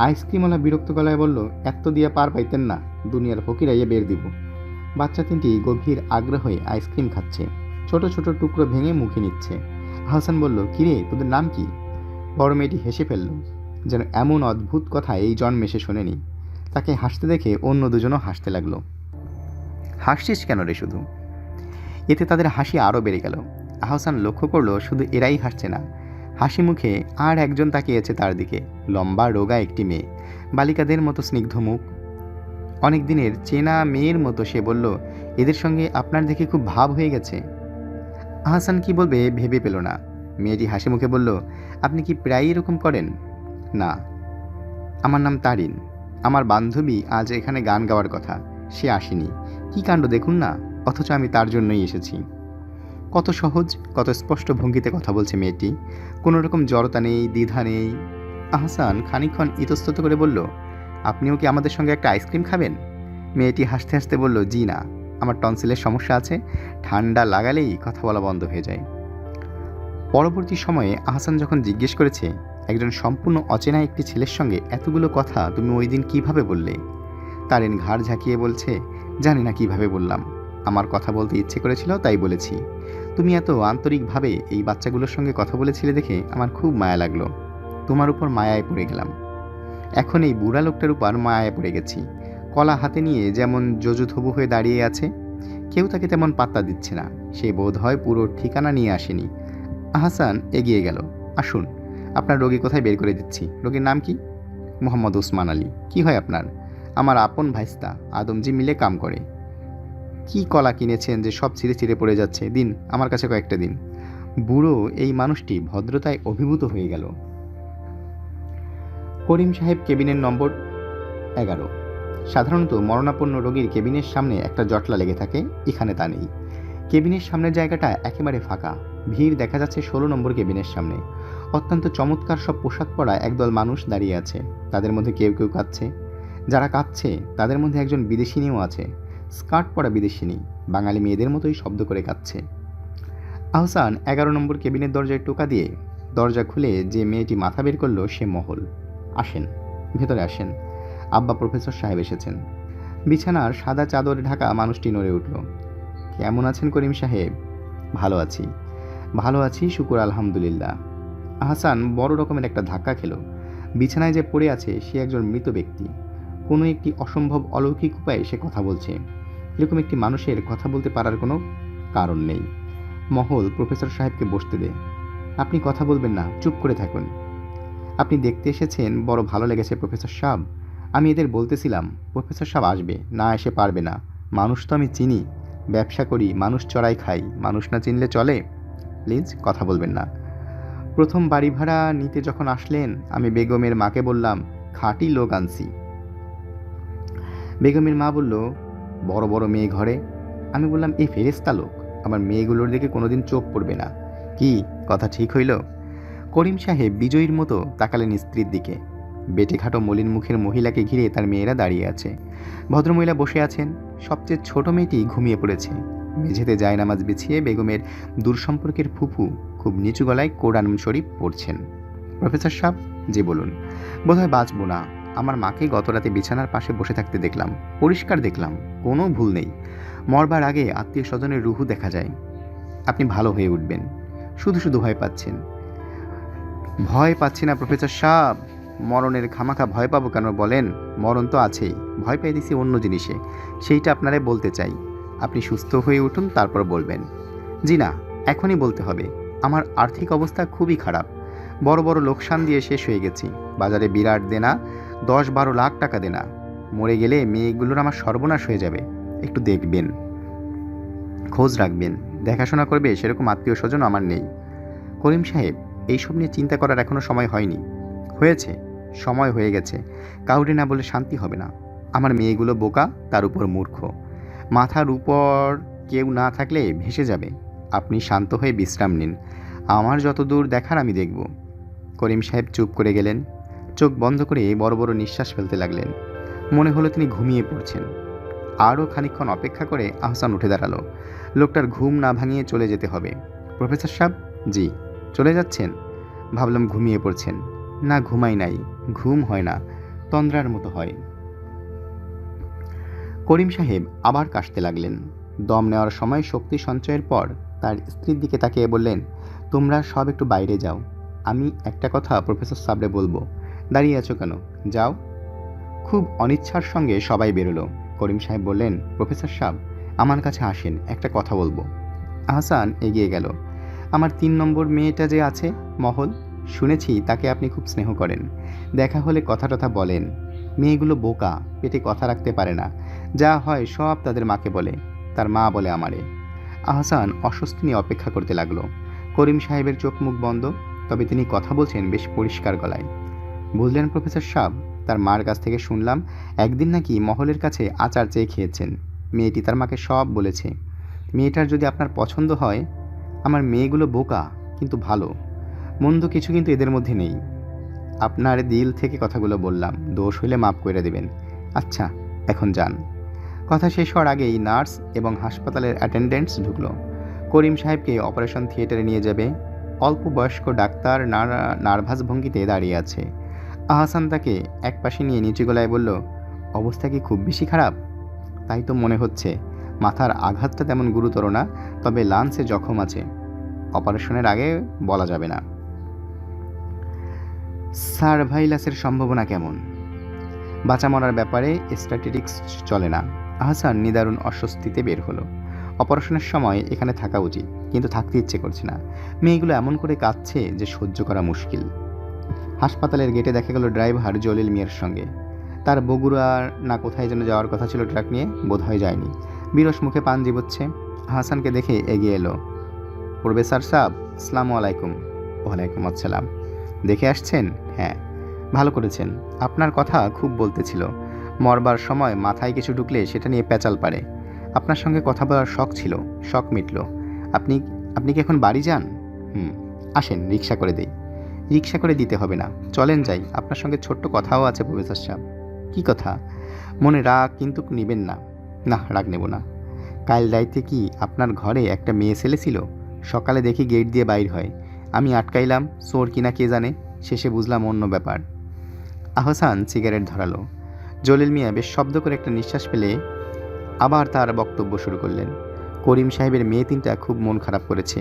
আইসক্রিমওয়ালা বিরক্ত গলায় বলল, এত দিয়ে পার পাইতেন না, দুনিয়ার ফকিরাইয়ে বের দিব। বাচ্চা তিনটি গভীর আগ্রহে আইসক্রিম খাচ্ছে, ছোট ছোট টুকরো ভেঙে মুখে নিচ্ছে। হাসান বলল, কিরে তোদের নাম কি? বড় মেয়েটি হেসে ফেলল, যেন এমন অদ্ভুত কথা এই জন্মে সে শোনেনি। তাকে হাসতে দেখে অন্য দুজনও হাসতে লাগলো। হাসছিস কেন রে শুধু? এতে তাদের হাসি আরও বেড়ে গেল। আহসান লক্ষ্য করলো শুধু এরাই হাসছে না, হাসি মুখে আর একজন তাকিয়েছে তার দিকে। লম্বা রোগা একটি মেয়ে, বালিকাদের মতো স্নিগ্ধ মুখ, অনেক দিনের চেনা মেয়ের মতো। সে বলল, এদের সঙ্গে আপনার দেখে খুব ভাব হয়ে গেছে। আহসান কি বলবে ভেবে পেল না। মেয়েটি হাসি মুখে বলল, আপনি কি প্রায়ই এরকম করেন? না, আমার নাম তারিন। আমার বান্ধবী আজ এখানে গান গাওয়ার কথা, সে আসেনি। কি কাণ্ড দেখুন না, অথচ আমি তার জন্যই এসেছি। কত সহজ, কত স্পষ্ট ভঙ্গিতে কথা বলছে মেয়েটি, কোনো রকম জড়তা নেই, দ্বিধা নেই। আহসান খানিকক্ষণ ইতস্তত করে বলল, আপনিও কি আমাদের সঙ্গে একটা আইসক্রিম খাবেন? মেয়েটি হাসতে হাসতে বলল, জি না, আমার টনসিলের সমস্যা আছে, ঠান্ডা লাগালেই কথা বলা বন্ধ হয়ে যায়। পরবর্তী সময়ে আহসান যখন জিজ্ঞেস করেছে, একজন সম্পূর্ণ অচেনা একটি ছেলের সঙ্গে এতগুলো কথা তুমি ওই দিন কীভাবে বললে, তারিন ঘাড় ঝাঁকিয়ে বলছে, জানি না কিভাবে বললাম, আমার কথা বলতে ইচ্ছে করেছিল তাই বলেছি। তুমি এত আন্তরিকভাবে এই বাচ্চাগুলোর সঙ্গে কথা বলেছিলে দেখে আমার খুব মায়া লাগলো। তোমার উপর মায়ায় পড়ে গেলাম। এখন এই বুড়া লোকটার উপর মায়ায় পড়ে গেছি। কলা হাতে নিয়ে যেমন জজুথবু হয়ে দাঁড়িয়ে আছে, কেউ তাকে তেমন পাত্তা দিচ্ছে না। সে বোধ হয় পুরো ঠিকানা নিয়ে আসেনি। আহসান এগিয়ে গেল, আসুন আপনার রোগী কোথায় বের করে দিচ্ছি। রোগীর নাম কি? মোহাম্মদ ওসমান আলী। কি হয় আপনার? আমার আপন ভাইস্তা, আদমজি মিলে কাম করে। কি কলা কিনেছেন যে সব ছিঁড়ে ছিঁড়ে পড়ে যাচ্ছে, দিন আমার কাছে কয়েকটা দিন। বুড়ো এই মানুষটি ভদ্রতায় অভিভূত হয়ে গেল। করিম সাহেব কেবিনের নম্বর 11। সাধারণত মরণাপন্ন রোগীর কেবিনের সামনে একটা জটলা লেগে থাকে, এখানে তা নেই। কেবিনের সামনের জায়গাটা একেবারে ফাঁকা। ভিড় দেখা যাচ্ছে 16 নম্বর কেবিনের সামনে। অত্যন্ত চমৎকার সব পোশাক পরা একদল মানুষ দাঁড়িয়ে আছে। তাদের মধ্যে কেউ কেউ কাঁদছে। যারা কাঁদছে তাদের মধ্যে একজন বিদেশিনীও আছে, স্কার্ট পরা বিদেশিনী, বাঙালি মেয়েদের মতোই শব্দ করে কাঁদছে। আহসান 11 নম্বর কেবিনের দরজায় টোকা দিয়ে দরজা খুলে যে মেয়েটি মাথা বের করলো সে মহল। আসেন, ভেতরে আসেন, আব্বা প্রফেসর সাহেব এসেছেন। বিছানার সাদা চাদরে ঢাকা মানুষটি নড়ে উঠল। কেমন আছেন করিম সাহেব? ভালো আছি, ভালো আছি, শুকুর আলহামদুলিল্লাহ। আহসান বড় রকমের একটা ধাক্কা খেল। বিছানায় যে পড়ে আছে সে একজন মৃত ব্যক্তি। কোনো একটি অসম্ভব অলৌকিক উপায়ে সে কথা বলছে। এরকম একটি মানুষের কথা বলতে পারার কোনো কারণ নেই। মহল প্রফেসর সাহেবকে বসতে দে। আপনি কথা বলবেন না, চুপ করে থাকুন। আপনি দেখতে এসেছেন, বড় ভালো লেগেছে প্রফেসর সাহেব। আমি এদের বলতেছিলাম প্রফেসর সাহেব আসবে, না এসে পারবে না, মানুষ তো আমি চিনি, ব্যবসা করি, মানুষ চড়াই খাই, মানুষ না চিনলে চলে? প্লিজ কথা বলবেন না। প্রথম বাড়ি ভাড়া নিতে যখন আসলেন আমি বেগমের মাকে বললাম খাঁটি লোক আনছি। বেগমের মা বলল বড় বড় মেয়ে ঘরে। আমি বললাম এই ফেরেস্তা লোক, আমার মেয়েগুলোর দিকে কোনোদিন চোখ পড়বে না। কি কথা ঠিক হইল? করিম সাহেব বিজয়ীর মতো তাকালেন স্ত্রীর দিকে। বেটেখাটো মলিন মুখের মহিলাকে ঘিরে তার মেয়েরা দাঁড়িয়ে আছে। ভদ্রমহিলা বসে আছেন, সবচেয়ে ছোট মেয়েটি ঘুমিয়ে পড়েছে। মেঝেতে জায়নামাজ বিছিয়ে বেগমের দূরসম্পর্কের ফুফু খুব নিচু গলায় কোরআন শরীফ পড়ছেন। প্রফেসর সাহেব, জি বলুন। বোধহয় বাঁচব না। আমার মাকে গত রাতে বিছানার পাশে বসে থাকতে দেখলাম, পরিষ্কার দেখলাম, কোনো ভুল নেই। মরবার আগে আত্মীয় স্বজনের রুহু দেখা যায়। আপনি ভালো হয়ে উঠবেন। শুধু শুধু ভয় পাচ্ছেন। ভয় পাচ্ছি না প্রফেসর সাহেব। মরণের খামাখা ভয় পাবো কেন বলেন? মরণ তো আছেই, ভয় পাইতেছি অন্য জিনিসে, সেইটা আপনারে বলতে চাই। আপনি সুস্থ হয়ে উঠুন, তারপর বলবেন। জি না, এখনই বলতে হবে। আমার আর্থিক অবস্থা খুবই খারাপ। বড় বড় লোকসান দিয়ে শেষ হয়ে গেছি। বাজারে বিরাট দেনা, 10-12 লাখ টাকা দেনা। মরে গেলে মেয়েগুলোর আমার সর্বনাশ হয়ে যাবে। একটু দেখবেন, খোঁজ রাখবেন, দেখাশোনা করবে সেরকম আত্মীয় স্বজন আমার নেই। করিম সাহেব, এইসব নিয়ে চিন্তা করার এখনও সময় হয়নি। হয়েছে, সময় হয়ে গেছে। কাউরে না বলে শান্তি হবে না। আমার মেয়েগুলো বোকা, তার উপর মূর্খ। মাথার উপর কেউ না থাকলে ভেসে যাবে। আপনি শান্ত হয়ে বিশ্রাম নিন। আমার যত দূর দেখার আমি দেখব। করিম সাহেব চুপ করে গেলেন। চোখ বন্ধ করে বড় বড় নিঃশ্বাস ফেলতে লাগলেন। মনে হলো তিনি ঘুমিয়ে পড়ছেন। আরও খানিকক্ষণ অপেক্ষা করে আহসান উঠে দাঁড়ালো। লোকটার ঘুম না ভাঙিয়ে চলে যেতে হবে। প্রফেসর সাহেব, জি চলে যাচ্ছেন? ভাবলাম ঘুমিয়ে পড়ছেন। না, ঘুমাই নাই, ঘুম হয় না, তন্দ্রার মতো হয়। করিম সাহেব আবার কাশতে লাগলেন। দম নেওয়ার সময় শক্তি সঞ্চয়ের পর তার স্ত্রীর দিকে তাকিয়ে বললেন, তোমরা সব একটু বাইরে যাও, আমি একটা কথা প্রফেসর সাহেবরে বলবো। দাঁড়িয়ে আছো কেন? যাও। খুব অনিচ্ছার সঙ্গে সবাই বেরোলো। করিম সাহেব বললেন, প্রফেসর সাহেব আমার কাছে আসেন, একটা কথা বলবো। আহসান এগিয়ে গেল। আমার 3 নম্বর মেয়েটা যে আছে মহল, শুনেছি তাকে আপনি খুব স্নেহ করেন। দেখা হলে কথা টথা বলেন। মেয়েগুলো বোকা, পেটে কথা রাখতে পারে না। যা হয় সব তাদের মাকে বলে, তার মা বলে আমারে। আহসান অস্বস্তি নিয়ে অপেক্ষা করতে লাগলো। করিম সাহেবের চোখ মুখ বন্ধ, তবে তিনি কথা বলছেন বেশ পরিষ্কার গলায়। বুঝলেন প্রফেসর সাহেব, তার মার কাছ থেকে শুনলাম একদিন নাকি মহলের কাছে আচার চেয়ে খেয়েছেন। মেয়েটি তার মাকে সব বলেছে। মেয়েটার যদি আপনার পছন্দ হয়। আমার মেয়েগুলো বোকা কিন্তু ভালো, মন্দ কিছু কিন্তু এদের মধ্যে নেই। আপনার দিল থেকে কথাগুলো বললাম, দোষ হইলে মাফ করে দেবেন। আচ্ছা, এখন যান। কথা শেষ হওয়ার আগেই নার্স এবং হাসপাতালের অ্যাটেন্ডেন্টস ঢুকলো। করিম সাহেবকে অপারেশন থিয়েটারে নিয়ে যাবে। অল্প বয়স্ক ডাক্তার নার্ভাস ভঙ্গিতে দাঁড়িয়ে আছে। আহসান তাকে একপাশে নিয়ে নিচু গলায় বলল, অবস্থা কি খুব বেশি খারাপ? তাই তো মনে হচ্ছে। মাথার আঘাতটা তেমন গুরুতর না, তবে লাঞ্চে জখম আছে। অপারেশনের আগে বলা যাবে না। সারভাইলাসের সম্ভাবনা কেমন? বাঁচা মরার ব্যাপারে স্ট্যাটিস্টিক্স চলে না। আহসান নিদারুণ অস্বস্তিতে বের হলো। অপারেশনের সময় এখানে থাকা উচিত, কিন্তু থাকতে ইচ্ছে করছে না। মেয়েগুলো এমন করে কাঁদছে যে সহ্য করা মুশকিল। হাসপাতালের গেটে দেখা গেল ড্রাইভার জলিল মিয়ার সঙ্গে। তার বগুড়া না কোথায় যেন যাওয়ার কথা ছিল ট্রাক নিয়ে, বোধহয় যায়নি। বিরস মুখে পান জিবোচ্ছে। হাসানকে দেখে এগিয়ে এলো। প্রফেসর সাহেব, আসসালামু আলাইকুম। ওয়ালাইকুম আসসালাম। দেখে আসছেন? হ্যাঁ, ভালো করেছেন। আপনার কথা খুব বলতেছিল। মরবার সময় মাথায় কিছু ঢুকলে সেটা নিয়ে প্যাচাল পারে। আপনার সঙ্গে কথা বলার শখ ছিল, শখ মিটল। আপনি আপনি কি এখন বাড়ি যান? আসেন, রিক্সা করে দেই। রিক্সা করে দিতে হবে না, চলেন যাই। আপনার সঙ্গে ছোট্ট কথাও আছে প্রফেসর সাহেব। কী কথা? মনে রাগ কিন্তু নেবেন না। না, রাগ নেব না। কাল রাইতে কি আপনার ঘরে একটা মেয়ে ছেলে ছিল? সকালে দেখি গেট দিয়ে বাইর হয়। আমি আটকাইলাম, চোর কিনা কে জানে। শেষে বুঝলাম অন্য ব্যাপার। আহসান সিগারেট ধরালো। জলিল মিয়া বেশ শব্দ করে একটা নিঃশ্বাস ফেলে আবার তার বক্তব্য শুরু করলেন। করিম সাহেবের মেয়ে 3টা খুব মন খারাপ করেছে।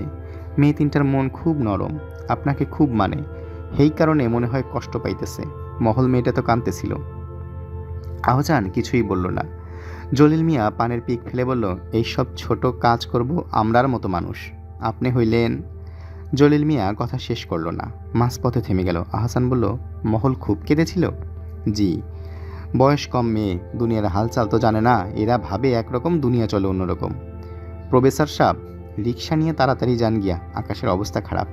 মেয়ে 3টার মন খুব নরম, আপনাকে খুব মানে। সেই কারণে মনে হয় কষ্ট পাইতেছে। মহল মেয়েটা তো কাঁদতেছিল। আহসান কিছুই বলল না। জলিল মিয়া পানের পিক ফেলে বলল, এইসব ছোট কাজ করব আমরার মতো মানুষ, আপনি হইলেন। জলিল মিয়া কথা শেষ করল না, মাঝপথে থেমে গেল। আহসান বলল, মহল খুব কেঁদেছিল? জি। বয়স কম মেয়ে, দুনিয়ার হালচাল তো জানে না, এরা ভাবে একরকম, দুনিয়া চলে অন্যরকম। প্রফেসর সাহেব, রিক্সা নিয়ে তাড়াতাড়ি যান গিয়া, আকাশের অবস্থা খারাপ।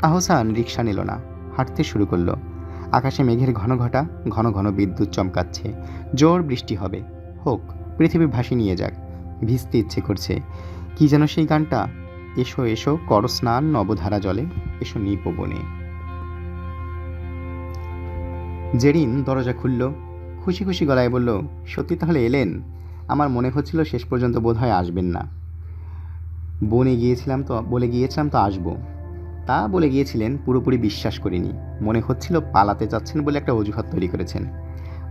আহসান রিক্সা নিল না, হাঁটতে শুরু করলো। আকাশে মেঘের ঘন ঘটা, ঘন ঘন বিদ্যুৎ চমকাচ্ছে। জোর বৃষ্টি হবে, হোক, পৃথিবী ভাসি নিয়ে যাক। ভিজতে ইচ্ছে করছে। কি যেন সেই গানটা, এসো এসো কর স্নান নবধারা জলে, এসো নিপবনে। জেরিন দরজা খুলল, খুশি খুশি গলায় বলল, সত্যি তাহলে এলেন? আমার মনে হচ্ছিল শেষ পর্যন্ত বোধহয় আসবেন না। বলে গিয়েছিলাম তো আসবো। তা বলে গিয়েছিলেন, পুরোপুরি বিশ্বাস করিনি। মনে হচ্ছিল পালাতে যাচ্ছেন বলে একটা অজুহাত তৈরি করেছেন।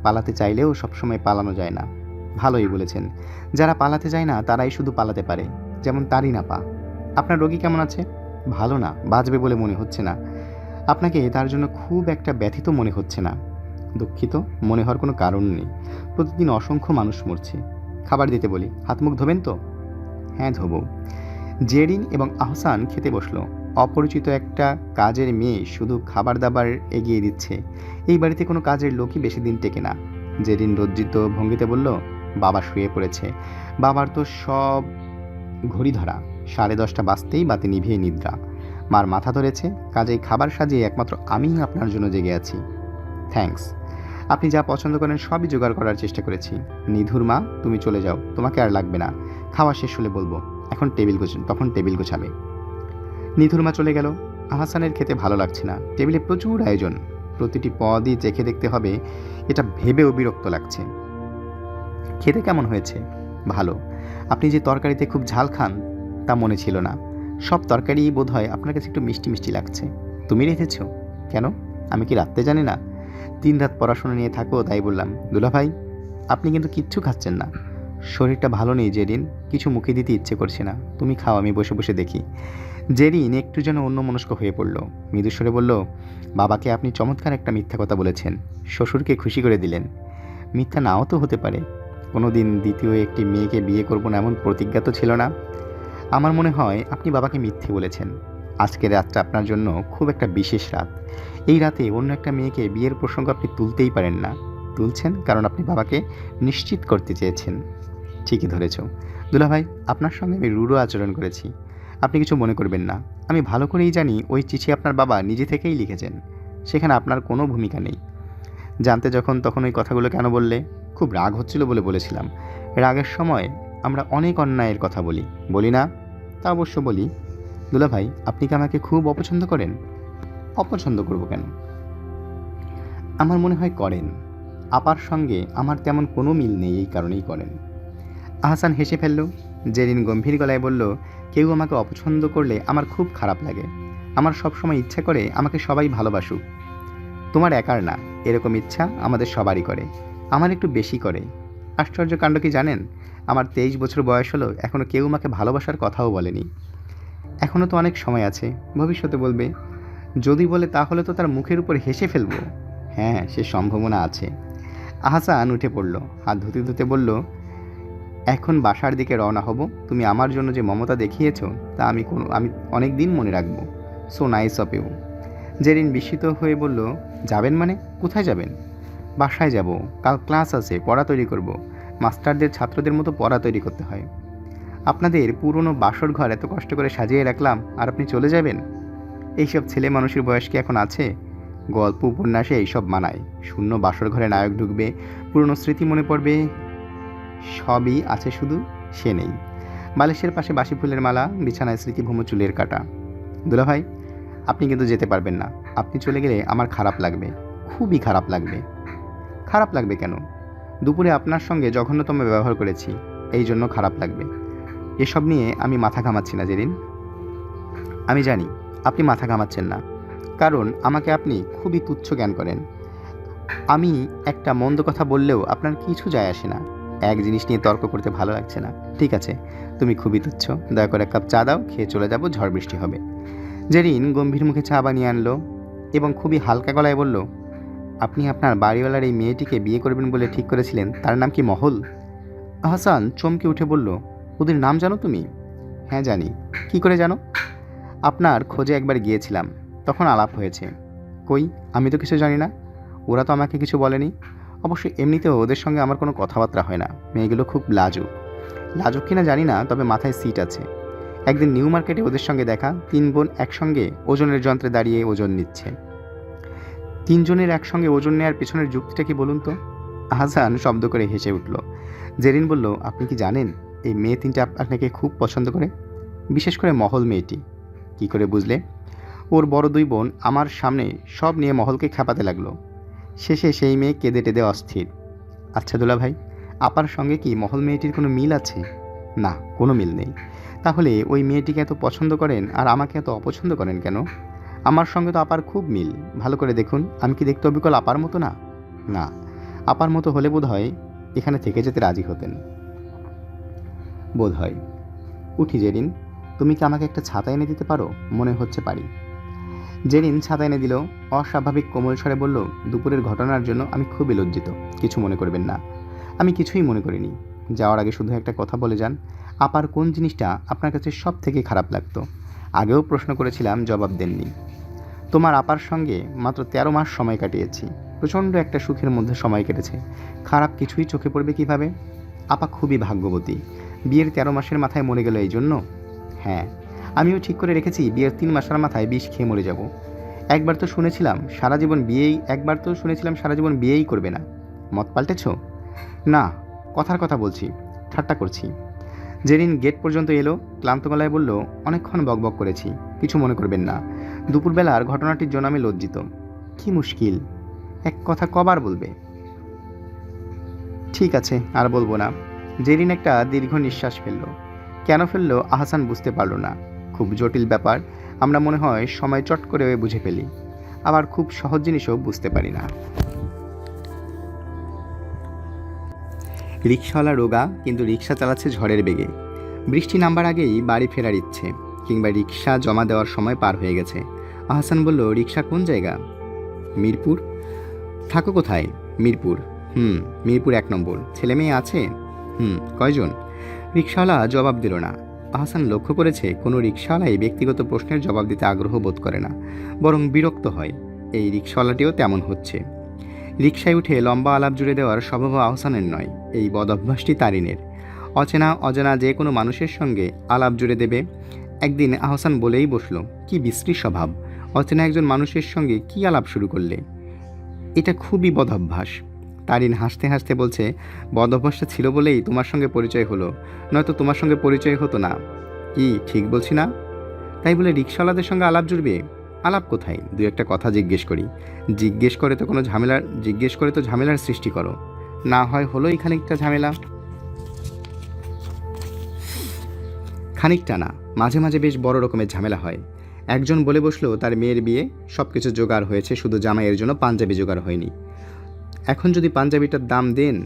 পালাতে চাইলেও সবসময় পালানো যায় না। ভালোই বলেছেন, যারা পালাতে যায় না তারাই শুধু পালাতে পারে, যেমন তারই না পা। আপনার রোগী কেমন আছে? ভালো না, বাঁচবে বলে মনে হচ্ছে না। আপনাকে তার জন্য খুব একটা ব্যথিত মনে হচ্ছে না? দুঃখিত, মনে হওয়ার কোনো কারণ নেই। প্রতিদিন অসংখ্য মানুষ মরছে। খাবার দিতে বলি, হাত মুখ ধোবেন তো? হ্যাঁ, ধোবো। জেরিন এবং আহসান খেতে বসলো। অপরিচিত একটা কাজের মেয়ে শুধু খাবার দাবার এগিয়ে দিচ্ছে। এই বাড়িতে কোনো কাজের লোকই বেশি দিন টেকে না। জেরিন লজ্জিত ভঙ্গিতে বলল, বাবা শুয়ে পড়েছে। বাবার তো সব ঘড়ি ধরা, 10:30 বাজতেই বাতি নিভিয়ে নিদ্রা। মার মাথা ধরেছে, কাজেই খাবার সাজিয়ে একমাত্র আমিই আপনার জন্য জেগে আছি। থ্যাঙ্কস। আপনি যা পছন্দ করেন সবই জোগাড় করার চেষ্টা করেছি। নিধুর মা, তুমি চলে যাও, তোমাকে আর লাগবে না। খাওয়া শেষ হলে বলবো। তখন টেবিল গোছাবে। নিধুর মা চলে গেল। আহসানের খেতে ভালো লাগছে না। টেবিলে প্রচুর আয়োজন, প্রতিটি পদই চেখে দেখতে হবে, এটা ভেবেও বিরক্ত লাগছে। খেতে কেমন হয়েছে? ভালো। আপনি যে তরকারিতে খুব ঝাল খান তা মনে ছিল না। সব তরকারি বোধ হয় আপনার কাছে একটু মিষ্টি মিষ্টি লাগছে। তুমি রেখেছ? কেন, আমি কি রাখতে জানি না? দিনরাত পড়াশোনা নিয়ে থাকো, তাই বললাম। দুলাভাই, আপনি কিন্তু কিচ্ছু খাচ্ছেন না। শরীরটা ভালো নেই জেরিন, কিছু মুখে দিতে ইচ্ছে করছে না। তুমি খাও, আমি বসে বসে দেখি। জেরিন একটু যেন অন্যমনস্ক হয়ে পড়ল। মৃদুস্বরে বলল, বাবাকে আপনি চমৎকার একটা মিথ্যা কথা বলেছেন, শ্বশুরকে খুশি করে দিলেন। মিথ্যা নাও তো হতে পারে। কোনো দিন দ্বিতীয় একটি মেয়েকে বিয়ে করব না এমন প্রতিজ্ঞা তো ছিল না। আমার মনে হয় আপনি বাবাকে মিথ্যে বলেছেন। আজকের রাতটা আপনার জন্য খুব একটা বিশেষ রাত। এই রাতে অন্য একটা মেয়েকে বিয়ের প্রসঙ্গ আপনি তুলতেই পারেন না। তুলছেন কারণ আপনি বাবাকে নিশ্চিত করতে চেয়েছেন। ঠিকই ধরেছ দুলাভাই, আপনার সঙ্গে আমি রূঢ় আচরণ করেছি। আপনি কিছু মনে করবেন না। আমি ভালো করেই জানি ওই চিঠি আপনার বাবা নিজে থেকেই লিখেছেন, সেখানে আপনার কোনো ভূমিকা নেই। জানতে যখন তখন ওই কথাগুলো কেন বললে? খুব রাগ হচ্ছিল বলে বলেছিলাম। রাগের সময় আমরা অনেক অন্যায়ের কথা বলি, বলি না? তা অবশ্য বলি। দুলাভাই, আপনি কি আমাকে খুব অপছন্দ করেন? অপছন্দ করব কেন? আমার মনে হয় করেন। আপার সঙ্গে আমার তেমন কোনো মিল নেই, এই কারণেই করেন। আহসান হেসে ফেলল। জেরিন গম্ভীর গলায় বলল, কেউ আমাকে অপছন্দ করলে আমার খুব খারাপ লাগে। আমার সবসময় ইচ্ছা করে আমাকে সবাই ভালোবাসুক। তোমার একার না, এরকম ইচ্ছা আমাদের সবারই করে। আমার একটু বেশি করে। আশ্চর্য কাণ্ড কি জানেন, আমার 23 বছর বয়স হলো, এখনও কেউ আমাকে ভালোবাসার কথাও বলেনি। এখনও তো অনেক সময় আছে, ভবিষ্যতে বলবে। যদি বলে তাহলে তো তার মুখের উপর হেসে ফেলবো। হ্যাঁ, সে সম্ভাবনা আছে। আহসান উঠে পড়ল, হাত ধুতে ধুতে বলল, এখন বাসার দিকে রওনা হব। তুমি আমার জন্য যে মমতা দেখিয়েছ তা আমি অনেক দিন মনে রাখবো। So nice of you. Zerin বিস্মিত হয়ে বলল, যাবেন মানে? কোথায় যাবেন? বাসায় যাব। কাল ক্লাস আছে, পড়া তৈরি করব। মাস্টারদের ছাত্রদের মতো পড়া তৈরি করতে হয়। আপনাদের পুরনো বাসর ঘর এত কষ্ট করে সাজিয়ে রাখলাম, আর আপনি চলে যাবেন? এইসব ছেলে মানুষের বয়স কি এখন আছে? গল্প উপন্যাসে এইসব মানায়। শূন্য বাসর ঘরে নায়ক ঢুকবে, পুরনো স্মৃতি মনে পড়বে, সবই আছে, শুধু সে নেই। বালিশের পাশে বাসি ফুলের মালা, বিছানায় স্মৃতিভূম চুলের কাটা। দুলাভাই, আপনি কিন্তু যেতে পারবেন না। আপনি চলে গেলে আমার খারাপ লাগবে, খুবই খারাপ লাগবে। খারাপ লাগবে কেন? দুপুরে আপনার সঙ্গে জঘন্যতম ব্যবহার করেছি, এই জন্য খারাপ লাগবে। এসব নিয়ে আমি মাথা ঘামাচ্ছি না জেরিন। আমি জানি আপনি মাথা ঘামাচ্ছেন না, কারণ আমাকে আপনি খুবই তুচ্ছ জ্ঞান করেন। আমি একটা মন্দ কথা বললেও আপনার কিছু যায় আসে না। এক জিনিস নিয়ে তর্ক করতে ভালো লাগছে না। ঠিক আছে, তুমি খুবই তুচ্ছ, দয়া করে 1 কাপ চা দাও, খেয়ে চলে যাব, ঝড় বৃষ্টি হবে। জেরিন গম্ভীর মুখে চা বানিয়ে আনলো এবং খুবই হালকা গলায় বলল, আপনি আপনার বাড়িওয়ালার এই মেয়েটিকে বিয়ে করবেন বলে ঠিক করেছিলেন, তার নাম কি মহল? আহসান চমকে উঠে বলল, ওদের নাম জানো তুমি? হ্যাঁ জানি। কি করে জানো? আপনার খোঁজে একবার গিয়েছিলাম, তখন আলাপ হয়েছে। কই, আমি তো কিছু জানি না। ওরা তো আমাকে কিছু বলেনি। অবশ্যই এমনিতেও ওদের সঙ্গে আমার কোনো কথাবার্তা হয় না। মেয়েগুলো খুব লাজুক। লাজুক কিনা জানি না, তবে মাথায় সিট আছে। একদিন নিউ মার্কেটে ওদের সঙ্গে দেখা, 3 বোন একসঙ্গে ওজনের যন্ত্রে দাঁড়িয়ে ওজন নিচ্ছে। 3 জনের একসঙ্গে ওজন নেওয়ার পেছনের যুক্তিটা কি বলুন তো? আহসান শব্দ করে হেসে উঠল। জেরিন বলল, আপনি কি জানেন এই মেয়ে 3টা আপনাকে খুব পছন্দ করে, বিশেষ করে মহল মেয়েটি। কি করে বুঝলে? ওর বড় 2 বোন আমার সামনে সব নিয়ে মহলকে খেপাতে লাগলো। শেষে সেই মেয়ে কেঁদে টেঁদে অস্থির। আচ্ছা দুলা ভাই, আপার সঙ্গে কি মহল মেয়েটির কোনো মিল আছে? না, কোনো মিল নেই। তাহলে ওই মেয়েটিকে এত পছন্দ করেন আর আমাকে এত অপছন্দ করেন কেন? আমার সঙ্গে তো আপার খুব মিল। ভালো করে দেখুন, আমি কি দেখতে অবিকল আপার মতো না? না, আপার মতো হলে বোধ হয় এখানে থেকে যেতে রাজি হতেন। বোধ হয়। উঠি জেরিন, তুমি কি আমাকে একটা ছাতা এনে দিতে পারো? মনে হচ্ছে পারি। জেরিন ছাতা এনে দিল। অস্বাভাবিক কোমল স্বরে বলল, দুপুরের ঘটনার জন্য আমি খুবই লজ্জিত, কিছু মনে করবেন না। আমি কিছুই মনে করিনি। যাওয়ার আগে শুধু একটা কথা বলে যান, আপার কোন জিনিসটা আপনার কাছে সব থেকে খারাপ লাগতো? আগেও প্রশ্ন করেছিলাম, জবাব দেননি। তোমার আপার সঙ্গে মাত্র 13 মাস সময় কাটিয়েছি। প্রচণ্ড একটা সুখের মধ্যে সময় কেটেছে। খারাপ কিছুই চোখে পড়বে কিভাবে? আপা খুবই ভাগ্যবতী। বিয়ের 13 মাসের মাথায় মরে গেল এই জন্য? হ্যাঁ, আমিও ঠিক করে রেখেছি বিয়ের 3 মাসের মাথায় বিষ খেয়ে মরে যাব। একবার তো শুনেছিলাম সারা জীবন বিয়েই করবে না। মত পাল্টেছ? না, কথার কথা বলছি, ঠাট্টা করছি। জেরিন গেট পর্যন্ত এলো, ক্লান্ত গলায় বলল, অনেকক্ষণ বকবক করেছি, কিছু মনে করবেন না। দুপুরবেলার ঘটনাটির জন্য আমি লজ্জিত। কি মুশকিল, এক কথা কবার বলবে? ঠিক আছে, আর বলবো না। জেরিন একটা দীর্ঘ নিঃশ্বাস ফেলল। কেন ফেলল আহসান বুঝতে পারল না। খুব জটিল ব্যাপার, আমরা মনে হয় সময় চট করে বুঝে ফেলি, আবার খুব সহজ জিনিসও বুঝতে পারি না। রিকশাওয়ালা রোগা, কিন্তু রিকশা চালাচ্ছে ঝড়ের বেগে। বৃষ্টি নামবার আগেই বাড়ি ফেরার ইচ্ছে, কিংবা রিকশা জমা দেওয়ার সময় পার হয়ে গেছে। আহসান বলল, রিকশা কোন জায়গা? মিরপুর। থাকো কোথায়? মিরপুর। মিরপুর 1 নম্বর। ছেলে মেয়ে আছে? কয়জন? রিকশাওয়ালা জবাব দিল না। আহসান লক্ষ্য করেছে কোনো রিকশাওয়ালাই ব্যক্তিগত প্রশ্নের জবাব দিতে আগ্রহ বোধ করে না, বরং বিরক্ত হয়। এই রিকশাওয়ালাটিও তেমন হচ্ছে। রিকশায় উঠে লম্বা আলাপ জুড়ে দেওয়ার স্বভাব আহসানের নয়, এই বদভ্যাসটি তারিনের। অচেনা অজানা যে কোনো মানুষের সঙ্গে আলাপ জুড়ে দেবে। একদিন আহসান বলেই বসল, কি বিশ্রী স্বভাব, অচেনা একজন মানুষের সঙ্গে কি আলাপ শুরু করলে? এটা খুবই বদভ্যাস। তারিন হাসতে হাসতে বলছে, বদভ্যাসটা ছিল বলেই তোমার সঙ্গে পরিচয় হলো, নয়তো তোমার সঙ্গে পরিচয় হতো না। কি ঠিক বলছি না? তাই বলে রিকশাওয়ালাদের সঙ্গে আলাপ জুড়বে? আলাপ কোথায়? 2-একটা কথা জিজ্ঞেস করে তো ঝামেলার সৃষ্টি করো। না হয় হলোই খানিকটা ঝামেলা। খানিকটা না, মাঝে মাঝে বেশ বড় রকমের ঝামেলা হয়। একজন বলে বসলো তার মেয়ের বিয়ে, সব কিছু জোগাড় হয়েছে, শুধু জামাইয়ের জন্য পাঞ্জাবি জোগাড় হয়নি। এখন যদি পাঞ্জাবিটার দাম দেন,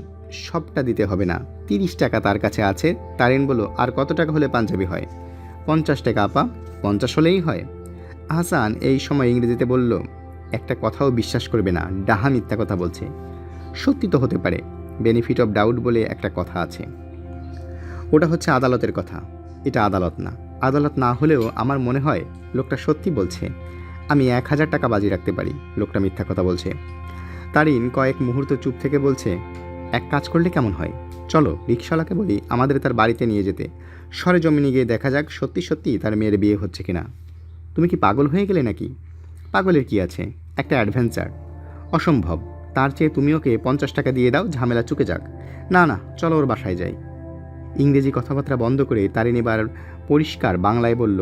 সবটা দিতে হবে না, 30 টাকা তার কাছে আছে। তারিন বলল, আর কত টাকা হলে পাঞ্জাবি হয়? 50 টাকা আপা। 50 হলেই হয়? আহসান এই সময় ইংরেজিতে বলল, একটা কথাও বিশ্বাস করবে না, ডাহা মিথ্যা কথা বলছে। সত্যি তো হতে পারে, বেনিফিট অফ ডাউট বলে একটা কথা আছে। ওটা হচ্ছে আদালতের কথা, এটা আদালত না। আদালত না হলেও আমার মনে হয় লোকটা সত্যি বলছে। আমি 1000 টাকা বাজি রাখতে পারি লোকটা মিথ্যা কথা বলছে। তারিন কয়েক মুহূর্ত চুপ থেকে বলছে, এক কাজ করলে কেমন হয়? চলো রিকশাওয়ালাকে বলি আমাদের তার বাড়িতে নিয়ে যেতে, সরেজমিনে গিয়ে দেখা যাক সত্যি সত্যি তার মেয়ের বিয়ে হচ্ছে কিনা। তুমি কি পাগল হয়ে গেলে নাকি? পাগলের কি আছে, একটা অ্যাডভেঞ্চার। অসম্ভব। তার চেয়ে তুমি ওকে 50 টাকা দিয়ে দাও, ঝামেলা চুকে যাক। না না, চলো ওর বাসায় যাই। ইংরেজি কথাবার্তা বন্ধ করে তারিন এবার পরিষ্কার বাংলায় বলল,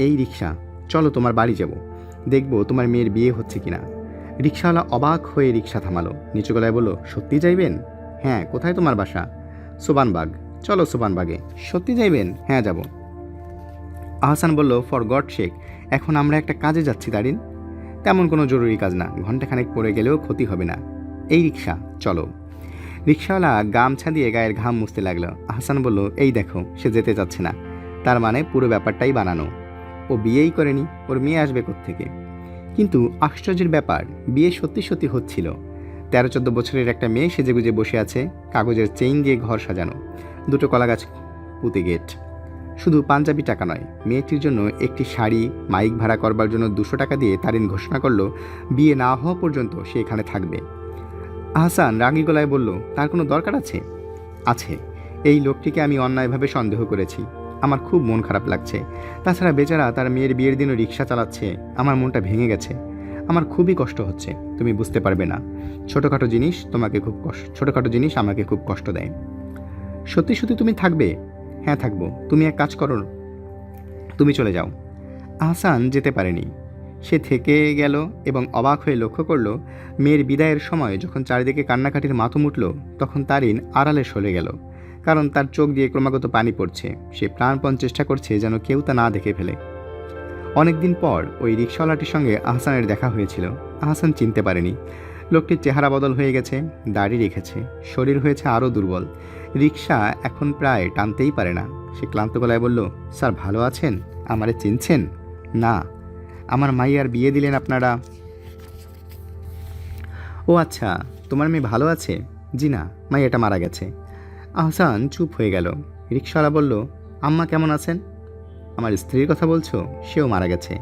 এই রিকশা, চলো তোমার বাড়ি যাব, দেখব তোমার মেয়ের বিয়ে হচ্ছে কিনা। রিকশাওয়ালা অবাক হয়ে রিকশা থামালো, নিচু গলায় বলল, সত্যি যাইবেন? হ্যাঁ। কোথায় তোমার বাসা? সোবানবাগ। চলো সোবানবাগে। সত্যি যাইবেন? হ্যাঁ যাব। আহসান বলল, ফর গড শেক, এখন আমরা একটা কাজে যাচ্ছি তারিন। তেমন কোনো জরুরি কাজ না, ঘণ্টাখানেক পড়ে গেলেও ক্ষতি হবে না। এই রিকশা, চলো। রিকশাওয়ালা গামছা দিয়ে গায়ের ঘাম মুছতে লাগলো। আহসান বলল, এই দেখো সে যেতে চাচ্ছে না, তার মানে পুরো ব্যাপারটাই বানানো। ও বিয়েই করেনি, ওর মেয়ে আসবে কোত্থেকে? কিন্তু আশ্চর্যের ব্যাপার, বিয়ে সত্যি সত্যি হচ্ছিল। 13-14 বছরের একটা মেয়ে সেজেগুজে বসে আছে, কাগজের চেইন দিয়ে ঘর সাজানো, 2টো কলাগাছ পুঁতে গেট। শুধু পাঞ্জাবি টাকা নয়, মেয়েটির জন্য একটি শাড়ি, মাইক ভাড়া করবার জন্য 200 টাকা দিয়ে তারিন ঘোষণা করলো বিয়ে না হওয়া পর্যন্ত সে এখানে থাকবে। আহসান রাগী গলায় বলল, তার কোনো দরকার আছে? আছে। এই লোকটিকে আমি অন্যায়ভাবে সন্দেহ করেছি। আমার খুব মন খারাপ লাগছে। তাছাড়া বেচারা তার মেয়ের বিয়ের দিনও রিক্সা চালাচ্ছে। আমার মনটা ভেঙে গেছে। আমার খুবই কষ্ট হচ্ছে। তুমি বুঝতে পারবে না। ছোটোখাটো জিনিস আমাকে খুব কষ্ট দেয়। সত্যি সত্যি তুমি থাকবে? হ্যাঁ থাকবো। তুমি এক কাজ করো, তুমি চলে যাও। আহসান যেতে পারেনি। সে থেকে গেল এবং অবাক হয়ে লক্ষ্য করল, মেয়ের বিদায়ের সময় যখন চারিদিকে কান্নাকাটির মাতম উঠল, তখন তারিন আড়ালে সরে গেল। কারণ তার চোখ দিয়ে ক্রমাগত পানি পড়ছে। সে প্রাণপণ চেষ্টা করছে যেন কেউ তা না দেখে ফেলে। অনেকদিন পর ওই রিক্সাওয়ালাটির সঙ্গে আহসানের দেখা হয়েছিল। আহসান চিনতে পারেনি। লোকটির চেহারা বদল হয়ে গেছে, দাড়ি রেখেছে, শরীর হয়েছে আরও দুর্বল। রিক্সা এখন প্রায় টানতেই পারে না। সে ক্লান্ত গলায় বলল, স্যার ভালো আছেন? আমারে চিনছেন? না। আমার মাইয়ার বিয়ে দিলেন আপনারা? ও আচ্ছা, তোমার মেয়ে ভালো আছে? জি না, মাইয়াটা মারা গেছে। আহসান চুপ হয়ে গেল। রিক্সাওয়ালা বলল, আম্মা কেমন আছেন? আমার স্ত্রীর কথা বলছো? সেও মারা গেছে।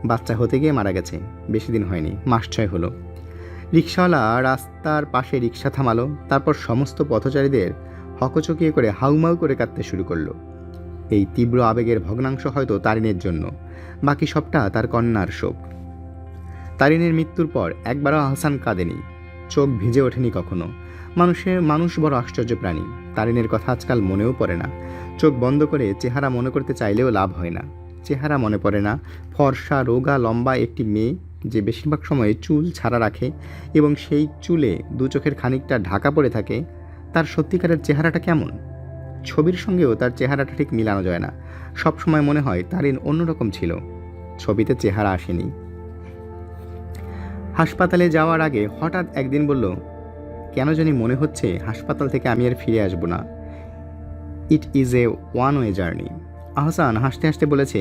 বাচ্চা হতে গিয়ে মারা গেছে। বেশি দিন হয়নি, মাস 6 হলো। রিক্সাওয়ালা রাস্তার পাশে রিক্সা থামালো। তারপর সমস্ত পথচারীদের হকচকিয়ে করে হাউমাউ করে কাঁদতে শুরু করলো। এই তীব্র আবেগের ভগ্নাংশ হয়তো তারিনের জন্য, বাকি সবটা তার কন্যার শোক। তারিনের মৃত্যুর পর একবারও আহসান কাঁদেনি, চোখ ভিজে ওঠেনি কখনো। মানুষ বড় আশ্চর্য প্রাণী। তারিনের কথা আজকাল মনেও পড়ে না। চোখ বন্ধ করে চেহারা মনে করতে চাইলেও লাভ হয় না। চেহারা মনে পড়ে না। ফর্সা রোগা লম্বা একটি মেয়ে, যে বেশিরভাগ সময় চুল ছাড়া রাখে এবং সেই চুলে দু চোখের খানিকটা ঢাকা পড়ে থাকে, তার সত্যিকারের চেহারাটা কেমন? ছবির সঙ্গেও তার চেহারাটা ঠিক মিলানো যায় না। সব সময় মনে হয় তারিন অন্যরকম ছিল। ছবিতে চেহারা আসেনি। হাসপাতালে যাওয়ার আগে হঠাৎ একদিন বলল, কেন জানি মনে হচ্ছে হাসপাতাল থেকে আমি আর ফিরে আসব না। It is a one way journey. Ahsan হাসতে হাসতে বলেছে,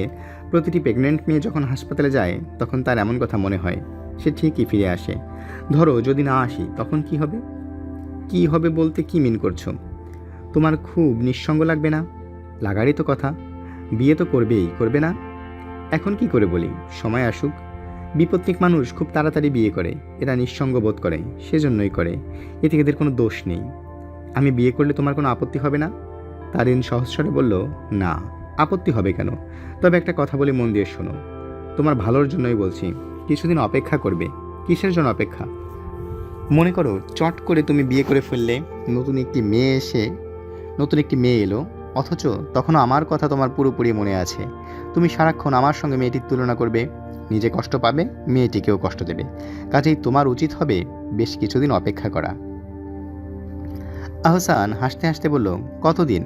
প্রতিটি প্রেগনেন্ট মেয়ে যখন হাসপাতালে যায় তখন তার এমন কথা মনে হয়। সে ঠিকই ফিরে আসে। ধরো যদি না আসি, তখন কি হবে? কি হবে বলতে কি মিন করছো? তোমার খুব নিঃসঙ্গ লাগবে না? লাগারই তো কথা। বিয়ে তো করবে না? এখন কি করে বলি, সময় আসুক। বিপত্তিক মানুষ খুব তাড়াতাড়ি বিয়ে করে। এরা নিঃসঙ্গ বোধ করে, সেজন্যই করে। এতে এদের কোনো দোষ নেই। আমি বিয়ে করলে তোমার কোনো আপত্তি হবে না? তারিন সহস্বরে বলল, না, আপত্তি হবে কেন? তবে একটা কথা বলে মন দিয়ে শোনো। তোমার ভালোর জন্যই বলছি। কিছুদিন অপেক্ষা করবে। কিসের জন্য অপেক্ষা? মনে করো চট করে তুমি বিয়ে করে ফেললে, নতুন একটি মেয়ে এলো, অথচ তখনও আমার কথা তোমার পুরোপুরি মনে আছে। তুমি সারাক্ষণ আমার সঙ্গে মেয়েটির তুলনা করবে। নিজে কষ্ট পাবে, মেয়েটিকেও কষ্ট দেবে। কাজেই তোমার উচিত হবে বেশ কিছুদিন অপেক্ষা করা। আহসান হাসতে হাসতে বলল, কতদিন?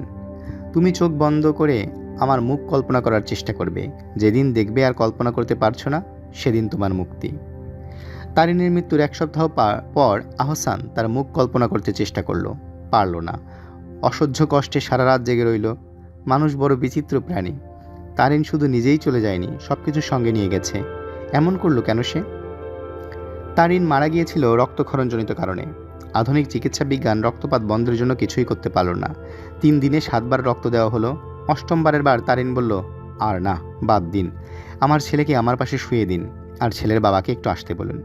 তুমি চোখ বন্ধ করে আমার মুখ কল্পনা করার চেষ্টা করবে। যেদিন দেখবে আর কল্পনা করতে পারছো না, সেদিন তোমার মুক্তি। তারিনের মৃত্যুর 1 সপ্তাহ পর আহসান তার মুখ কল্পনা করতে চেষ্টা করলো, পারল না। অসহ্য কষ্টে সারা রাত জেগে রইল। মানুষ বড় বিচিত্র প্রাণী। তারিন শুধু নিজেই চলে যায়নি, সব কিছু সঙ্গে নিয়ে গেছে। এমন করলো কেন সে? তারিন মারা গিয়েছিল রক্তক্ষরণজনিত কারণে। আধুনিক চিকিৎসা বিজ্ঞান রক্তপাত বন্ধের জন্য কিছুই করতে পারল না। 3 দিনে 7 বার রক্ত দেওয়া হলো। 8ম বারের বার তারিন বলল, আর না, বাদ দিন। আমার ছেলেকে আমার পাশে শুয়ে দিন, আর ছেলের বাবাকে একটু আসতে বলুন।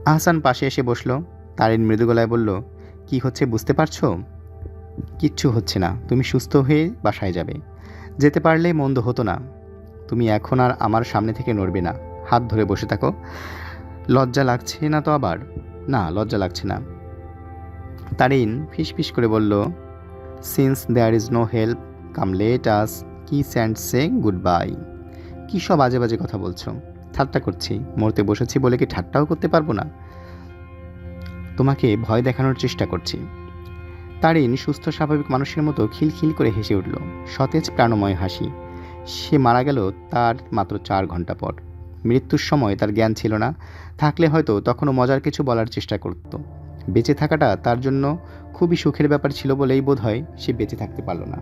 আহসান পাশে এসে বসলো। তারিন মৃদু গলায় বলল, কি হচ্ছে বুঝতে পারছো? কিচ্ছু হচ্ছে না। তুমি সুস্থ হয়ে বাসায় যাবে। যেতে পারলে মন্দ হতো না। তুমি এখন আর আমার সামনে থেকে নড়বে না। হাত ধরে বসে থাকো। লজ্জা লাগছে না তো আবার? না, লজ্জা লাগছে না। তারিন ফিসফিস করে বলল, since there is no help, come let us kiss and say goodbye. কী সব বাজে বাজে কথা বলছো? ঠাট্টা করছি। মরতে বসেছি বলে কি ঠাট্টাও করতে পারবো না? তোমাকে ভয় দেখানোর চেষ্টা করছি। তারিন সুস্থ স্বাভাবিক মানুষের মতো খিলখিল করে হেসে উঠল। সতেজ প্রাণময় হাসি। সে মারা গেল তার মাত্র 4 ঘন্টা পর। মৃত্যুর সময় তার জ্ঞান ছিল না। থাকলে হয়তো তখনও মজার কিছু বলার চেষ্টা করত। বেঁচে থাকাটা তার জন্য খুবই সুখের ব্যাপার ছিল বলেই বোধ হয় সে বেঁচে থাকতে পারল না।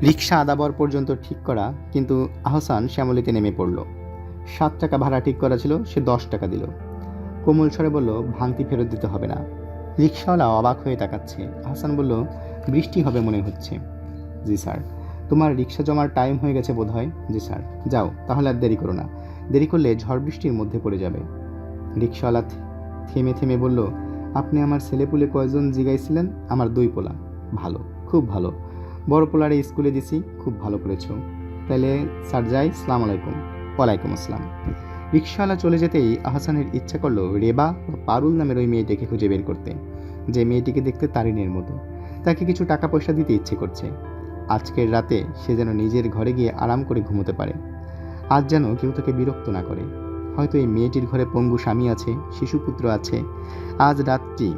রিক্সা আদাবর পর্যন্ত ঠিক করা, কিন্তু আহসান শ্যামলীতে নেমে পড়ল। 7 টাকা ভাড়া ঠিক করা ছিল, সে 10 টাকা দিল। কোমল স্বরে বলল, ভাঙতি ফেরত দিতে হবে না। রিক্সাওয়ালা অবাক হয়ে তাকাচ্ছে। আহসান বলল, বৃষ্টি হবে মনে হচ্ছে। জি স্যার। তোমার রিক্সা জমার টাইম হয়ে গেছে বোধ হয়। জি স্যার। যাও, তাহলে আর দেরি করো না। দেরি করলে ঝড় বৃষ্টির মধ্যে পড়ে যাবে। রিক্সাওয়ালা থেমে থেমে বলল, আপনি আমার ছেলেপুলে কয়জন জিগাইছিলেন? আমার 2 পোলা। ভালো, খুব ভালো। বড় পোলারে স্কুলে দিছি, খুব ভালো করেছো। তাইলে স্যার যাই, সালাম আলাইকুম। ওয়ালাইকুম আসসালাম। রিকশাওয়ালা চলে যেতেই আহসানের ইচ্ছা করলো রেবা বা পারুল নামের ওই মেয়েটিকে খুঁজে বের করতে, যে মেয়েটিকে দেখতে তারিনের মতো। তাকে কিছু টাকা পয়সা দিতে ইচ্ছে করছে। আজকের রাতে সে যেন নিজের ঘরে গিয়ে আরাম করে ঘুমোতে পারে। আজ যেন কেউ তাকে বিরক্ত না করে। হয়তো এই মেয়েটির ঘরে পঙ্গু স্বামী আছে, শিশুপুত্র আছে। আজ রাতটি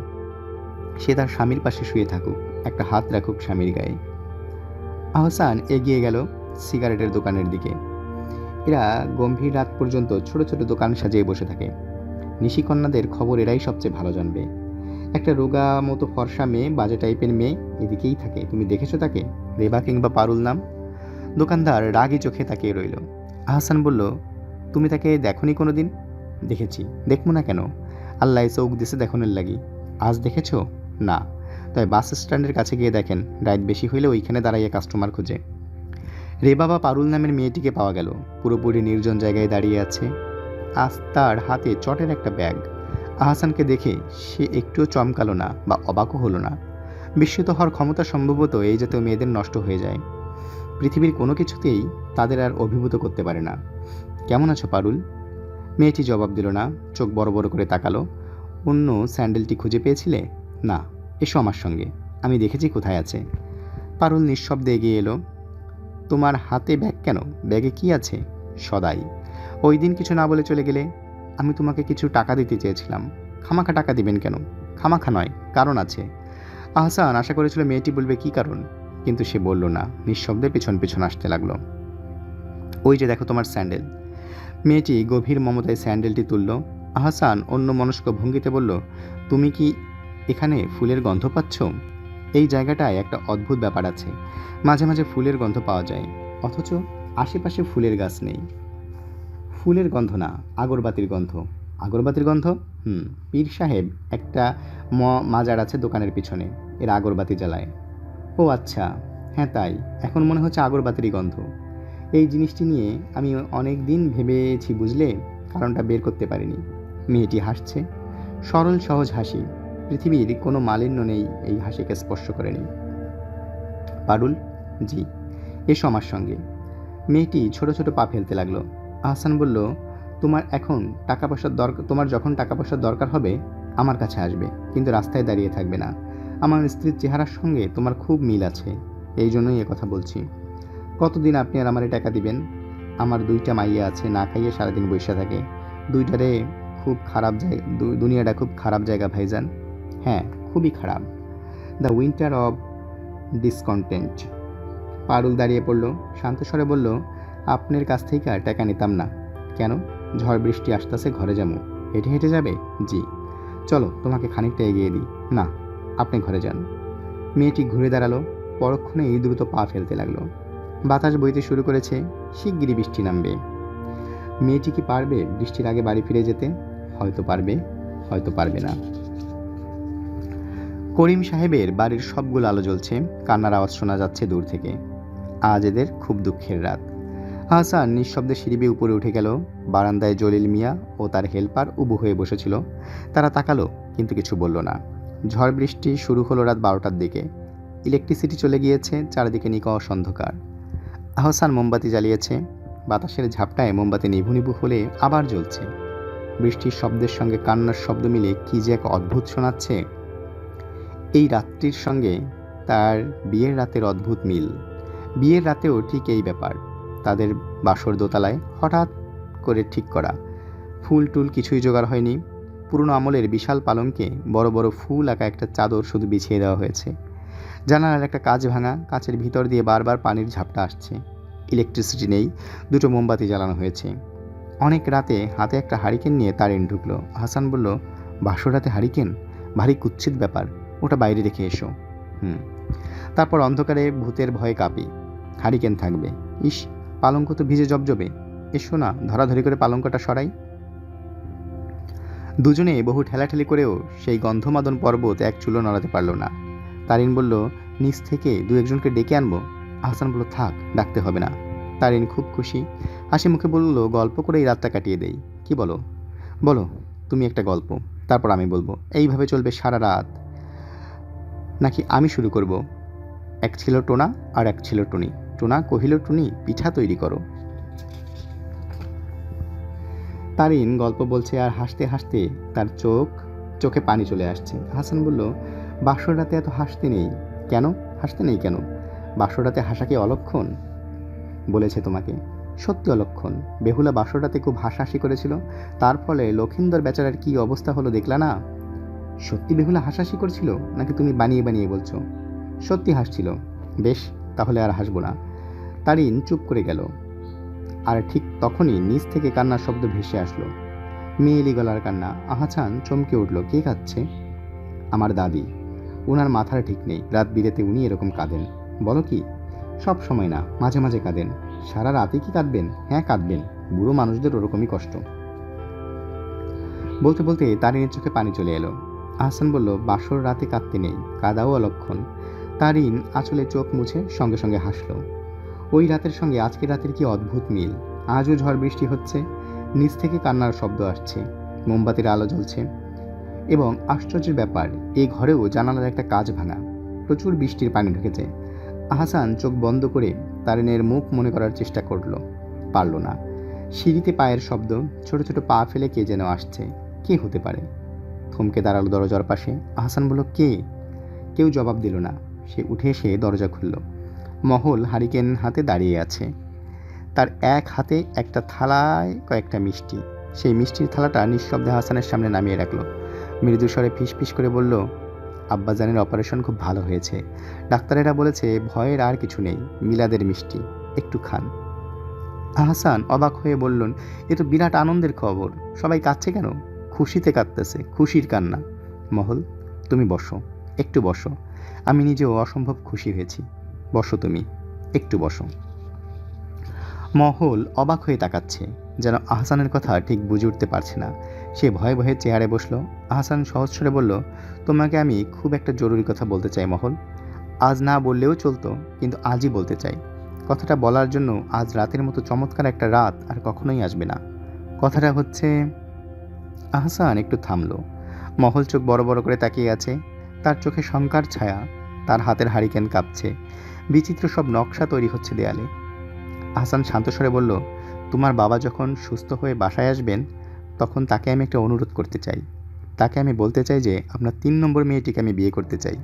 সে তার স্বামীর পাশে শুয়ে থাকুক, একটা হাত রাখুক স্বামীর গায়ে। আহসান এগিয়ে গেল সিগারেটের দোকানের দিকে। এরা গম্ভীর রাত পর্যন্ত ছোট ছোট দোকান সাজিয়ে বসে থাকে। নিশিকন্যাদের খবর এরাই সবচেয়ে ভালো জানবে। একটা রোগা মতো ফর্সা মেয়ে, বাজে টাইপের মেয়ে এদিকেই থাকে। তুমি দেখেছো তাকে? রেবা কিংবা পারুল নাম? দোকানদার রাগী চোখে তাকিয়ে রইল। আহসান বলল, তুমি তাকে দেখোনি কোনো দিন? দেখেছি, দেখবো না কেন? আল্লাহ চৌক দিছে দেখনের লাগি। আজ দেখেছো? না। তাই বাস স্ট্যান্ডের কাছে গিয়ে দেখেন, রাত বেশি হইলে ওইখানে দাঁড়াইয়া কাস্টমার খুঁজে। রেবা বা পারুল নামের মেয়েটিকে পাওয়া গেল। পুরোপুরি নির্জন জায়গায় দাঁড়িয়ে আছে। আজ তার হাতে চটের একটা ব্যাগ। আহসানকে দেখে সে একটুও চমকালো না বা অবাকও হলো না। বিস্মিত হওয়ার ক্ষমতা সম্ভবত এই জাতীয় মেয়েদের নষ্ট হয়ে যায়। পৃথিবীর কোনো কিছুতেই তাদের আর অভিভূত করতে পারে না। কেমন আছো পারুল? মেয়েটি জবাব দিল না, চোখ বড় বড় করে তাকালো। অন্য স্যান্ডেলটি খুঁজে পেয়েছিলে? না। এসো আমার সঙ্গে, আমি দেখেছি কোথায় আছে। পারুল নিঃশব্দে এগিয়ে এলো। তোমার হাতে ব্যাগ কেন? ব্যাগে কি আছে? সদাই। ওই দিন কিছু না বলে চলে গেলে। আমি তোমাকে কিছু টাকা দিতে চেয়েছিলাম। খামাখা টাকা দিবেন কেন? খামাখা নয়, কারণ আছে। আহসান আশা করেছিল মেয়েটি বলবে কি কারণ, কিন্তু সে বলল না। নিঃশব্দে পেছন পেছন আসতে লাগলো। ওই যে দেখো তোমার স্যান্ডেল। মেয়েটি গভীর মমতায় স্যান্ডেলটি তুলল। আহসান অন্য মনস্ক ভঙ্গিতে বলল, তুমি কি এখানে ফুলের গন্ধ পাচ্ছ? এই জায়গাটায় একটা অদ্ভুত ব্যাপার আছে। মাঝে মাঝে ফুলের গন্ধ পাওয়া যায়, অথচ আশেপাশে ফুলের গাছ নেই। ফুলের গন্ধ না, আগরবাতির গন্ধ। আগরবাতির গন্ধ? পীর সাহেব একটা মাজার আছে দোকানের পিছনে, এর আগরবাতি জ্বালায়। ও আচ্ছা, হ্যাঁ তাই। এখন মনে হচ্ছে আগরবাতিরই গন্ধ। এই জিনিসটি নিয়ে আমি অনেক দিন ভেবেছি, বুঝলে, কারণটা বের করতে পারিনি। মেয়েটি হাসছে, সরল সহজ হাসি। পৃথিবীর কোনো মালিন্য নেই এই হাসিকে স্পর্শ করেনি। পারুল, জি। এসো আমার সঙ্গে। মেয়েটি ছোট ছোট পা ফেলতে লাগলো। আহসান বলল, তোমার যখন টাকা পয়সার দরকার হবে আমার কাছে আসবে, কিন্তু রাস্তায় দাঁড়িয়ে থাকবে না। আমার স্ত্রীর চেহারার সঙ্গে তোমার খুব মিল আছে, এই জন্যই কথা বলছি। কতদিন আপনি আর আমারে টাকা দিবেন? আমার 2টা মাইয়া আছে, না খাইয়ে সারাদিন বসে থাকে। দুইটারে খুব খারাপ জায়গা, দুনিয়াটা খুব খারাপ জায়গা ভাইজান। হ্যাঁ, খুবই খারাপ। The winter of discontent. Parul দাঁড়িয়ে পড়ল, শান্ত স্বরে বলল, আপনার কাছ থেকে আর টাকা নিতাম না। কেন? ঝড় বৃষ্টি আসতেছে, ঘরে যাবো। হেঁটে হেঁটে যাবে? জি। চলো তোমাকে খানিকটা এগিয়ে দিই। না, আপনি ঘরে যান। মেয়েটি ঘুরে দাঁড়ালো, পরক্ষণেই দ্রুত পা ফেলতে লাগলো। বাতাস বইতে শুরু করেছে, শিগগিরই বৃষ্টি নামবে। মেয়েটি কি পারবে বৃষ্টির আগে বাড়ি ফিরে যেতে? হয়তো পারবে, হয়তো পারবে না। করিম সাহেবের বাড়ির সবগুলো আলো জ্বলছে, কান্নার আওয়াজ শোনা যাচ্ছে দূর থেকে। আজ এদের খুব দুঃখের রাত। হাসান নিঃশব্দে সিঁড়ি বেয়ে উপরে উঠে গেল। বারান্দায় জলিল মিয়া ও তার হেল্পার উবু হয়ে বসেছিল। তারা তাকালো, কিন্তু কিছু বলল না। ঝড় বৃষ্টি শুরু হলো রাত 12টার দিকে। ইলেকট্রিসিটি চলে গিয়েছে, চারিদিকে নিকষ অন্ধকার। আহসান মোমবাতি জ্বালিয়েছে। বাতাসের ঝাপটায় মোমবাতি নিভু নিভু হলে আবার জ্বলছে। বৃষ্টির শব্দের সঙ্গে কান্নার শব্দ মিলে কি যে এক অদ্ভুত শোনাচ্ছে। এই রাত্রির সঙ্গে তার বিয়ের রাতের অদ্ভুত মিল। বিয়ের রাতেও ঠিক এই ব্যাপার। তাদের বাসর দোতলায় হঠাৎ করে ঠিক করা। ফুল টুল কিছুই জোগাড় হয়নি। পুরনো আমলের বিশাল পালঙ্কে বড় বড় ফুল আঁকা একটা চাদর শুধু বিছিয়ে দেওয়া হয়েছে। জানালার একটা কাঁচ ভাঙা, কাঁচের ভিতর দিয়ে বারবার পানির ঝাপটা আসছে। ইলেকট্রিসিটি নেই, 2টো মোমবাতি জ্বালানো হয়েছে। অনেক রাতে হাতে একটা হারিকেন নিয়ে তারিন ঢুকলো। হাসান বলল, বাসর রাতে হারিকেন? ভারী কুৎসিত ব্যাপার, ওটা বাইরে রেখে এসো। তারপর অন্ধকারে ভূতের ভয়ে কাঁপি। হারিকেন থাকবে? ইস, পালঙ্ক তো ভিজে জবজবে। এসো না, ধরাধরি করে পালঙ্কটা সরাই। দুজনে বহু ঠেলাঠেলি করেও সেই গন্ধমাদন পর্বত এক চুলো নড়াতে পারল না। তারিন বলল, নিচ থেকে 2-1জনকে ডেকে আনবো। আহসান বলল, থাক, ডাকতে হবে না। তারিন খুব খুশি, হাসি মুখে বলল, গল্প করেই রাতটা কাটিয়ে দেই। কি বলো? বলো তুমি একটা গল্প। তারপর আমি বলবো। এইভাবে চলবে সারা রাত, নাকি আমি শুরু করব? এক ছিল টোনা আর এক ছিল টুনি। টোনা কহিল, টুনি পিঠা তৈরি করো। তারিন গল্প বলছে আর হাসতে হাসতে তার চোখে পানি চলে আসছে। আহসান বলল, বাসর রাতে এত হাসতে নেই কেন? হাসতে নেই কেন? বাসর রাতে হাসা কি অলক্ষণ? বলেছে তোমাকে। সত্যি অলক্ষণ। বেহুলা বাসর রাতে খুব হাসাহাসি করেছিল, তার ফলে লক্ষিন্দর বেচারার কি অবস্থা হলো দেখলা না? সত্যি বেহুলা হাসাহাসি করছিল নাকি তুমি বানিয়ে বানিয়ে বলছো? সত্যি হাসছিল। বেশ, তাহলে আর হাসবো না। তারিন চুপ করে গেল। আর ঠিক তখনই নিচ থেকে কান্নার শব্দ ভেসে আসলো, মেয়েলি গলার কান্না। আহসান চমকে উঠল। কে কাঁদছে? আমার দাদি। ওনার মাথার ঠিক নেই, রাত বিরেতে উনি এরকম কাঁদেন। বলো কি? সব সময় না, মাঝে মাঝে কাঁদেন। সারা রাতে কি কাঁদবেন? হ্যাঁ কাঁদবেন, বুড়ো মানুষদের ওরকমই কষ্ট। বলতে বলতে তারিনের চোখে পানি চলে এলো। আহসান বলল, বাসর রাতে কাঁদতে নেই, কাদাও অলক্ষণ। তারিন আঁচলে চোখ মুছে সঙ্গে সঙ্গে হাসল। ওই রাতের সঙ্গে আজকের রাতের কি অদ্ভুত মিল। আজও ঝড় বৃষ্টি হচ্ছে, নিচ থেকে কান্নার শব্দ আসছে, মোমবাতির আলো জ্বলছে। এবং আশ্চর্যের ব্যাপার, এই ঘরেও জানালার একটা কাঁচ ভাঙা, প্রচুর বৃষ্টির পানি ঢুকেছে। আহসান চোখ বন্ধ করে তারিনের মুখ মনে করার চেষ্টা পারল না। সিঁড়িতে পায়ের শব্দ, ছোট ছোট পা ফেলে কে যেন আসছে। কে হতে পারে? থমকে দাঁড়ালো দরজার পাশে। আহসান বলল, কে? কেউ জবাব দিল না। সে উঠে এসে দরজা খুলল। মহল হারিকেন হাতে দাঁড়িয়ে আছে। তার এক হাতে একটা থালায় কয়েকটা মিষ্টি। সেই মিষ্টির থালাটা নিঃশব্দে হাসানের সামনে নামিয়ে রাখলো। মৃদুস্বরে ফিসফিস করে বলল, আব্বাজানের অপারেশন খুব ভালো হয়েছে। ডাক্তারেরা বলেছে ভয়ের আর কিছু নেই। মিলাদের মিষ্টি, একটু খান। আহসান অবাক হয়ে বললেন, এ তো বিরাট আনন্দের খবর। সবাই কাঁদছে কেন? খুশিতে কাঁদতেছে, খুশির কান্না। মহল, তুমি বসো, একটু বসো। আমি নিজেও অসম্ভব খুশি হয়েছি। বসো তুমি, একটু বসো। মহল অবাক হয়ে তাকাচ্ছে, যেন আহসানের কথা ঠিক বুঝে উঠতে পারছে না। সে ভয়ে ভয়ে চেয়ারে বসলো। আহসান সহজ স্বরে বলল, তোমাকে আমি খুব একটা জরুরি কথা বলতে চাই মহল। আজ না বললেও চলতো, কিন্তু আজই বলতে চাই। কথাটা বলার জন্য আজ রাতের মতো চমৎকার একটা রাত আর কখনোই আসবে না। কথাটা হচ্ছে... আহসান একটু থামলো। মহল চোখ বড় বড় করে তাকিয়ে আছে। তার চোখে শঙ্কার ছায়া। তার হাতের হারিকেন কাঁপছে। বিচিত্র সব নকশা তৈরি হচ্ছে দেয়ালে। আহসান শান্ত স্বরে বলল, তোমার বাবা যখন সুস্থ হয়ে বাসায় আসবেন, তখন তাকে আমি একটা অনুরোধ করতে চাই। তাকে আমি বলতে চাই যে আপনার 3 নম্বর মেয়েটিকে আমি বিয়ে করতে চাই।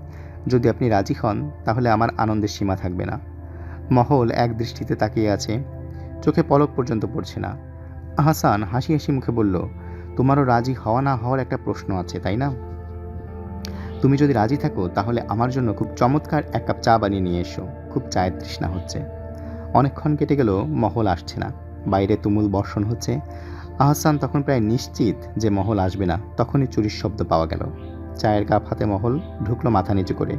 যদি আপনি রাজি হন তাহলে আমার আনন্দের সীমা থাকবে না। মহল এক দৃষ্টিতে তাকিয়ে আছে, চোখে পলক পর্যন্ত পড়ছে না। আহসান হাসি হাসি মুখে বলল, তোমারও রাজি হওয়া না হওয়ার একটা প্রশ্ন আছে, তাই না? তুমি যদি রাজি থাকো তাহলে আমার জন্য খুব চমৎকার 1 কাপ চা বানিয়ে নিয়ে এসো। খুব চায়ের তৃষ্ণা হচ্ছে। অনেকক্ষণ কেটে গেল, মহল আসছে না। বাইরে তুমুল বর্ষণ হচ্ছে। আহসান তখন প্রায় নিশ্চিত যে মহল আসবে না। তখনই চুরির শব্দ পাওয়া গেল। চায়ের কাপ হাতে মহল ঢুকলো মাথা নিচু করে।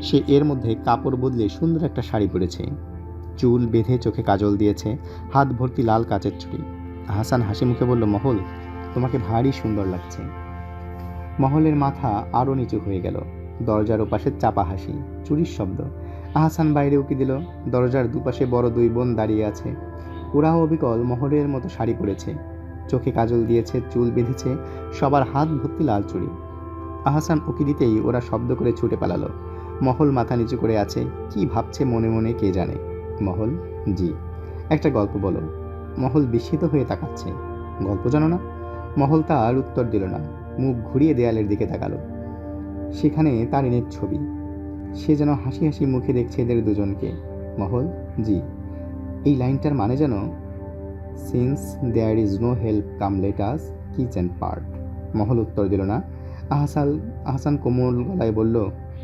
সে এর মধ্যে কাপড় বদলে সুন্দর একটা শাড়ি পরেছে, চুল বেঁধে চোখে কাজল দিয়েছে, হাত ভর্তি লাল কাচের ছুরি। আহসান হাসি মুখে বলল, মহল, তোমাকে ভারী সুন্দর লাগছে। মহলের মাথা আরও নিচু হয়ে গেল। দরজার ওপাশে চাপা হাসি, চুরির শব্দ। আহসান বাইরে উকি দিল। দরজার দুপাশে বড় 2 বোন দাঁড়িয়ে আছে। ওরাও অবিকল মহলের মতো শাড়ি পরেছে, চোখে কাজল দিয়েছে, চুল বেঁধেছে, সবার হাত ভর্তি লাল চুড়ি। আহসান উকি দিতেই ওরা শব্দ করে ছুটে পালালো। মহল মাথা নিচু করে আছে, কি ভাবছে মনে মনে কে জানে। মহল, জি, একটা গল্প বলো। মহল বিস্মিত হয়ে তাকাচ্ছে। গল্প জানো না? মহল তার উত্তর দিল না, মুখ ঘুরিয়ে দেয়ালের দিকে তাকালো। সেখানে তারিনের ছবি। সে যেন হাসি হাসি মুখে দেখছে এদের দুজনকে। মহল, জি। এই লাইনটার মানে যেন, since there is no help come let us kiss and part. Mahal উত্তর দিল না। আহসান কোমল গলায় বলল,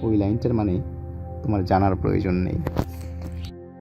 ওই লাইনটার মানে তোমার জানার প্রয়োজন নেই।